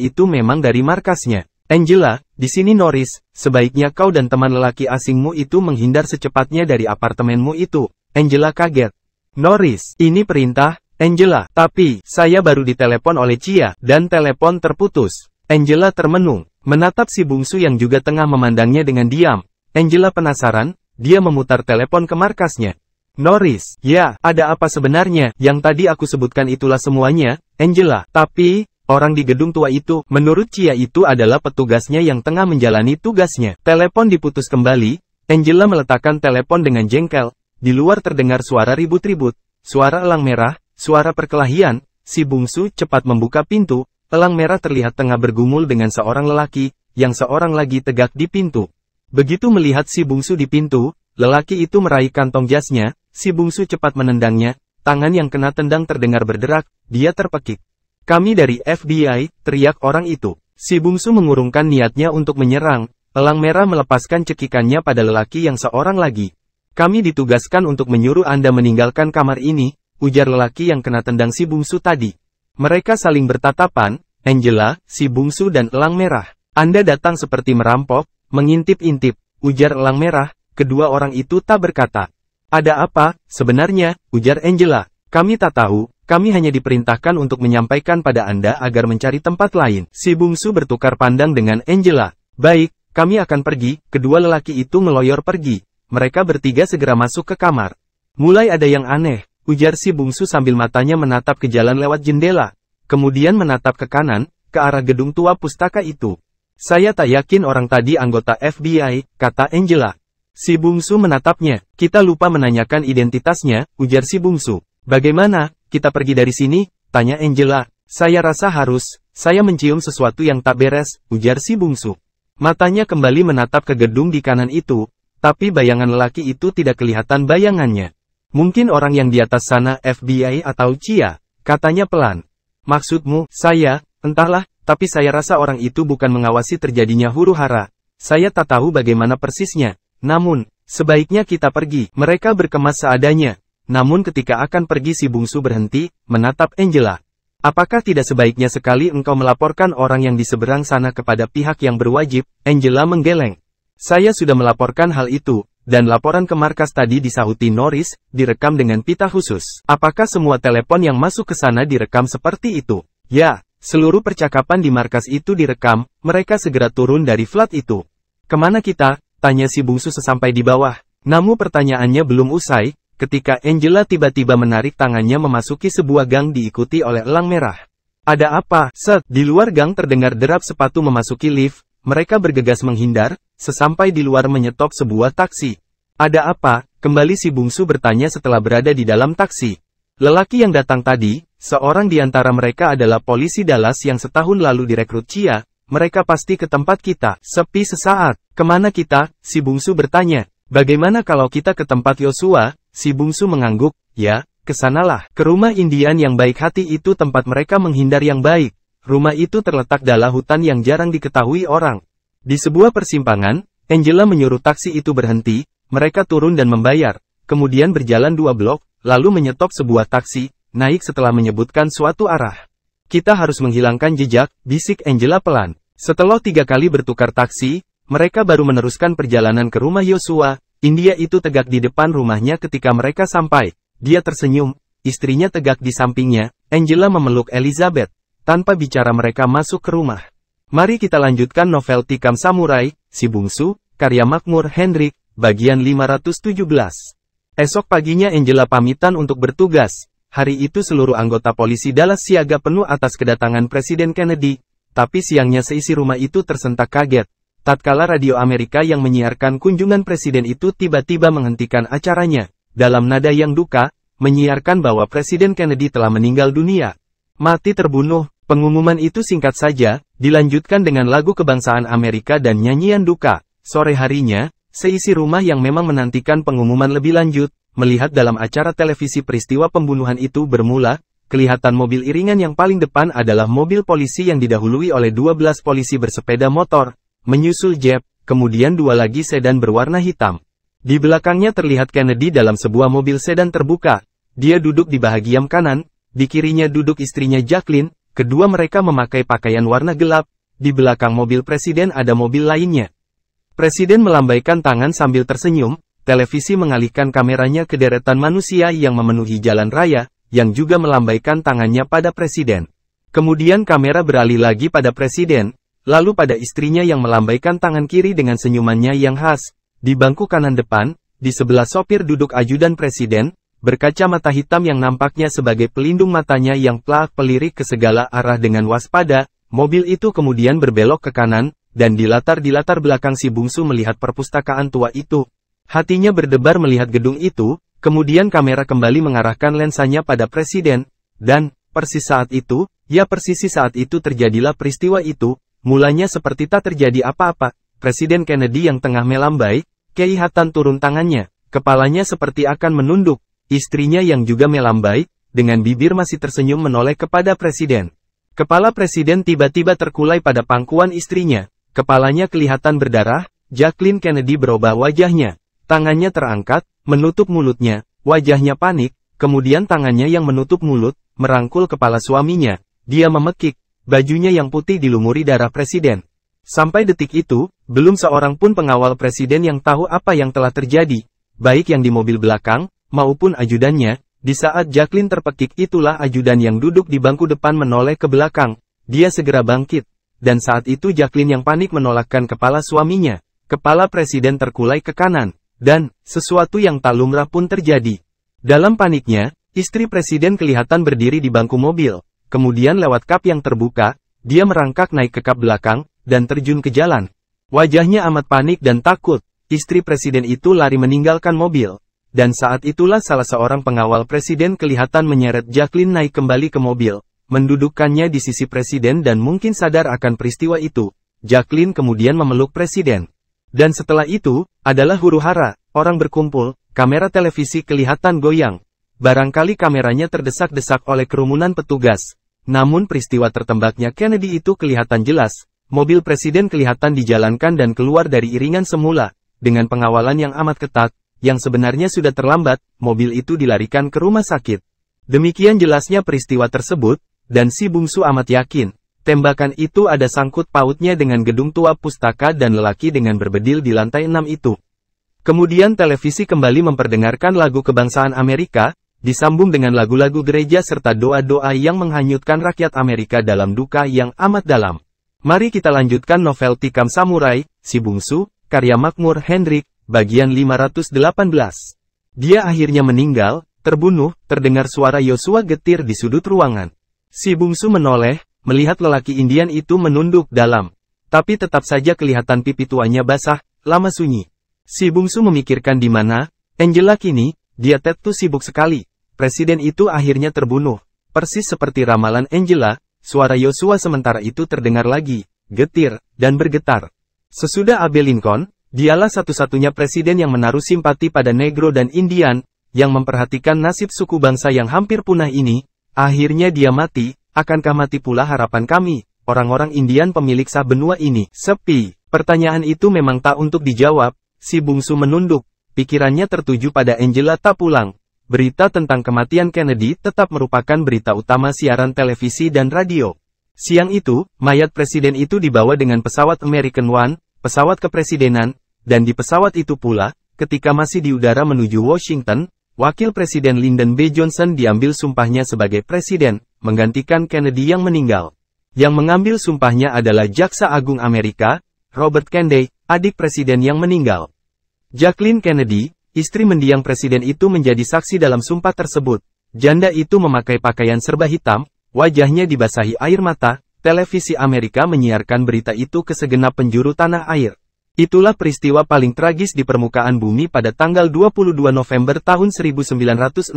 itu memang dari markasnya. Angela, di sini Norris, sebaiknya kau dan teman lelaki asingmu itu menghindar secepatnya dari apartemenmu itu. Angela kaget. Norris, ini perintah, Angela. Tapi, saya baru ditelepon oleh Chia, dan telepon terputus. Angela termenung, menatap si bungsu yang juga tengah memandangnya dengan diam. Angela penasaran, dia memutar telepon ke markasnya. Norris, ya, ada apa sebenarnya? Yang tadi aku sebutkan itulah semuanya, Angela. Tapi, orang di gedung tua itu, menurut Chia itu adalah petugasnya yang tengah menjalani tugasnya. Telepon diputus kembali, Angela meletakkan telepon dengan jengkel. Di luar terdengar suara ribut-ribut, suara elang merah, suara perkelahian. Si bungsu cepat membuka pintu. Elang merah terlihat tengah bergumul dengan seorang lelaki, yang seorang lagi tegak di pintu. Begitu melihat si bungsu di pintu, lelaki itu meraih kantong jasnya. Si bungsu cepat menendangnya. Tangan yang kena tendang terdengar berderak, dia terpekik. Kami dari FBI, teriak orang itu. Si bungsu mengurungkan niatnya untuk menyerang. Elang merah melepaskan cekikannya pada lelaki yang seorang lagi. Kami ditugaskan untuk menyuruh Anda meninggalkan kamar ini, ujar lelaki yang kena tendang si bungsu tadi. Mereka saling bertatapan, Angela, si bungsu dan elang merah. Anda datang seperti merampok, mengintip-intip, ujar elang merah. Kedua orang itu tak berkata. Ada apa, sebenarnya, ujar Angela. Kami tak tahu, kami hanya diperintahkan untuk menyampaikan pada Anda agar mencari tempat lain. Si bungsu bertukar pandang dengan Angela. Baik, kami akan pergi. Kedua lelaki itu ngeloyor pergi. Mereka bertiga segera masuk ke kamar. Mulai ada yang aneh, ujar si bungsu sambil matanya menatap ke jalan lewat jendela. Kemudian menatap ke kanan, ke arah gedung tua pustaka itu. Saya tak yakin orang tadi anggota FBI, kata Angela. Si bungsu menatapnya. Kita lupa menanyakan identitasnya, ujar si bungsu. Bagaimana, kita pergi dari sini? Tanya Angela. Saya rasa harus, saya mencium sesuatu yang tak beres, ujar si bungsu. Matanya kembali menatap ke gedung di kanan itu. Tapi bayangan lelaki itu tidak kelihatan bayangannya. Mungkin orang yang di atas sana FBI atau Chia, katanya pelan. Maksudmu, saya, entahlah, tapi saya rasa orang itu bukan mengawasi terjadinya huru-hara. Saya tak tahu bagaimana persisnya. Namun, sebaiknya kita pergi. Mereka berkemas seadanya. Namun ketika akan pergi si bungsu berhenti, menatap Angela. Apakah tidak sebaiknya sekali engkau melaporkan orang yang di seberang sana kepada pihak yang berwajib? Angela menggeleng. Saya sudah melaporkan hal itu, dan laporan ke markas tadi disahuti Norris, direkam dengan pita khusus. Apakah semua telepon yang masuk ke sana direkam seperti itu? Ya, seluruh percakapan di markas itu direkam. Mereka segera turun dari flat itu. Kemana kita? Tanya si bungsu sesampai di bawah. Namun pertanyaannya belum usai, ketika Angela tiba-tiba menarik tangannya memasuki sebuah gang diikuti oleh elang merah. Ada apa? Set, di luar gang terdengar derap sepatu memasuki lift. mereka bergegas menghindar, sesampai di luar menyetop sebuah taksi. Ada apa? Kembali si bungsu bertanya setelah berada di dalam taksi. Lelaki yang datang tadi, seorang di antara mereka adalah polisi Dallas yang setahun lalu direkrut Chia. Mereka pasti ke tempat kita. Sepi sesaat. Kemana kita? Si bungsu bertanya. Bagaimana kalau kita ke tempat Yosua? Si bungsu mengangguk. Ya, kesanalah. Ke rumah Indian yang baik hati itu tempat mereka menghindar yang baik. Rumah itu terletak dalam hutan yang jarang diketahui orang. Di sebuah persimpangan, Angela menyuruh taksi itu berhenti, mereka turun dan membayar, kemudian berjalan 2 blok, lalu menyetop sebuah taksi, naik setelah menyebutkan suatu arah. Kita harus menghilangkan jejak, bisik Angela pelan. Setelah 3 kali bertukar taksi, mereka baru meneruskan perjalanan ke rumah Yosua. India itu tegak di depan rumahnya ketika mereka sampai. Dia tersenyum, istrinya tegak di sampingnya. Angela memeluk Elizabeth. Tanpa bicara mereka masuk ke rumah. Mari kita lanjutkan novel Tikam Samurai, Si Bungsu, karya Makmur Hendrik, bagian 517. Esok paginya Angela pamitan untuk bertugas. Hari itu seluruh anggota polisi Dallas siaga penuh atas kedatangan Presiden Kennedy. Tapi siangnya seisi rumah itu tersentak kaget. Tatkala radio Amerika yang menyiarkan kunjungan presiden itu tiba-tiba menghentikan acaranya. Dalam nada yang duka, menyiarkan bahwa Presiden Kennedy telah meninggal dunia. Mati terbunuh. Pengumuman itu singkat saja, dilanjutkan dengan lagu kebangsaan Amerika dan nyanyian duka. Sore harinya, seisi rumah yang memang menantikan pengumuman lebih lanjut, melihat dalam acara televisi peristiwa pembunuhan itu bermula, kelihatan mobil iringan yang paling depan adalah mobil polisi yang didahului oleh 12 polisi bersepeda motor, menyusul Jeep, kemudian 2 lagi sedan berwarna hitam. Di belakangnya terlihat Kennedy dalam sebuah mobil sedan terbuka. Dia duduk di bahagian kanan, di kirinya duduk istrinya Jacqueline. Kedua mereka memakai pakaian warna gelap. Di belakang mobil presiden ada mobil lainnya. Presiden melambaikan tangan sambil tersenyum. Televisi mengalihkan kameranya ke deretan manusia yang memenuhi jalan raya, yang juga melambaikan tangannya pada presiden. Kemudian kamera beralih lagi pada presiden, lalu pada istrinya yang melambaikan tangan kiri dengan senyumannya yang khas. Di bangku kanan depan, di sebelah sopir duduk ajudan presiden, berkacamata hitam yang nampaknya sebagai pelindung matanya yang pelak pelirik ke segala arah dengan waspada. Mobil itu kemudian berbelok ke kanan, dan di latar belakang si bungsu melihat perpustakaan tua itu. Hatinya berdebar melihat gedung itu, kemudian kamera kembali mengarahkan lensanya pada presiden, dan, persis saat itu terjadilah peristiwa itu. Mulanya seperti tak terjadi apa-apa. Presiden Kennedy yang tengah melambai, kelihatan turun tangannya, kepalanya seperti akan menunduk. Istrinya yang juga melambai, dengan bibir masih tersenyum menoleh kepada presiden. Kepala presiden tiba-tiba terkulai pada pangkuan istrinya. Kepalanya kelihatan berdarah. Jacqueline Kennedy berubah wajahnya. Tangannya terangkat, menutup mulutnya. Wajahnya panik, kemudian tangannya yang menutup mulut, merangkul kepala suaminya. Dia memekik. Bajunya yang putih dilumuri darah presiden. Sampai detik itu, belum seorang pun pengawal presiden yang tahu apa yang telah terjadi. Baik yang di mobil belakang, maupun ajudannya. Di saat Jacqueline terpekik itulah ajudan yang duduk di bangku depan menoleh ke belakang. Dia segera bangkit. Dan saat itu Jacqueline yang panik menolakkan kepala suaminya. Kepala presiden terkulai ke kanan. Dan, sesuatu yang tak lumrah pun terjadi. Dalam paniknya, istri presiden kelihatan berdiri di bangku mobil. Kemudian lewat kap yang terbuka, dia merangkak naik ke kap belakang, dan terjun ke jalan. Wajahnya amat panik dan takut. Istri presiden itu lari meninggalkan mobil. Dan saat itulah salah seorang pengawal presiden kelihatan menyeret Jacqueline naik kembali ke mobil, mendudukkannya di sisi presiden dan mungkin sadar akan peristiwa itu. Jacqueline kemudian memeluk presiden. Dan setelah itu, adalah huru-hara, orang berkumpul, kamera televisi kelihatan goyang. Barangkali kameranya terdesak-desak oleh kerumunan petugas. Namun peristiwa tertembaknya Kennedy itu kelihatan jelas. Mobil presiden kelihatan dijalankan dan keluar dari iringan semula, dengan pengawalan yang amat ketat. Yang sebenarnya sudah terlambat, mobil itu dilarikan ke rumah sakit. Demikian jelasnya peristiwa tersebut, dan si bungsu amat yakin, tembakan itu ada sangkut pautnya dengan gedung tua pustaka dan lelaki dengan berbedil di lantai 6 itu. Kemudian televisi kembali memperdengarkan lagu kebangsaan Amerika, disambung dengan lagu-lagu gereja serta doa-doa yang menghanyutkan rakyat Amerika dalam duka yang amat dalam. Mari kita lanjutkan novel Tikam Samurai, Si Bungsu, karya Makmur Hendrik. Bagian 518. Dia akhirnya meninggal, terbunuh, terdengar suara Yosua getir di sudut ruangan. Si bungsu menoleh, melihat lelaki Indian itu menunduk dalam. Tapi tetap saja kelihatan pipi tuanya basah, lama sunyi. Si bungsu memikirkan di mana Angela kini. Dia tentu sibuk sekali. Presiden itu akhirnya terbunuh. Persis seperti ramalan Angela, suara Yosua sementara itu terdengar lagi, getir, dan bergetar. Sesudah Abe Lincoln, dialah satu-satunya presiden yang menaruh simpati pada Negro dan Indian, yang memperhatikan nasib suku bangsa yang hampir punah ini. Akhirnya dia mati, akankah mati pula harapan kami, orang-orang Indian pemilik sah benua ini? Sepi. Pertanyaan itu memang tak untuk dijawab, si bungsu menunduk. Pikirannya tertuju pada Angela tak pulang. Berita tentang kematian Kennedy tetap merupakan berita utama siaran televisi dan radio. Siang itu, mayat presiden itu dibawa dengan pesawat American One, pesawat kepresidenan, dan di pesawat itu pula, ketika masih di udara menuju Washington, Wakil Presiden Lyndon B. Johnson diambil sumpahnya sebagai presiden, menggantikan Kennedy yang meninggal. Yang mengambil sumpahnya adalah Jaksa Agung Amerika, Robert Kennedy, adik presiden yang meninggal. Jacqueline Kennedy, istri mendiang presiden itu menjadi saksi dalam sumpah tersebut. Janda itu memakai pakaian serba hitam, wajahnya dibasahi air mata. Televisi Amerika menyiarkan berita itu ke segenap penjuru tanah air. Itulah peristiwa paling tragis di permukaan bumi pada tanggal 22 November tahun 1963,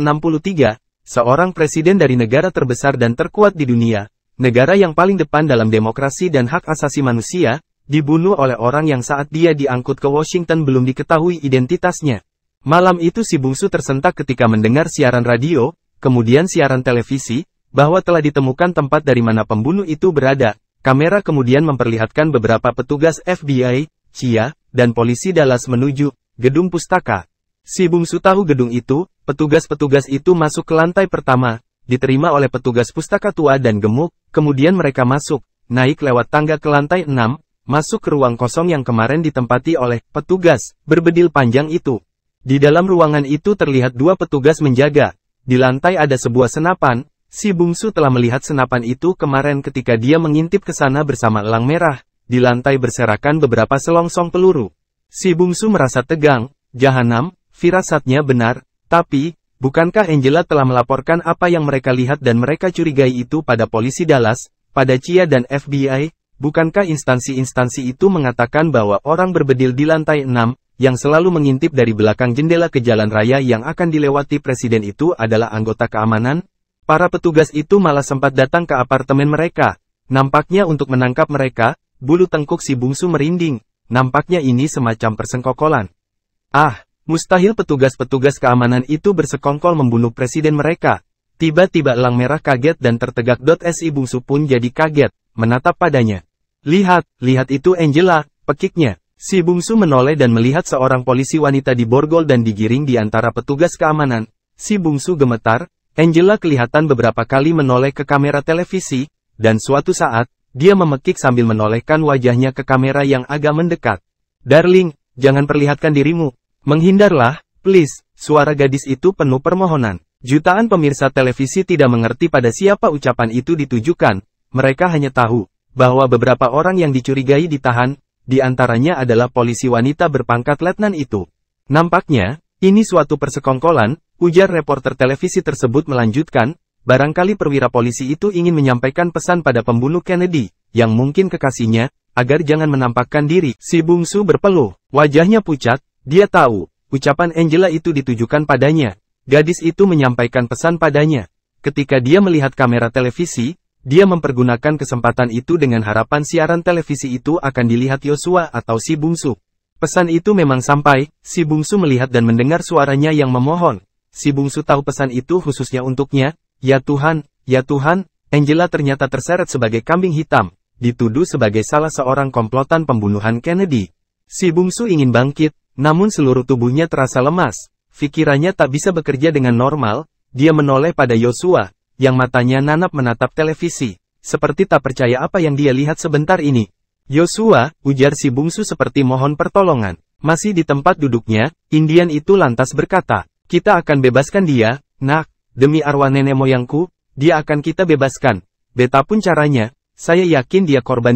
seorang presiden dari negara terbesar dan terkuat di dunia, negara yang paling depan dalam demokrasi dan hak asasi manusia, dibunuh oleh orang yang saat dia diangkut ke Washington belum diketahui identitasnya. Malam itu si bungsu tersentak ketika mendengar siaran radio, kemudian siaran televisi, bahwa telah ditemukan tempat dari mana pembunuh itu berada. Kamera kemudian memperlihatkan beberapa petugas FBI, CIA, dan polisi Dallas menuju gedung pustaka. Si bungsu tahu gedung itu, petugas-petugas itu masuk ke lantai pertama, diterima oleh petugas pustaka tua dan gemuk, kemudian mereka masuk, naik lewat tangga ke lantai 6, masuk ke ruang kosong yang kemarin ditempati oleh petugas berbedil panjang itu. Di dalam ruangan itu terlihat dua petugas menjaga. Di lantai ada sebuah senapan. Si bungsu telah melihat senapan itu kemarin ketika dia mengintip ke sana bersama elang merah. Di lantai berserakan beberapa selongsong peluru. Si bungsu merasa tegang. Jahanam, firasatnya benar. Tapi, bukankah Angela telah melaporkan apa yang mereka lihat dan mereka curigai itu pada polisi Dallas, pada CIA dan FBI? Bukankah instansi-instansi itu mengatakan bahwa orang berbedil di lantai 6, yang selalu mengintip dari belakang jendela ke jalan raya yang akan dilewati presiden itu adalah anggota keamanan? Para petugas itu malah sempat datang ke apartemen mereka. Nampaknya untuk menangkap mereka, bulu tengkuk si bungsu merinding. Nampaknya ini semacam persengkokolan. Ah, mustahil petugas-petugas keamanan itu bersekongkol membunuh presiden mereka. Tiba-tiba elang merah kaget dan tertegak. Si bungsu pun jadi kaget, menatap padanya. Lihat itu Angela, pekiknya. Si bungsu menoleh dan melihat seorang polisi wanita diborgol dan digiring di antara petugas keamanan. Si bungsu gemetar. Angela kelihatan beberapa kali menoleh ke kamera televisi, dan suatu saat, dia memekik sambil menolehkan wajahnya ke kamera yang agak mendekat. Darling, jangan perlihatkan dirimu. Menghindarlah, please. Suara gadis itu penuh permohonan. Jutaan pemirsa televisi tidak mengerti pada siapa ucapan itu ditujukan. Mereka hanya tahu bahwa beberapa orang yang dicurigai ditahan, di antaranya adalah polisi wanita berpangkat letnan itu. Nampaknya, ini suatu persekongkolan, ujar reporter televisi tersebut melanjutkan, barangkali perwira polisi itu ingin menyampaikan pesan pada pembunuh Kennedy, yang mungkin kekasihnya, agar jangan menampakkan diri. Si bungsu berpeluh, wajahnya pucat, dia tahu, ucapan Angela itu ditujukan padanya. Gadis itu menyampaikan pesan padanya. Ketika dia melihat kamera televisi, dia mempergunakan kesempatan itu dengan harapan siaran televisi itu akan dilihat Yosua atau si bungsu. Pesan itu memang sampai, si bungsu melihat dan mendengar suaranya yang memohon. Si bungsu tahu pesan itu khususnya untuknya. Ya Tuhan, Angela ternyata terseret sebagai kambing hitam, dituduh sebagai salah seorang komplotan pembunuhan Kennedy. Si bungsu ingin bangkit, namun seluruh tubuhnya terasa lemas. Pikirannya tak bisa bekerja dengan normal. Dia menoleh pada Yosua, yang matanya nanap menatap televisi, seperti tak percaya apa yang dia lihat sebentar ini. Yosua, ujar si bungsu seperti mohon pertolongan. Masih di tempat duduknya, Indian itu lantas berkata, kita akan bebaskan dia, nak, demi arwah nenek moyangku, dia akan kita bebaskan. Betapun caranya, saya yakin dia korban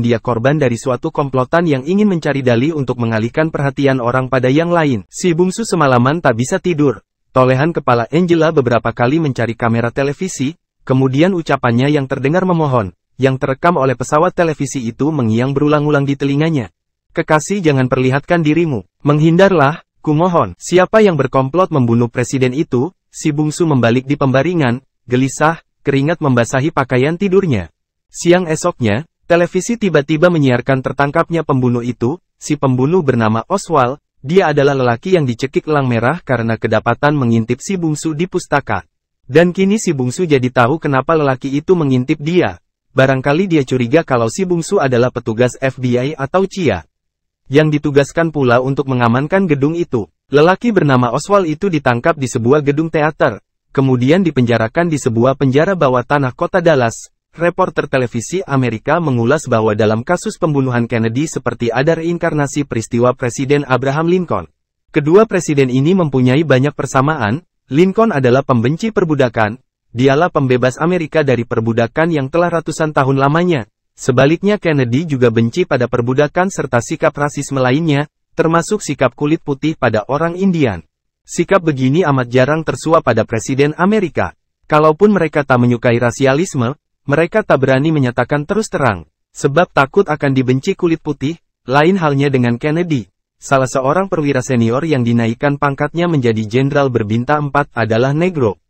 dari suatu komplotan yang ingin mencari dalih untuk mengalihkan perhatian orang pada yang lain. Si bungsu semalaman tak bisa tidur. Tolehan kepala Angela beberapa kali mencari kamera televisi, kemudian ucapannya yang terdengar memohon, yang terekam oleh pesawat televisi itu mengiang berulang-ulang di telinganya. Kekasih, jangan perlihatkan dirimu. Menghindarlah, kumohon. Siapa yang berkomplot membunuh presiden itu? Si bungsu membalik di pembaringan, gelisah, keringat membasahi pakaian tidurnya. Siang esoknya, televisi tiba-tiba menyiarkan tertangkapnya pembunuh itu. Si pembunuh bernama Oswald. Dia adalah lelaki yang dicekik elang merah karena kedapatan mengintip si bungsu di pustaka. Dan kini si bungsu jadi tahu kenapa lelaki itu mengintip dia. Barangkali dia curiga kalau si bungsu adalah petugas FBI atau CIA, yang ditugaskan pula untuk mengamankan gedung itu. Lelaki bernama Oswald itu ditangkap di sebuah gedung teater, kemudian dipenjarakan di sebuah penjara bawah tanah kota Dallas. Reporter televisi Amerika mengulas bahwa dalam kasus pembunuhan Kennedy seperti ada reinkarnasi peristiwa Presiden Abraham Lincoln. Kedua presiden ini mempunyai banyak persamaan. Lincoln adalah pembenci perbudakan. Dialah pembebas Amerika dari perbudakan yang telah ratusan tahun lamanya. Sebaliknya Kennedy juga benci pada perbudakan serta sikap rasisme lainnya, termasuk sikap kulit putih pada orang Indian. Sikap begini amat jarang tersuap pada presiden Amerika. Kalaupun mereka tak menyukai rasialisme, mereka tak berani menyatakan terus terang, sebab takut akan dibenci kulit putih. Lain halnya dengan Kennedy. Salah seorang perwira senior yang dinaikkan pangkatnya menjadi jenderal berbintang 4 adalah Negro.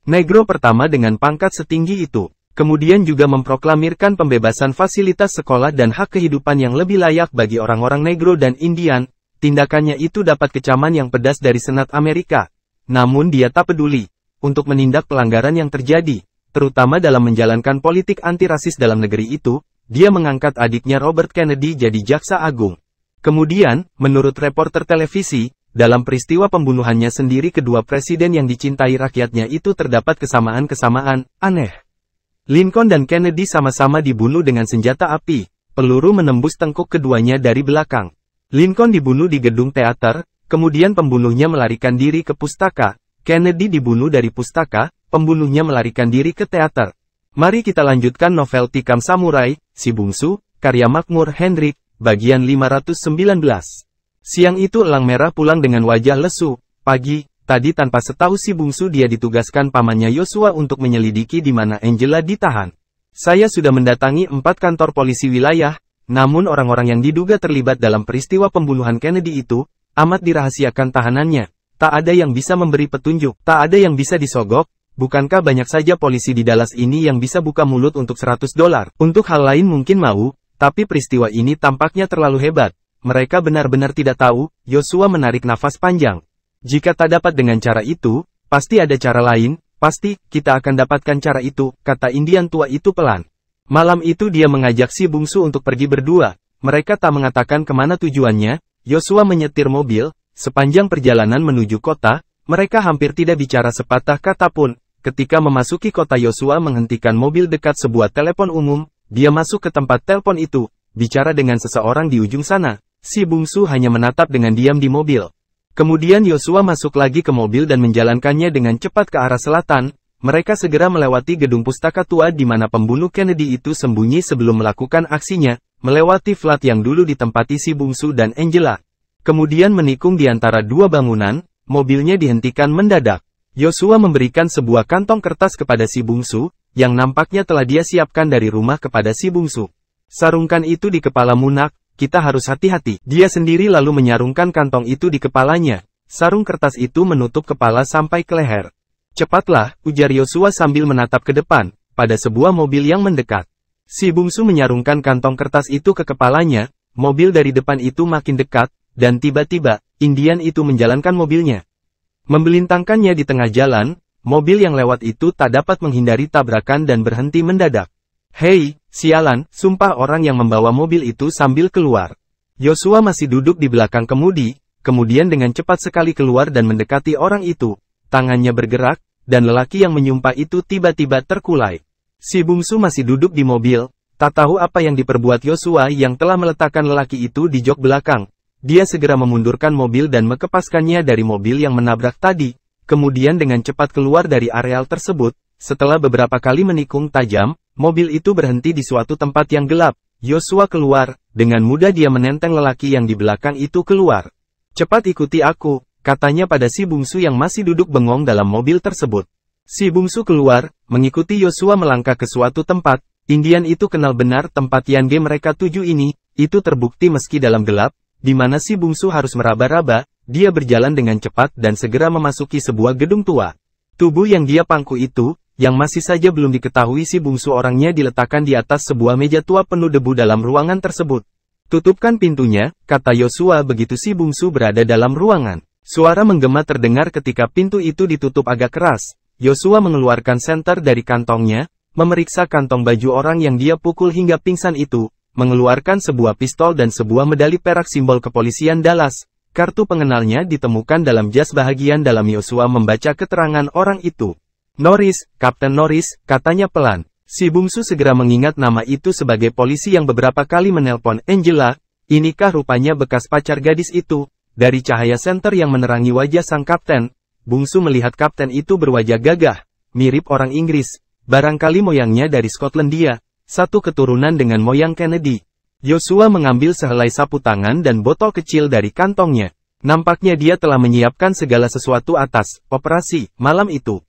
Negro pertama dengan pangkat setinggi itu. Kemudian juga memproklamirkan pembebasan fasilitas sekolah dan hak kehidupan yang lebih layak bagi orang-orang Negro dan Indian. Tindakannya itu dapat kecaman yang pedas dari Senat Amerika. Namun dia tak peduli untuk menindak pelanggaran yang terjadi. Terutama dalam menjalankan politik anti-rasis dalam negeri itu, dia mengangkat adiknya Robert Kennedy jadi jaksa agung. Kemudian, menurut reporter televisi, dalam peristiwa pembunuhannya sendiri kedua presiden yang dicintai rakyatnya itu terdapat kesamaan-kesamaan aneh. Lincoln dan Kennedy sama-sama dibunuh dengan senjata api, peluru menembus tengkuk keduanya dari belakang. Lincoln dibunuh di gedung teater, kemudian pembunuhnya melarikan diri ke pustaka. Kennedy dibunuh dari pustaka, pembunuhnya melarikan diri ke teater. Mari kita lanjutkan novel Tikam Samurai, Si Bungsu, karya Makmur Hendrik, bagian 519. Siang itu elang merah pulang dengan wajah lesu. Pagi, tadi tanpa setahu si bungsu dia ditugaskan pamannya Yosua untuk menyelidiki di mana Angela ditahan. Saya sudah mendatangi 4 kantor polisi wilayah, namun orang-orang yang diduga terlibat dalam peristiwa pembunuhan Kennedy itu, amat dirahasiakan tahanannya. Tak ada yang bisa memberi petunjuk, tak ada yang bisa disogok. Bukankah banyak saja polisi di Dallas ini yang bisa buka mulut untuk $100? Untuk hal lain mungkin mau, tapi peristiwa ini tampaknya terlalu hebat. Mereka benar-benar tidak tahu. Yosua menarik nafas panjang. Jika tak dapat dengan cara itu, pasti ada cara lain, pasti, kita akan dapatkan cara itu, kata Indian tua itu pelan. Malam itu dia mengajak si bungsu untuk pergi berdua. Mereka tak mengatakan kemana tujuannya. Yosua menyetir mobil. Sepanjang perjalanan menuju kota, mereka hampir tidak bicara sepatah kata pun. Ketika memasuki kota Yosua menghentikan mobil dekat sebuah telepon umum, dia masuk ke tempat telepon itu, bicara dengan seseorang di ujung sana. Si bungsu hanya menatap dengan diam di mobil. Kemudian Yosua masuk lagi ke mobil dan menjalankannya dengan cepat ke arah selatan. Mereka segera melewati gedung pustaka tua di mana pembunuh Kennedy itu sembunyi sebelum melakukan aksinya, melewati flat yang dulu ditempati si bungsu dan Angela. Kemudian menikung di antara dua bangunan, mobilnya dihentikan mendadak. Yosua memberikan sebuah kantong kertas kepada si bungsu, yang nampaknya telah dia siapkan dari rumah kepada si bungsu. Sarungkan itu di kepalamu nak, kita harus hati-hati. Dia sendiri lalu menyarungkan kantong itu di kepalanya. Sarung kertas itu menutup kepala sampai ke leher. Cepatlah, ujar Yosua sambil menatap ke depan, pada sebuah mobil yang mendekat. Si bungsu menyarungkan kantong kertas itu ke kepalanya, mobil dari depan itu makin dekat, dan tiba-tiba, Indian itu menjalankan mobilnya. Membelintangkannya di tengah jalan, mobil yang lewat itu tak dapat menghindari tabrakan dan berhenti mendadak. Hei, sialan, sumpah orang yang membawa mobil itu sambil keluar. Yosua masih duduk di belakang kemudi, kemudian dengan cepat sekali keluar dan mendekati orang itu. Tangannya bergerak, dan lelaki yang menyumpah itu tiba-tiba terkulai. Si bungsu masih duduk di mobil, tak tahu apa yang diperbuat Yosua yang telah meletakkan lelaki itu di jok belakang. Dia segera memundurkan mobil dan mengepaskannya dari mobil yang menabrak tadi, kemudian dengan cepat keluar dari areal tersebut. Setelah beberapa kali menikung tajam, mobil itu berhenti di suatu tempat yang gelap. Yosua keluar, dengan mudah dia menenteng lelaki yang di belakang itu keluar. Cepat ikuti aku, katanya pada si bungsu yang masih duduk bengong dalam mobil tersebut. Si bungsu keluar, mengikuti Yosua melangkah ke suatu tempat, Indian itu kenal benar tempat Tiange mereka tuju ini, itu terbukti meski dalam gelap, di mana si bungsu harus meraba-raba, dia berjalan dengan cepat dan segera memasuki sebuah gedung tua. Tubuh yang dia pangku itu, yang masih saja belum diketahui si bungsu orangnya diletakkan di atas sebuah meja tua penuh debu dalam ruangan tersebut. Tutupkan pintunya, kata Yosua begitu si bungsu berada dalam ruangan. Suara menggema terdengar ketika pintu itu ditutup agak keras. Yosua mengeluarkan senter dari kantongnya, memeriksa kantong baju orang yang dia pukul hingga pingsan itu, mengeluarkan sebuah pistol dan sebuah medali perak simbol kepolisian Dallas. Kartu pengenalnya ditemukan dalam jas bahagian dalam. Yosua membaca keterangan orang itu. Norris, Kapten Norris, katanya pelan. Si bungsu segera mengingat nama itu sebagai polisi yang beberapa kali menelpon Angela. Inikah rupanya bekas pacar gadis itu? Dari cahaya senter yang menerangi wajah sang kapten, bungsu melihat kapten itu berwajah gagah, mirip orang Inggris. Barangkali moyangnya dari Skotlandia, satu keturunan dengan moyang Kennedy. Yosua mengambil sehelai sapu tangan dan botol kecil dari kantongnya. Nampaknya dia telah menyiapkan segala sesuatu atas operasi malam itu.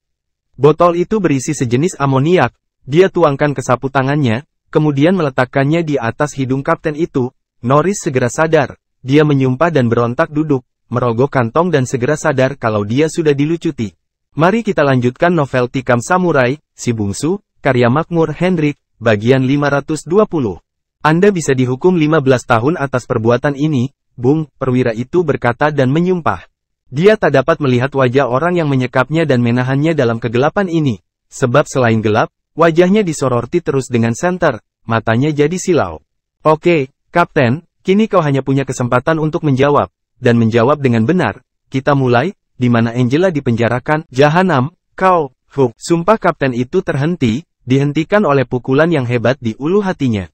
Botol itu berisi sejenis amoniak. Dia tuangkan ke sapu tangannya, kemudian meletakkannya di atas hidung kapten itu. Norris segera sadar. Dia menyumpah dan berontak duduk, merogoh kantong dan segera sadar kalau dia sudah dilucuti. Mari kita lanjutkan novel Tikam Samurai, Si Bungsu, karya Makmur Hendrik, bagian 520. Anda bisa dihukum 15 tahun atas perbuatan ini, Bung, perwira itu berkata dan menyumpah. Dia tak dapat melihat wajah orang yang menyekapnya dan menahannya dalam kegelapan ini. Sebab selain gelap, wajahnya disoroti terus dengan senter, matanya jadi silau. Oke, Kapten, kini kau hanya punya kesempatan untuk menjawab, dan menjawab dengan benar. Kita mulai. Di mana Angela dipenjarakan, jahanam, kau, sumpah kapten itu terhenti, dihentikan oleh pukulan yang hebat di ulu hatinya.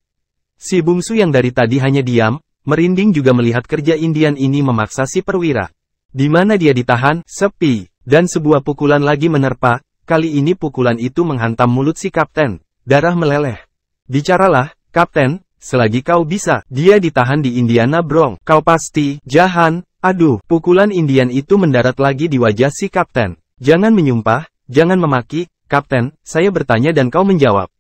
Si bungsu yang dari tadi hanya diam, merinding juga melihat kerja Indian ini memaksa si perwira. Di mana dia ditahan, sepi, dan sebuah pukulan lagi menerpa, kali ini pukulan itu menghantam mulut si kapten, darah meleleh. Bicaralah, kapten, selagi kau bisa, dia ditahan di Indiana Bronx, kau pasti, jahan. Aduh, pukulan Indian itu mendarat lagi di wajah si kapten. Jangan menyumpah, jangan memaki, kapten, saya bertanya dan kau menjawab.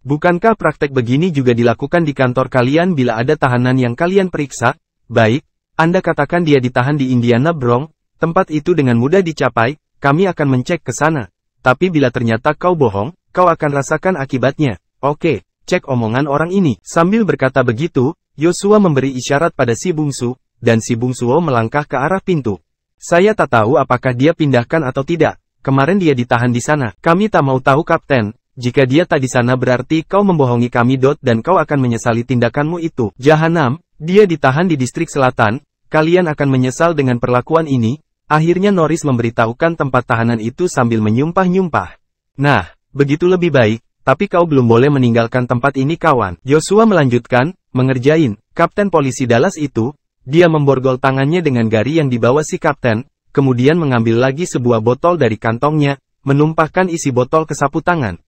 Bukankah praktek begini juga dilakukan di kantor kalian bila ada tahanan yang kalian periksa? Baik, Anda katakan dia ditahan di Indiana Bronx, tempat itu dengan mudah dicapai, kami akan mencek ke sana. Tapi bila ternyata kau bohong, kau akan rasakan akibatnya. Oke, cek omongan orang ini. Sambil berkata begitu, Yosua memberi isyarat pada si bungsu, dan si bungsuo melangkah ke arah pintu. Saya tak tahu apakah dia pindahkan atau tidak. Kemarin dia ditahan di sana. Kami tak mau tahu kapten. Jika dia tak di sana berarti kau membohongi kami dan kau akan menyesali tindakanmu itu. Jahanam, dia ditahan di distrik selatan. Kalian akan menyesal dengan perlakuan ini. Akhirnya Norris memberitahukan tempat tahanan itu sambil menyumpah-nyumpah. Nah, begitu lebih baik. Tapi kau belum boleh meninggalkan tempat ini kawan. Yosua melanjutkan, mengerjain kapten polisi Dallas itu. Dia memborgol tangannya dengan gari yang dibawa si kapten, kemudian mengambil lagi sebuah botol dari kantongnya, menumpahkan isi botol ke sapu tangan.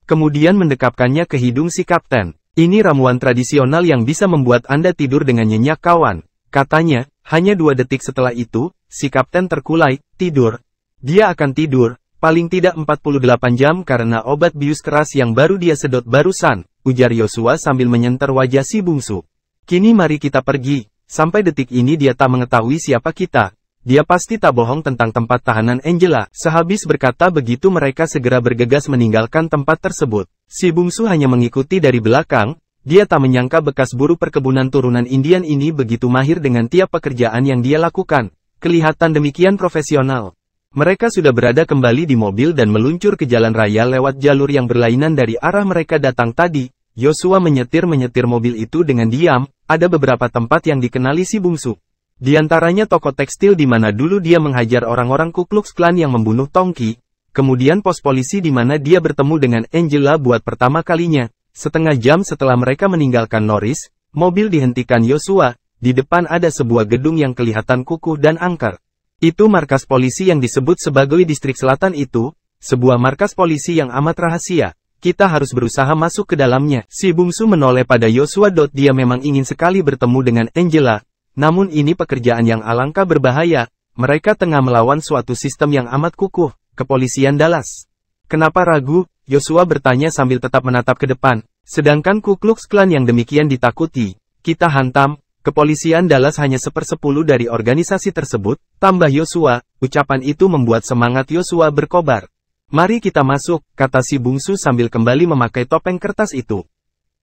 Kemudian mendekapkannya ke hidung si kapten. Ini ramuan tradisional yang bisa membuat Anda tidur dengan nyenyak kawan. Katanya, hanya 2 detik setelah itu, si kapten terkulai, tidur. Dia akan tidur, paling tidak 48 jam karena obat bius keras yang baru dia sedot barusan, ujar Yosua sambil menyenter wajah si bungsu. Kini mari kita pergi. Sampai detik ini dia tak mengetahui siapa kita. Dia pasti tak bohong tentang tempat tahanan Angela. Sehabis berkata begitu mereka segera bergegas meninggalkan tempat tersebut. Si bungsu hanya mengikuti dari belakang. Dia tak menyangka bekas buruh perkebunan turunan Indian ini begitu mahir dengan tiap pekerjaan yang dia lakukan. Kelihatan demikian profesional. Mereka sudah berada kembali di mobil dan meluncur ke jalan raya lewat jalur yang berlainan dari arah mereka datang tadi. Yosua menyetir mobil itu dengan diam. Ada beberapa tempat yang dikenali si bungsu. Di antaranya toko tekstil di mana dulu dia menghajar orang-orang Ku Klux Klan yang membunuh Tongki. Kemudian pos polisi di mana dia bertemu dengan Angela buat pertama kalinya. Setengah jam setelah mereka meninggalkan Norris, mobil dihentikan Yosua. Di depan ada sebuah gedung yang kelihatan kukuh dan angker. Itu markas polisi yang disebut sebagai distrik selatan itu. Sebuah markas polisi yang amat rahasia. Kita harus berusaha masuk ke dalamnya. Si bungsu menoleh pada Yosua. Dia memang ingin sekali bertemu dengan Angela. Namun ini pekerjaan yang alangkah berbahaya. Mereka tengah melawan suatu sistem yang amat kukuh, kepolisian Dallas. Kenapa ragu? Yosua bertanya sambil tetap menatap ke depan. Sedangkan Ku Klux Klan yang demikian ditakuti, kita hantam. Kepolisian Dallas hanya 1/10 dari organisasi tersebut, tambah Yosua. Ucapan itu membuat semangat Yosua berkobar. Mari kita masuk, kata si bungsu sambil kembali memakai topeng kertas itu.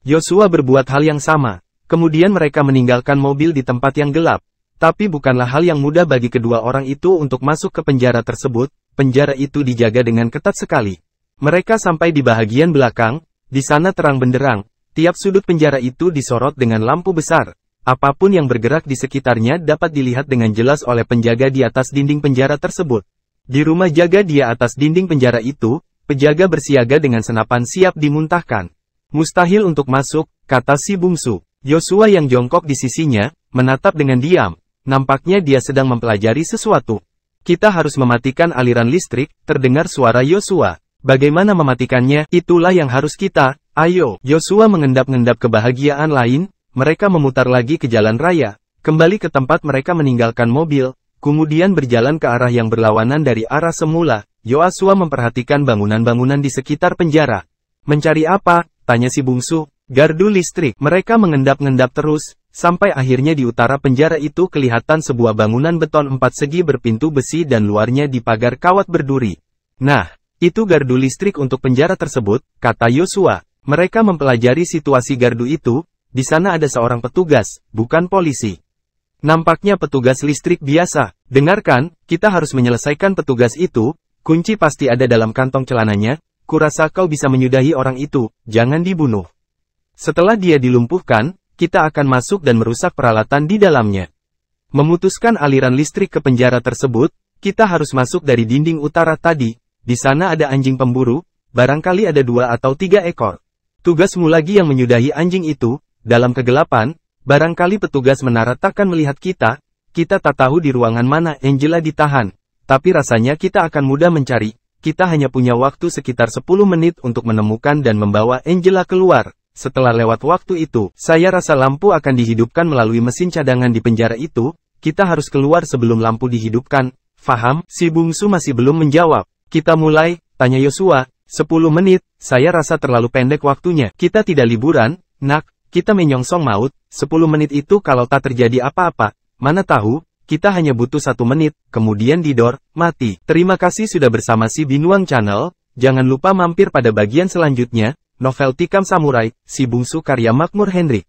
Yosua berbuat hal yang sama. Kemudian mereka meninggalkan mobil di tempat yang gelap. Tapi bukanlah hal yang mudah bagi kedua orang itu untuk masuk ke penjara tersebut. Penjara itu dijaga dengan ketat sekali. Mereka sampai di bagian belakang. Di sana terang benderang. Tiap sudut penjara itu disorot dengan lampu besar. Apapun yang bergerak di sekitarnya dapat dilihat dengan jelas oleh penjaga di atas dinding penjara tersebut. Di rumah jaga di atas dinding penjara itu, penjaga bersiaga dengan senapan siap dimuntahkan. Mustahil untuk masuk, kata si bungsu. Yosua yang jongkok di sisinya, menatap dengan diam. Nampaknya dia sedang mempelajari sesuatu. Kita harus mematikan aliran listrik, terdengar suara Yosua. Bagaimana mematikannya? Itulah yang harus kita, ayo. Yosua mengendap-endap kebahagiaan lain. Mereka memutar lagi ke jalan raya, kembali ke tempat mereka meninggalkan mobil, kemudian berjalan ke arah yang berlawanan dari arah semula. Yosua memperhatikan bangunan-bangunan di sekitar penjara. Mencari apa? Tanya si bungsu. Gardu listrik. Mereka mengendap-endap terus, sampai akhirnya di utara penjara itu kelihatan sebuah bangunan beton 4 segi berpintu besi dan luarnya dipagar kawat berduri. Nah, itu gardu listrik untuk penjara tersebut, kata Yosua. Mereka mempelajari situasi gardu itu. Di sana ada seorang petugas, bukan polisi. Nampaknya petugas listrik biasa. Dengarkan, kita harus menyelesaikan petugas itu. Kunci pasti ada dalam kantong celananya. Kurasa kau bisa menyudahi orang itu, jangan dibunuh. Setelah dia dilumpuhkan, kita akan masuk dan merusak peralatan di dalamnya. Memutuskan aliran listrik ke penjara tersebut, kita harus masuk dari dinding utara tadi. Di sana ada anjing pemburu, barangkali ada 2 atau 3 ekor. Tugasmu lagi yang menyudahi anjing itu. Dalam kegelapan, barangkali petugas menara takkan melihat kita tak tahu di ruangan mana Angela ditahan. Tapi rasanya kita akan mudah mencari, kita hanya punya waktu sekitar 10 menit untuk menemukan dan membawa Angela keluar. Setelah lewat waktu itu, saya rasa lampu akan dihidupkan melalui mesin cadangan di penjara itu, kita harus keluar sebelum lampu dihidupkan. Faham? Si bungsu masih belum menjawab. Kita mulai, tanya Yosua. 10 menit, saya rasa terlalu pendek waktunya. Kita tidak liburan, nak. Kita menyongsong maut, 10 menit itu kalau tak terjadi apa-apa, mana tahu, kita hanya butuh 1 menit, kemudian didor, mati. Terima kasih sudah bersama si Binuang Channel, jangan lupa mampir pada bagian selanjutnya, novel Tikam Samurai, si bungsu karya Makmur Hendrik.